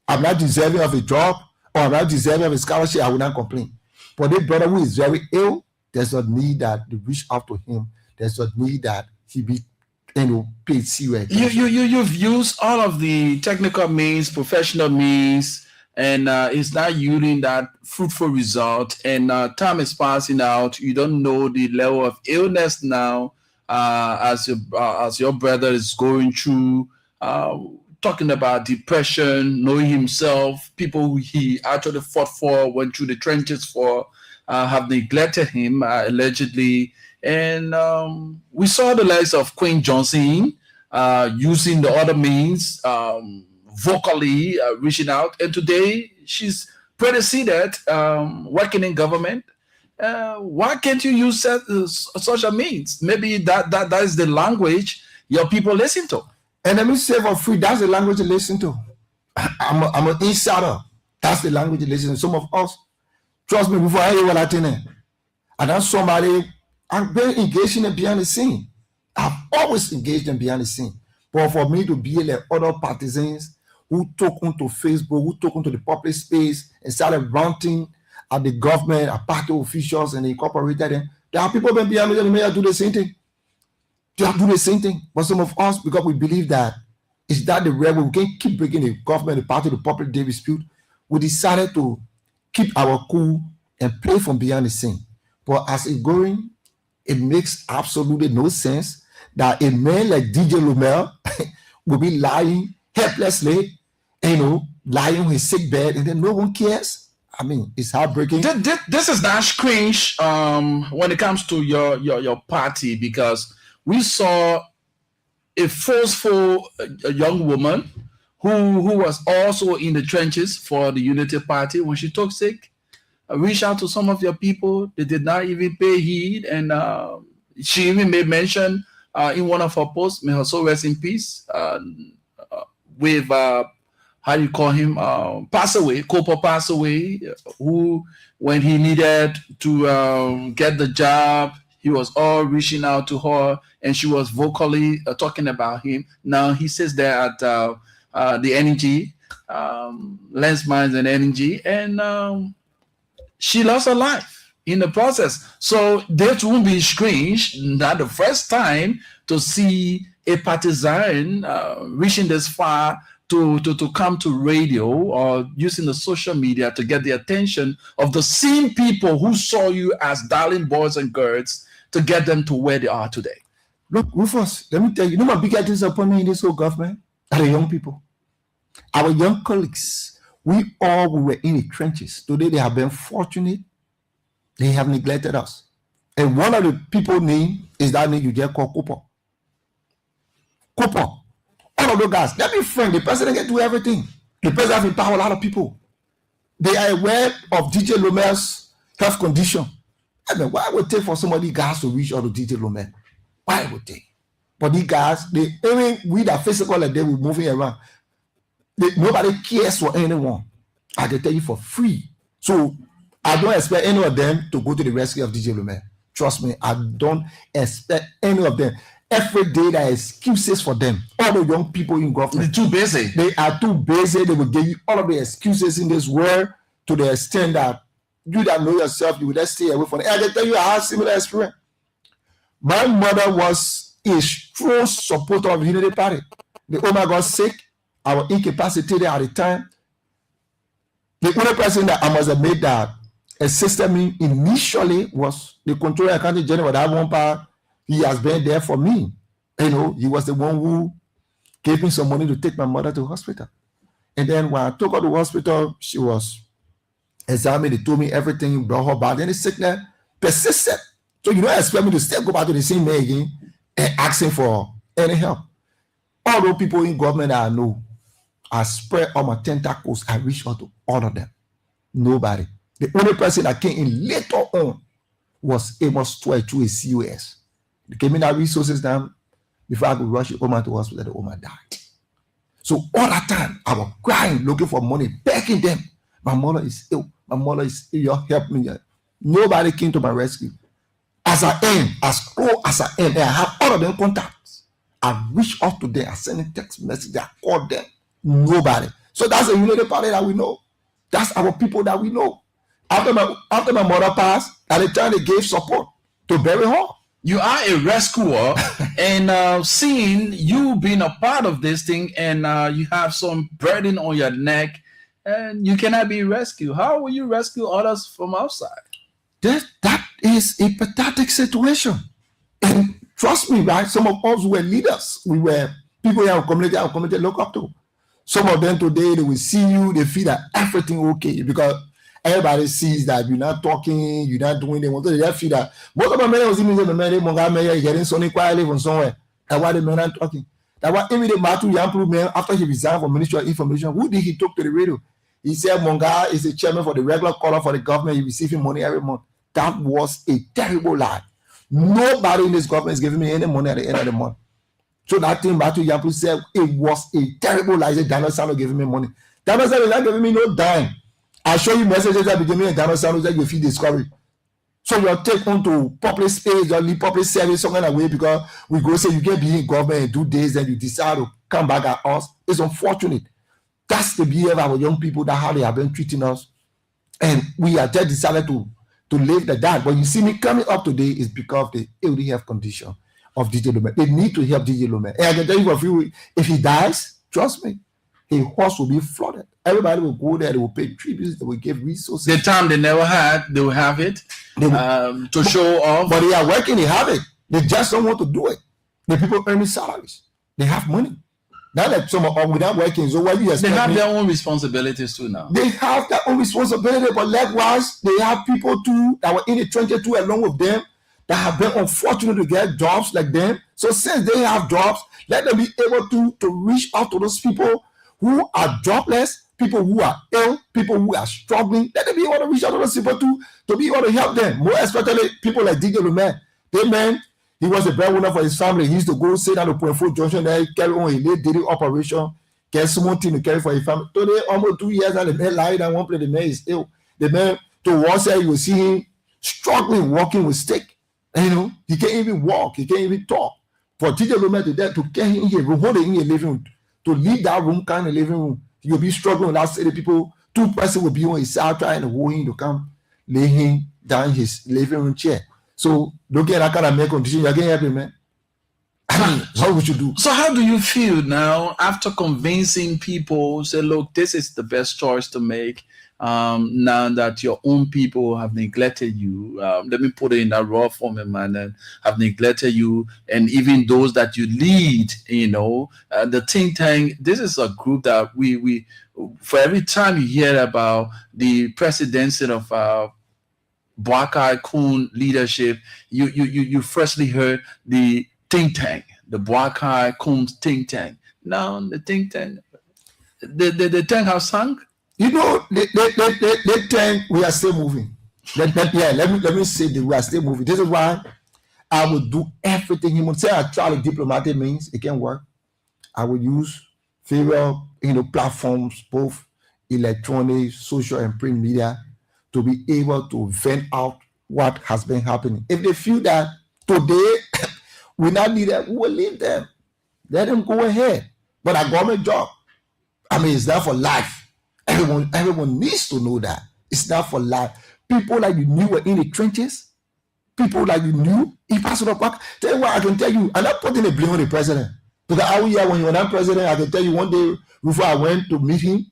I'm not deserving of a job or I'm not deserving of a scholarship, I will not complain. But this brother who is very ill, there's a need that they reach out to him. There's a need that he be paid serious. You've used all of the technical means, professional means, and it's not yielding that fruitful result. And time is passing out. You don't know the level of illness now as your brother is going through. Talking about depression, knowing himself, people who he actually fought for, went through the trenches for, have neglected him allegedly. And we saw the likes of Queen Johnson using the other means, vocally reaching out. And today she's pretty seated, working in government. Why can't you use such a means? Maybe that is the language your people listen to. And let me say for free, that's the language you listen to. I'm an insider. That's the language you listen to. Some of us, trust me, before I hear what I tell you, and that's somebody, I've been engaging them behind the scene. I've always engaged them behind the scene. But for me to be like other partisans who took onto Facebook, who took onto the public space and started ranting at the government, at party officials, and incorporated them, there are people behind me that may do the same thing. They do the same thing. But some of us, because we believe that is that the rebel, we can't keep breaking the government, the party, the public day dispute, we decided to keep our cool and play from behind the scene. But as it's going, it makes absolutely no sense that a man like DJ Lomé will be lying helplessly, lying on his sick bed, and then no one cares. I mean, it's heartbreaking. This is not cringe when it comes to your party, because we saw a forceful young woman who was also in the trenches for the Unity Party. When she took sick, reached out to some of your people. They did not even pay heed, and she even made mention in one of her posts, may her soul rest in peace, with how do you call him, passed away, Cooper passed away, who, when he needed to get the job, he was all reaching out to her, and she was vocally talking about him. Now he sits there at the energy, Lens Mines and Energy, and she lost her life in the process. So this won't be strange, not the first time to see a partisan reaching this far to come to radio or using the social media to get the attention of the same people who saw you as darling boys and girls, to get them to where they are today. Look, Rufus, let me tell you, my biggest disappointment in this whole government are the young people. Our young colleagues, we were in the trenches. Today they have been fortunate. They have neglected us. And one of the people name is that name you just call Cooper. Cooper. All of those guys, let me friend. The president can do everything. The president empower a lot of people. They are aware of DJ Lomel's health condition. I mean, why would it take for somebody guys to reach out to DJ Lomel? Why would they? But these guys, even with that physical like they were moving around, nobody cares for anyone. I can tell you for free. So I don't expect any of them to go to the rescue of DJ Lomel. Trust me, I don't expect any of them. Every day there are excuses for them. All the young people in government. They're too busy. They are too busy. They will give you all of the excuses in this world, to the extent that you that know yourself, you will just stay away from it. And I can tell you, I had similar experience. My mother was a strong supporter of the Unity Party. The woman got sick. I was incapacitated at the time. The only person that I must have made that assisted me initially was the Controller and County General. That one part, he has been there for me. You know, he was the one who gave me some money to take my mother to hospital. And then when I took her to hospital, she was examined. They told me everything, brought her back. Then the sickness persisted. So you don't expect me to still go back to the same man again and asking for any help. All those people in government that I know, I spread all my tentacles. I reached out to all of them. Nobody. The only person that came in later on was Amos Toy through a COS. They gave me that resources down before I could rush the woman to hospital. The woman died. So all that time, I was crying, looking for money, begging them. My mother is ill. My mother is ill. You help me. Nobody came to my rescue. As I am, as close as I am, and I have all of them contacts. I reached out to them. I sent a text message. I called them. Nobody. So that's the Unity Party that we know. That's our people that we know. After my mother passed, at the time they gave support to bury her. You are a rescuer, and seeing you being a part of this thing, and you have some burden on your neck, and you cannot be rescued. How will you rescue others from outside? That is a pathetic situation. And trust me, right? Some of us were leaders. We were people in our community look up to. Some of them today, they will see you, they feel that everything okay, because everybody sees that you're not talking, you're not doing anything. They just feel that most of my men was even the men getting something quietly from somewhere. That's why the men are talking. That's why even the Matu Yampru man, after he resigned from Ministry of Information, who did he talk to the radio? He said Monga is the chairman for the regular caller for the government. He's receiving money every month. That was a terrible lie. Nobody in this government is giving me any money at the end of the month. So that thing Matu Yampru said, it was a terrible lie. He said Daniel Sano giving me money. Daniel Sano is not giving me no dime. I show you messages that between me and Daniel Sano that you feel discouraged. So you're taken to public space, you leave public service some kind of way because we go say you can be in government and do this, and you decide to come back at us. It's unfortunate. That's the behavior of our young people, that how they have been treating us. And we are just decided to live like that. But you see me coming up today is because of the ill health condition of DJ Lomel. They need to help DJ Lomel. And I can tell you for free, if he dies, trust me, a horse will be flooded. Everybody will go there, they will pay tributes, they will give resources. The time they never had, they will have it to show off. But they are working, they have it. They just don't want to do it. The people earning salaries. They have money. Now that some are without working, so what you expect? They have their own responsibilities too now. They have their own responsibility, but likewise, they have people too that were in the trenches too along with them that have been unfortunate to get jobs like them. So since they have jobs, let them be able to reach out to those people who are jobless, people who are ill, people who are struggling. Let them be able to reach out to those people to be able to help them. More especially people like DJ Lumen. They man, he was a breadwinner for his family. He used to go sit down to Point 4 Junction there, carry on a daily operation, get small thing to carry for his family. Today, almost 2 years, and the man lied down one place, the man is ill. The man, to one side, you will see him struggling, walking with stick. And, you know, he can't even walk, he can't even talk. For DJ Lumen to get him in here, hold it in your living room, to leave that room, kind of living room, you'll be struggling with that city people. 2 persons will be on his side trying to hold him to come lay him down his living room chair. So looking at that kind of make condition, you're getting happy, man. I mean, what would you do? So how do you feel now after convincing people, say, look, this is the best choice to make now that your own people have neglected you? Let me put it in that raw form, man, have neglected you, and even those that you lead, you know, the think tank, this is a group that we for every time you hear about the presidency of Bwaka Kun leadership, you freshly heard the think tank, the Bwaka Kun think tank. Now the think tank, the tank has sunk. You know, the tank, we are still moving. Let me say that we are still moving. This is why I will do everything. He would say I try the diplomatic means, it can work. I will use various platforms, both electronic, social, and print media, to be able to vent out what has been happening. If they feel that today we not need them, we will leave them. Let them go ahead. But a government job, I mean, it's not for life. Everyone needs to know that. It's not for life. People like you knew were in the trenches. People like you knew, he passed it back. Tell you what, I can tell you, I'm not putting the blame on the president. Because I was here when he was not president, I can tell you one day before I went to meet him,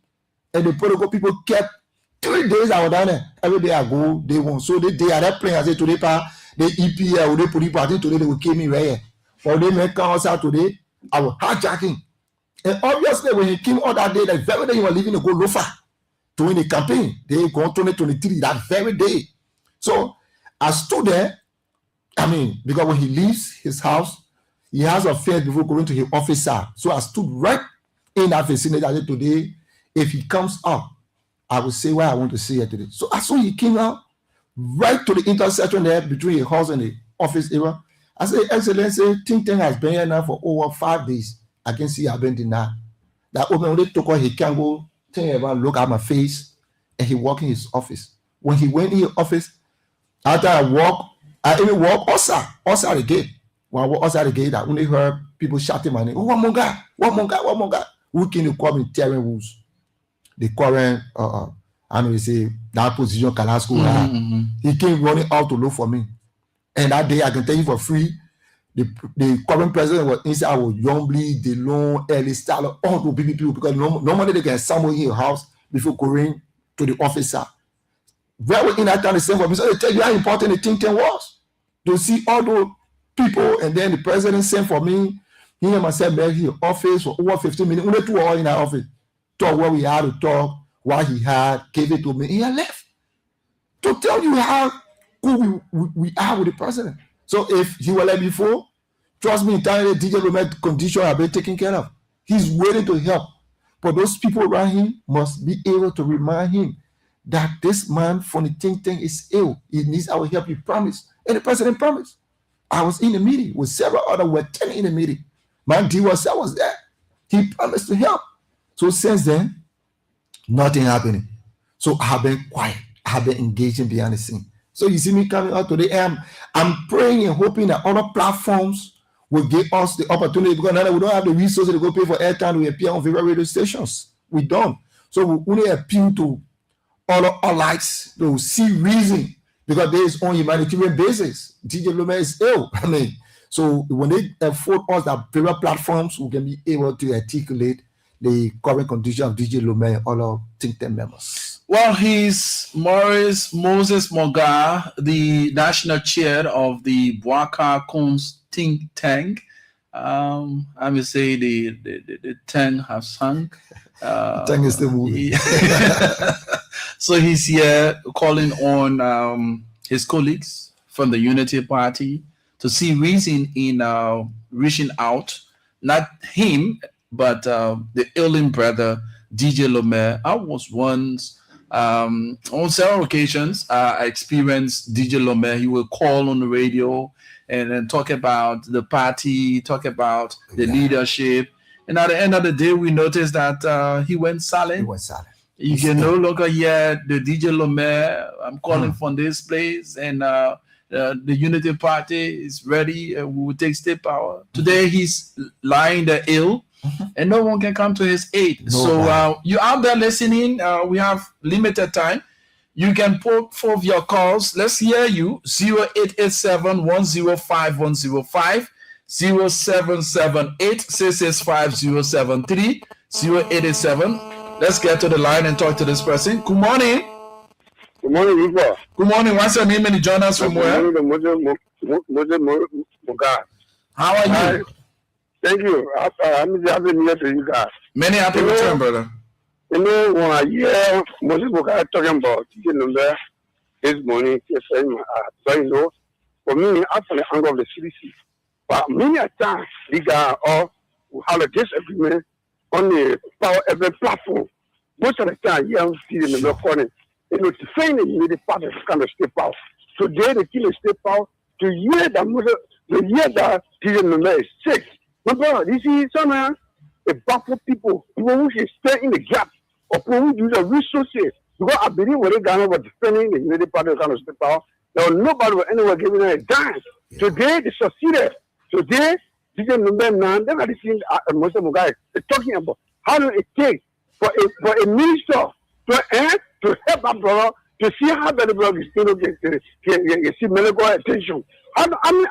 and the protocol people kept 3 days I was down there. Every day I go, they won't. So they are that playing. I say today, the EPA or they put it party today, they will kill me right here. Or they make come outside today, I will hijacking. And obviously, when he came out that day, that very day he was leaving to go Lofa to win the campaign. They go 2023 that very day. So I stood there. I mean, because when he leaves his house, he has affairs before going to his office. So I stood right in that vicinity. I said today, if he comes out, I will say what I want to say here today. So as soon as he came out, right to the intersection there between the house and the office area, I said, Excellency, think tank has been here now for over 5 days. I can see I've been denied. That woman only took out, he can't go, look at my face, and he walked in his office. When he went in his office, after I even walk outside the gate. When I walk outside the gate, I only heard people shouting my name. Oh, one more guy. Who can you call me tearing rules? The current, I know you say that position Kalasco. He came running out to look for me. And that day, I can tell you for free, the current president was inside with Youngly, DeLong, Ellie Starler, all the big people, because normally they can summon in your house before going to the officer. Very in that time, the same for me. So they tell you how important the think tank was. To see all those people, and then the president sent for me, he and myself back here office for over 15 minutes. Only 2 hours in our office. Talk what we had to talk, what he had, gave it to me. He had left to tell you how good we are with the president. So if he was like before, trust me, entirely DJ Lumen condition have been taken care of. He's waiting to help. But those people around him must be able to remind him that this man from the think tank is ill. He needs our help. He promised. And the president promised. I was in the meeting with several others who were attending in the meeting. Man, I was there. He promised to help. So since then, nothing happening. So I have been quiet. I have been engaging behind the scene. So you see me coming out today. I'm praying and hoping that other platforms will give us the opportunity, because now we don't have the resources to go pay for airtime. We appear on various radio stations. We don't. So we only appeal to other allies to see reason, because there is on humanitarian basis. DJ Lumen is ill. I mean, so when they afford us that various platforms, we can be able to articulate the current condition of DJ Lumen and all our think tank members. Well, he's Moses Moga, the national chair of the Bwaka Kun's think tank. I would say the 10 have sunk. 10 is the movie. So he's here calling on his colleagues from the Unity Party to see reason in reaching out, not him, but the ailing brother, DJ Lomé. I was once, on several occasions, I experienced DJ Lomé. He will call on the radio and then talk about the party, talk about the leadership. And at the end of the day, we noticed that he went silent. You can no longer hear the DJ Lomé. I'm calling from this place, and the Unity Party is ready. We will take state power. Today, he's lying there ill, and no one can come to his aid. So you out there listening, we have limited time. You can put forth your calls. Let's hear you. 0887-105-105, 0778-665-073, 0887. Let's get to the line and talk to this person. Good morning. Good morning, Rico. Good morning. What's your name and you join us from where? How are you? Thank you. I'm happy New Year to you guys. Many happy return, brother. You know, when I hear Moses Boga talking about this morning, so you know, for me, after the angle of the CDC, but many a times, we got all have a disagreement on the power of the platform. Most of the time, you don't see in the recording. You know, to find it, you need the part of kind of step out. Today, the killer step out to hear that the is sick. My brother, this is somewhere a baffle people who should stay in the gap or who use the resources. Because I believe when they got over defending the unity part of kind of step out, there was nobody will anywhere giving them a dime. Today, they succeeded. Today, they're the things most of the guys are talking about. How do it take for a minister to help our brother to see how the brother is still get see medical attention? I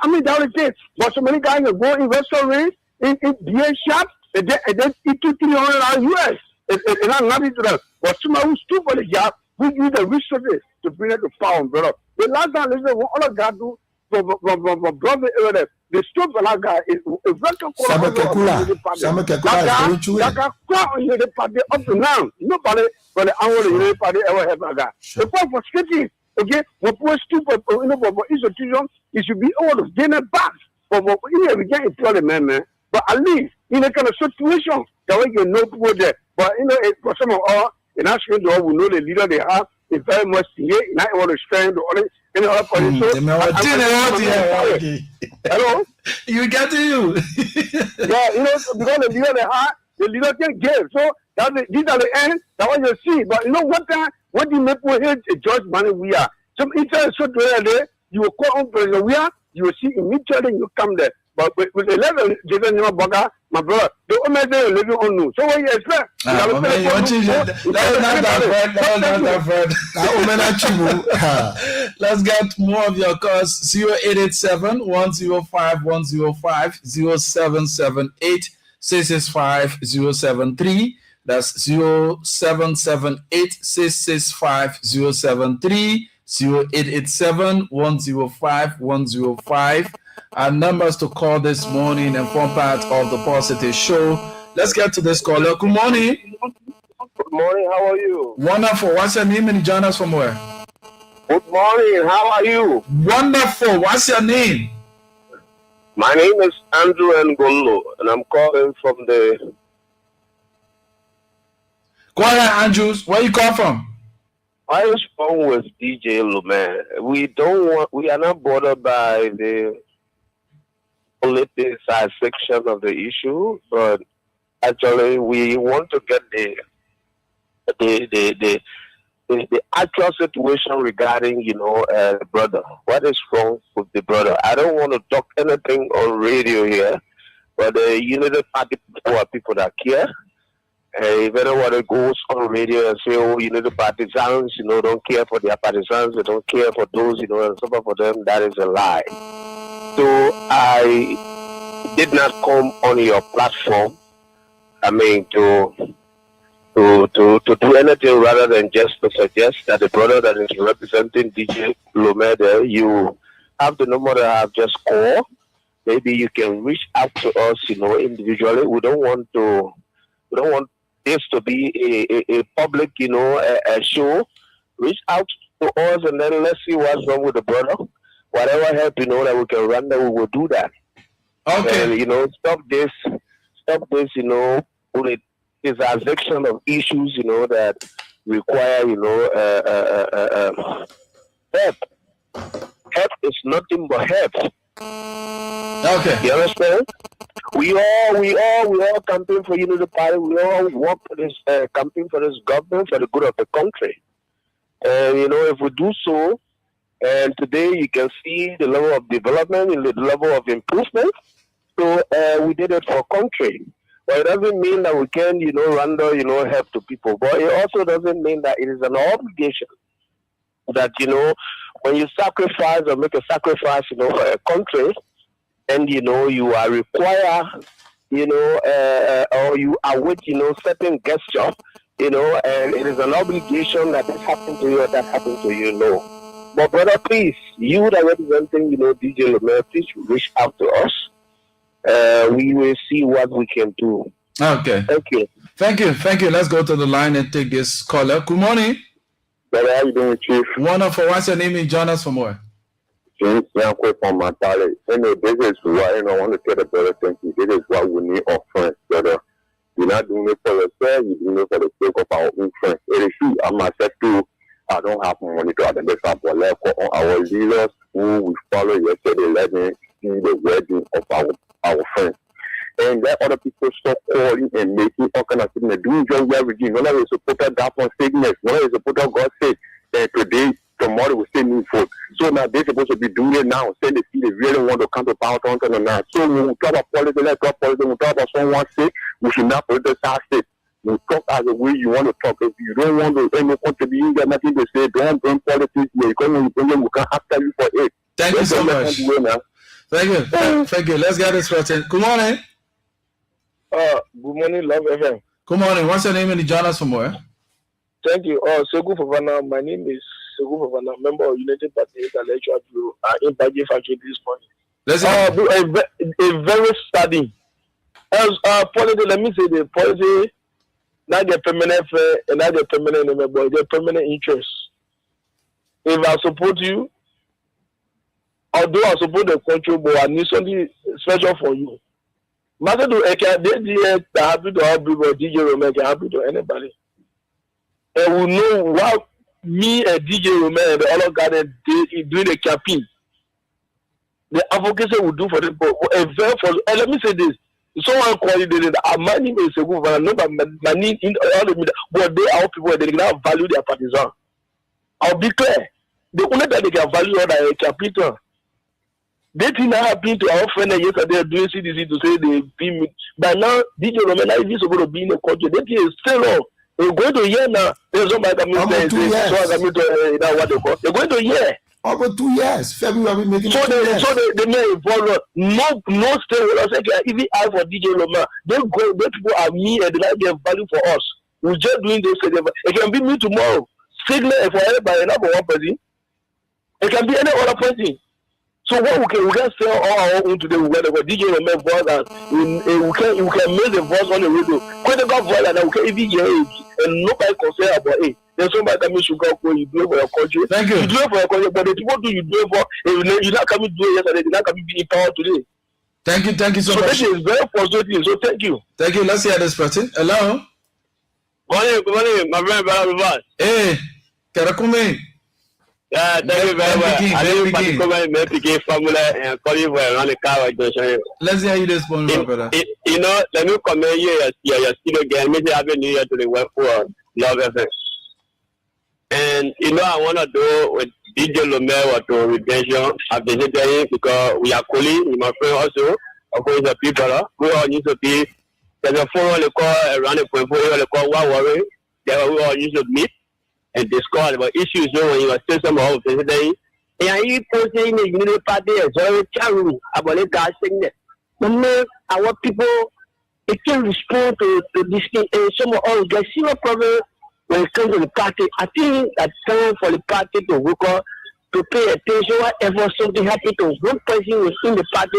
mean that would take. But so many guys go in restaurants, in beer shops, and then eat $200 US. And I'm not into that. But somebody who stood for the job, who use the resources to bring it to power, brother. The last time, listen, what all of God do for brother, the stop for that guy is a record for the party up to now. Nobody for the Unity Party ever have that guy. The point for skating, okay, what was stupid, for institution, it should be able to gain it back. But we can't employ the man. But at least in a kind of situation, that way you know people there. But for some of all, in Africa, we know the leader they have is very much here. Not want to stand the other. Hello? You get to you. Yeah, because the leader they have, the leader can give. So these are the end. That's what you see. But you know what you make for here, George Money we are. Some interest so there, you will call on President we are, you will see immediately you come there. But with the level, my brother, the only day living on you. So what you expect? That's not that friend. Let's get more of your calls. 0887-105-105, 0778-665-073. That's 0778-665-073, 0887-105-105. Our numbers to call this morning and form part of the Positive Show. Let's get to this caller. Good morning. Good morning. How are you? Wonderful. What's your name and you join us from where? Good morning. How are you? Wonderful. What's your name? My name is Andrew Ngolo, and I'm calling from the. Go ahead, Andrews. Where you call from? I was born with DJ Lomé. We are not bothered by the politics section of the issue, but actually we want to get the actual situation regarding, the brother. What is wrong with the brother? I don't want to talk anything on radio here, but the Unity Party people are people that care. If anyone goes on radio and say, the partisans, don't care for their partisans, they don't care for those, and suffer for them, that is a lie. So I did not come on your platform, to do anything rather than just to suggest that the brother that is representing DJ Lomé there, you have the number that I have just called. maybe you can reach out to us, individually. We don't want this to be a public, a show. Reach out to us and then let's see what's wrong with the brother. Whatever help, that we can render, we will do that. Okay. And, stop this, with this section of issues, that require, help. Help is nothing but help. Okay. You understand? We all campaign for unity party. We all work for this campaign for this government for the good of the country. And if we do so, and today you can see the level of development and the level of improvement. So we did it for country. But it doesn't mean that we can, render, help to people. But it also doesn't mean that it is an obligation that, when you sacrifice or make a sacrifice, for a country, and, you are required, or you await, certain gesture, and it is an obligation that this happened to you or that happened to you, no. But brother, please, you that representing, DJ Lomel, please reach out to us. We will see what we can do. Okay. Thank you. Thank you. Let's go to the line and take this caller. Good morning. Brother, how you doing, Chief? Wonderful. What's your name and join us for more? James Yankwe from Matale. This is why I want to tell the brother, thank you. This is why we need our friends, brother. You're not doing it for yourself, you're doing it for the sake of our own friends. It is true, I myself too, I don't have money to identify for left on our leaders who we follow yesterday, let me see the wedding of our friends. And let other people stop calling and making all kind of things. Doing just what we do. None of us support that for sickness. None of us support God say that today, tomorrow we still need food. So now they're supposed to be doing it now. Say they really want to come to power or not. So when we talk about politics, let's talk politics. When we talk about someone sick, we should not politicize it. We talk as the way you want to talk. If you don't want to any contribute, you got nothing to say. Don't bring politics here. Because when you bring them, we can after you for it. Thank you so much. Thank you. Let's get this person. Good morning. Good morning, Love FM. Good morning. What's your name and the journal somewhere? Thank you. Segu Favana. My name is Segu Favana, member of United Party Intellectual Bureau in Paji Factory this morning. Let's a very study. Policy, let me say the policy, not the permanent and not the permanent member, the permanent interest. If I support you, although I support the country, but I need something special for you. Matter to happy to everybody, DJ Romero can happy to anybody. And we know what me and DJ Romero and the other guy doing the campaign. The advocacy will do for them. And let me say this. Someone called it my name is a good man, my name in all the media, but they are people that they cannot value their partisan. I'll be clear. The only that they can value are the capital. They did not happen to our friend yesterday doing CDC to say they beat me. But now, DJ Romana is supposed to be in the country. That is still on. They're going to hear now. There's somebody coming to what they call. They're going to hear. Over 2 years. February making so they may involve no state will say even I for DJ Loma. They people are me and they like their value for us. We're just doing this. It can be me tomorrow. Signal for everybody, not for one person. It can be any other person. So what we can sell all our own today. We can DJ Loma voice and we can make the voice on the radio. Critical voice and we can even hear it and nobody can say about it. There's somebody coming to go you do it for your country. Thank you. You do it for your country, but the people do you do it for you're not coming to do it yesterday, you're not coming to be in power today. Thank you so much. So this is very frustrating. So thank you. Thank you. Let's hear this person. Hello. Good morning, my friend brother. Hey, Karakume. Yeah, thank you very much. I didn't come and PK formula and call you for around the car. Let's hear you this morning, brother. Let me come here. Your studio again. Maybe I've been here to the work for Love FM. And I want to do with DJ Lomel or to redemption. I've been here because we are colleagues, my friend also. Of course, the people we all need to be. There's a forum they call around the point they call one worry. There we all need to meet and discuss about issues. When you are still some of today, and you posting the unity party as well. Charu about the guys saying that. Our people they can respond to this thing, and some of us get zero problem. When it comes to the party, I think that's time for the party to work on, to pay attention whenever something happens to one person within the party,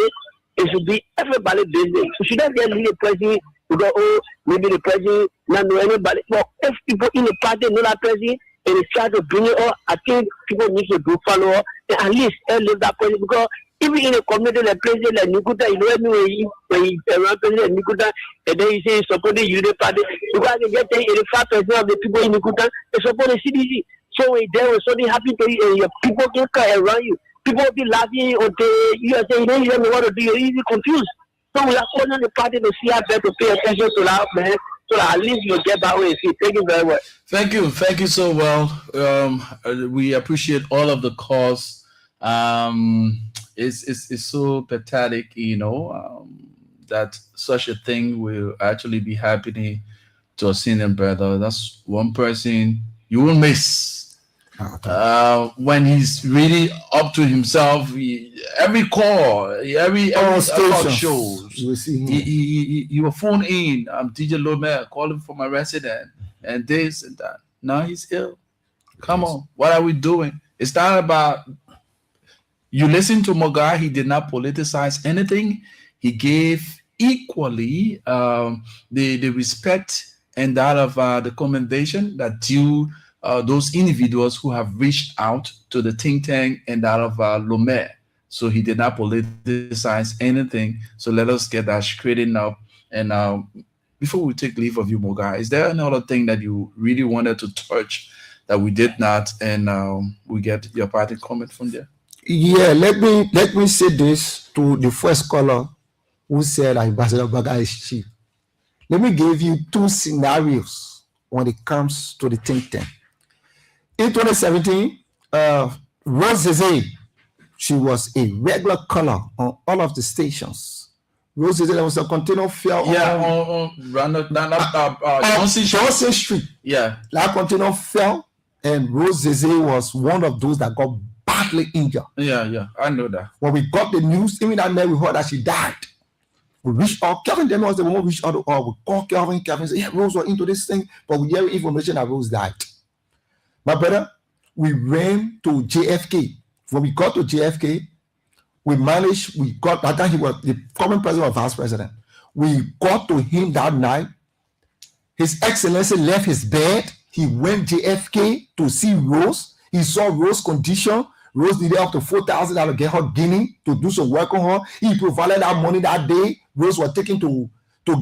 It should be everybody's business. We shouldn't just leave the president because, oh, maybe the president not know anybody. But if people in the party know that president and they try to bring it up, I think people need to do follow up and at least leave that president. Because even in a community like president like Nikuta, you know, when he around president Nikuta, and then he say he's supporting the UD party, because they get 85% of the people in Nikuta, they support the CDC. So when there was something happen to you and your people can come around you, people will be laughing until you are saying, you don't know what to do, you're easily confused. So we are calling the party to see how better to pay attention to that, man, so that at least you'll get back where you see. Thank you very much. Thank you so well. We appreciate all of the calls. It's so pathetic, you know, that such a thing will actually be happening to a senior brother. That's one person you will miss. When he's really up to himself, every call, every shows, he will phone in. I'm DJ Lomé calling for my resident and this and that. Now he's ill. Come on, what are we doing? It's not about you listen to Mogai. He did not politicize anything. He gave equally the respect and that of the commendation that due those individuals who have reached out to the think tank and that of Lomé. So he did not politicize anything. So let us get that straightened up. And before we take leave of you, Mogai, is there another thing that you really wanted to touch that we did not, and we get your party comment from there? Yeah, let me say this to the first caller who said Ambassador Baga is cheap. Let me give you two scenarios when it comes to the think tank. In 2017, Rose Zeze, she was a regular caller on all of the stations. Rose Zeze was a continual fear on Johnson Street. Yeah. That continual fear, and Rose Zeze was one of those that got badly injured. Yeah, I know that. When we got the news, even that night we heard that she died. We reached out. Kevin Demi was the one who reached out to her. We called Kevin. Kevin said, yeah, Rose was into this thing, but we hear information that Rose died. My brother, we ran to JFK. When we got to JFK, that time he was the current president or vice president. We got to him that night. His Excellency left his bed. He went JFK to see Rose. He saw Rose's condition. Rose needed up to $4,000 to get her Guinea to do some work on her. He provided that money that day. Rose was taken to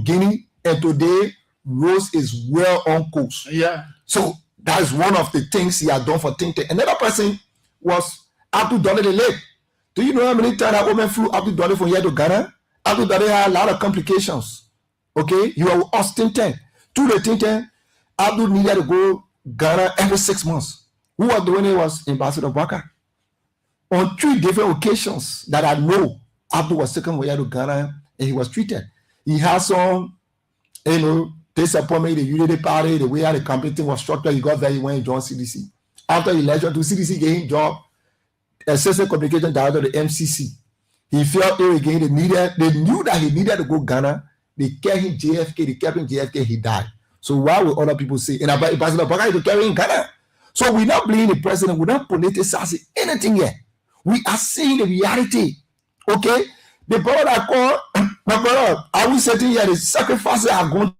Guinea, and today Rose is well on course. Yeah. So that is one of the things he had done for think tank. Another person was Abdul Dole the late. Do you know how many times that woman flew Abdul Dole from here to Ghana? Abdul Dole had a lot of complications. Okay, you are with us think tank. To the think tank, Abdul needed to go Ghana every 6 months. Who was doing it was Ambassador Baka. On 3 different occasions that I know, Abdul was taken away to Ghana and he was treated. He had some, disappointment, the unity party, the way how the campaign was structured. He got there, he went and joined CDC. After the election, to CDC gave him job, assistant communication director of the MCC. He felt ill again. They knew that he needed to go Ghana. They kept him JFK. They kept him JFK. He died. So why would other people say, and Ambassador Baka to carry in Ghana? So we're not blaming the president. We're not politicizing anything yet. We are seeing the reality. Okay? The brother that called, my brother, are we sitting here? The sacrifices are going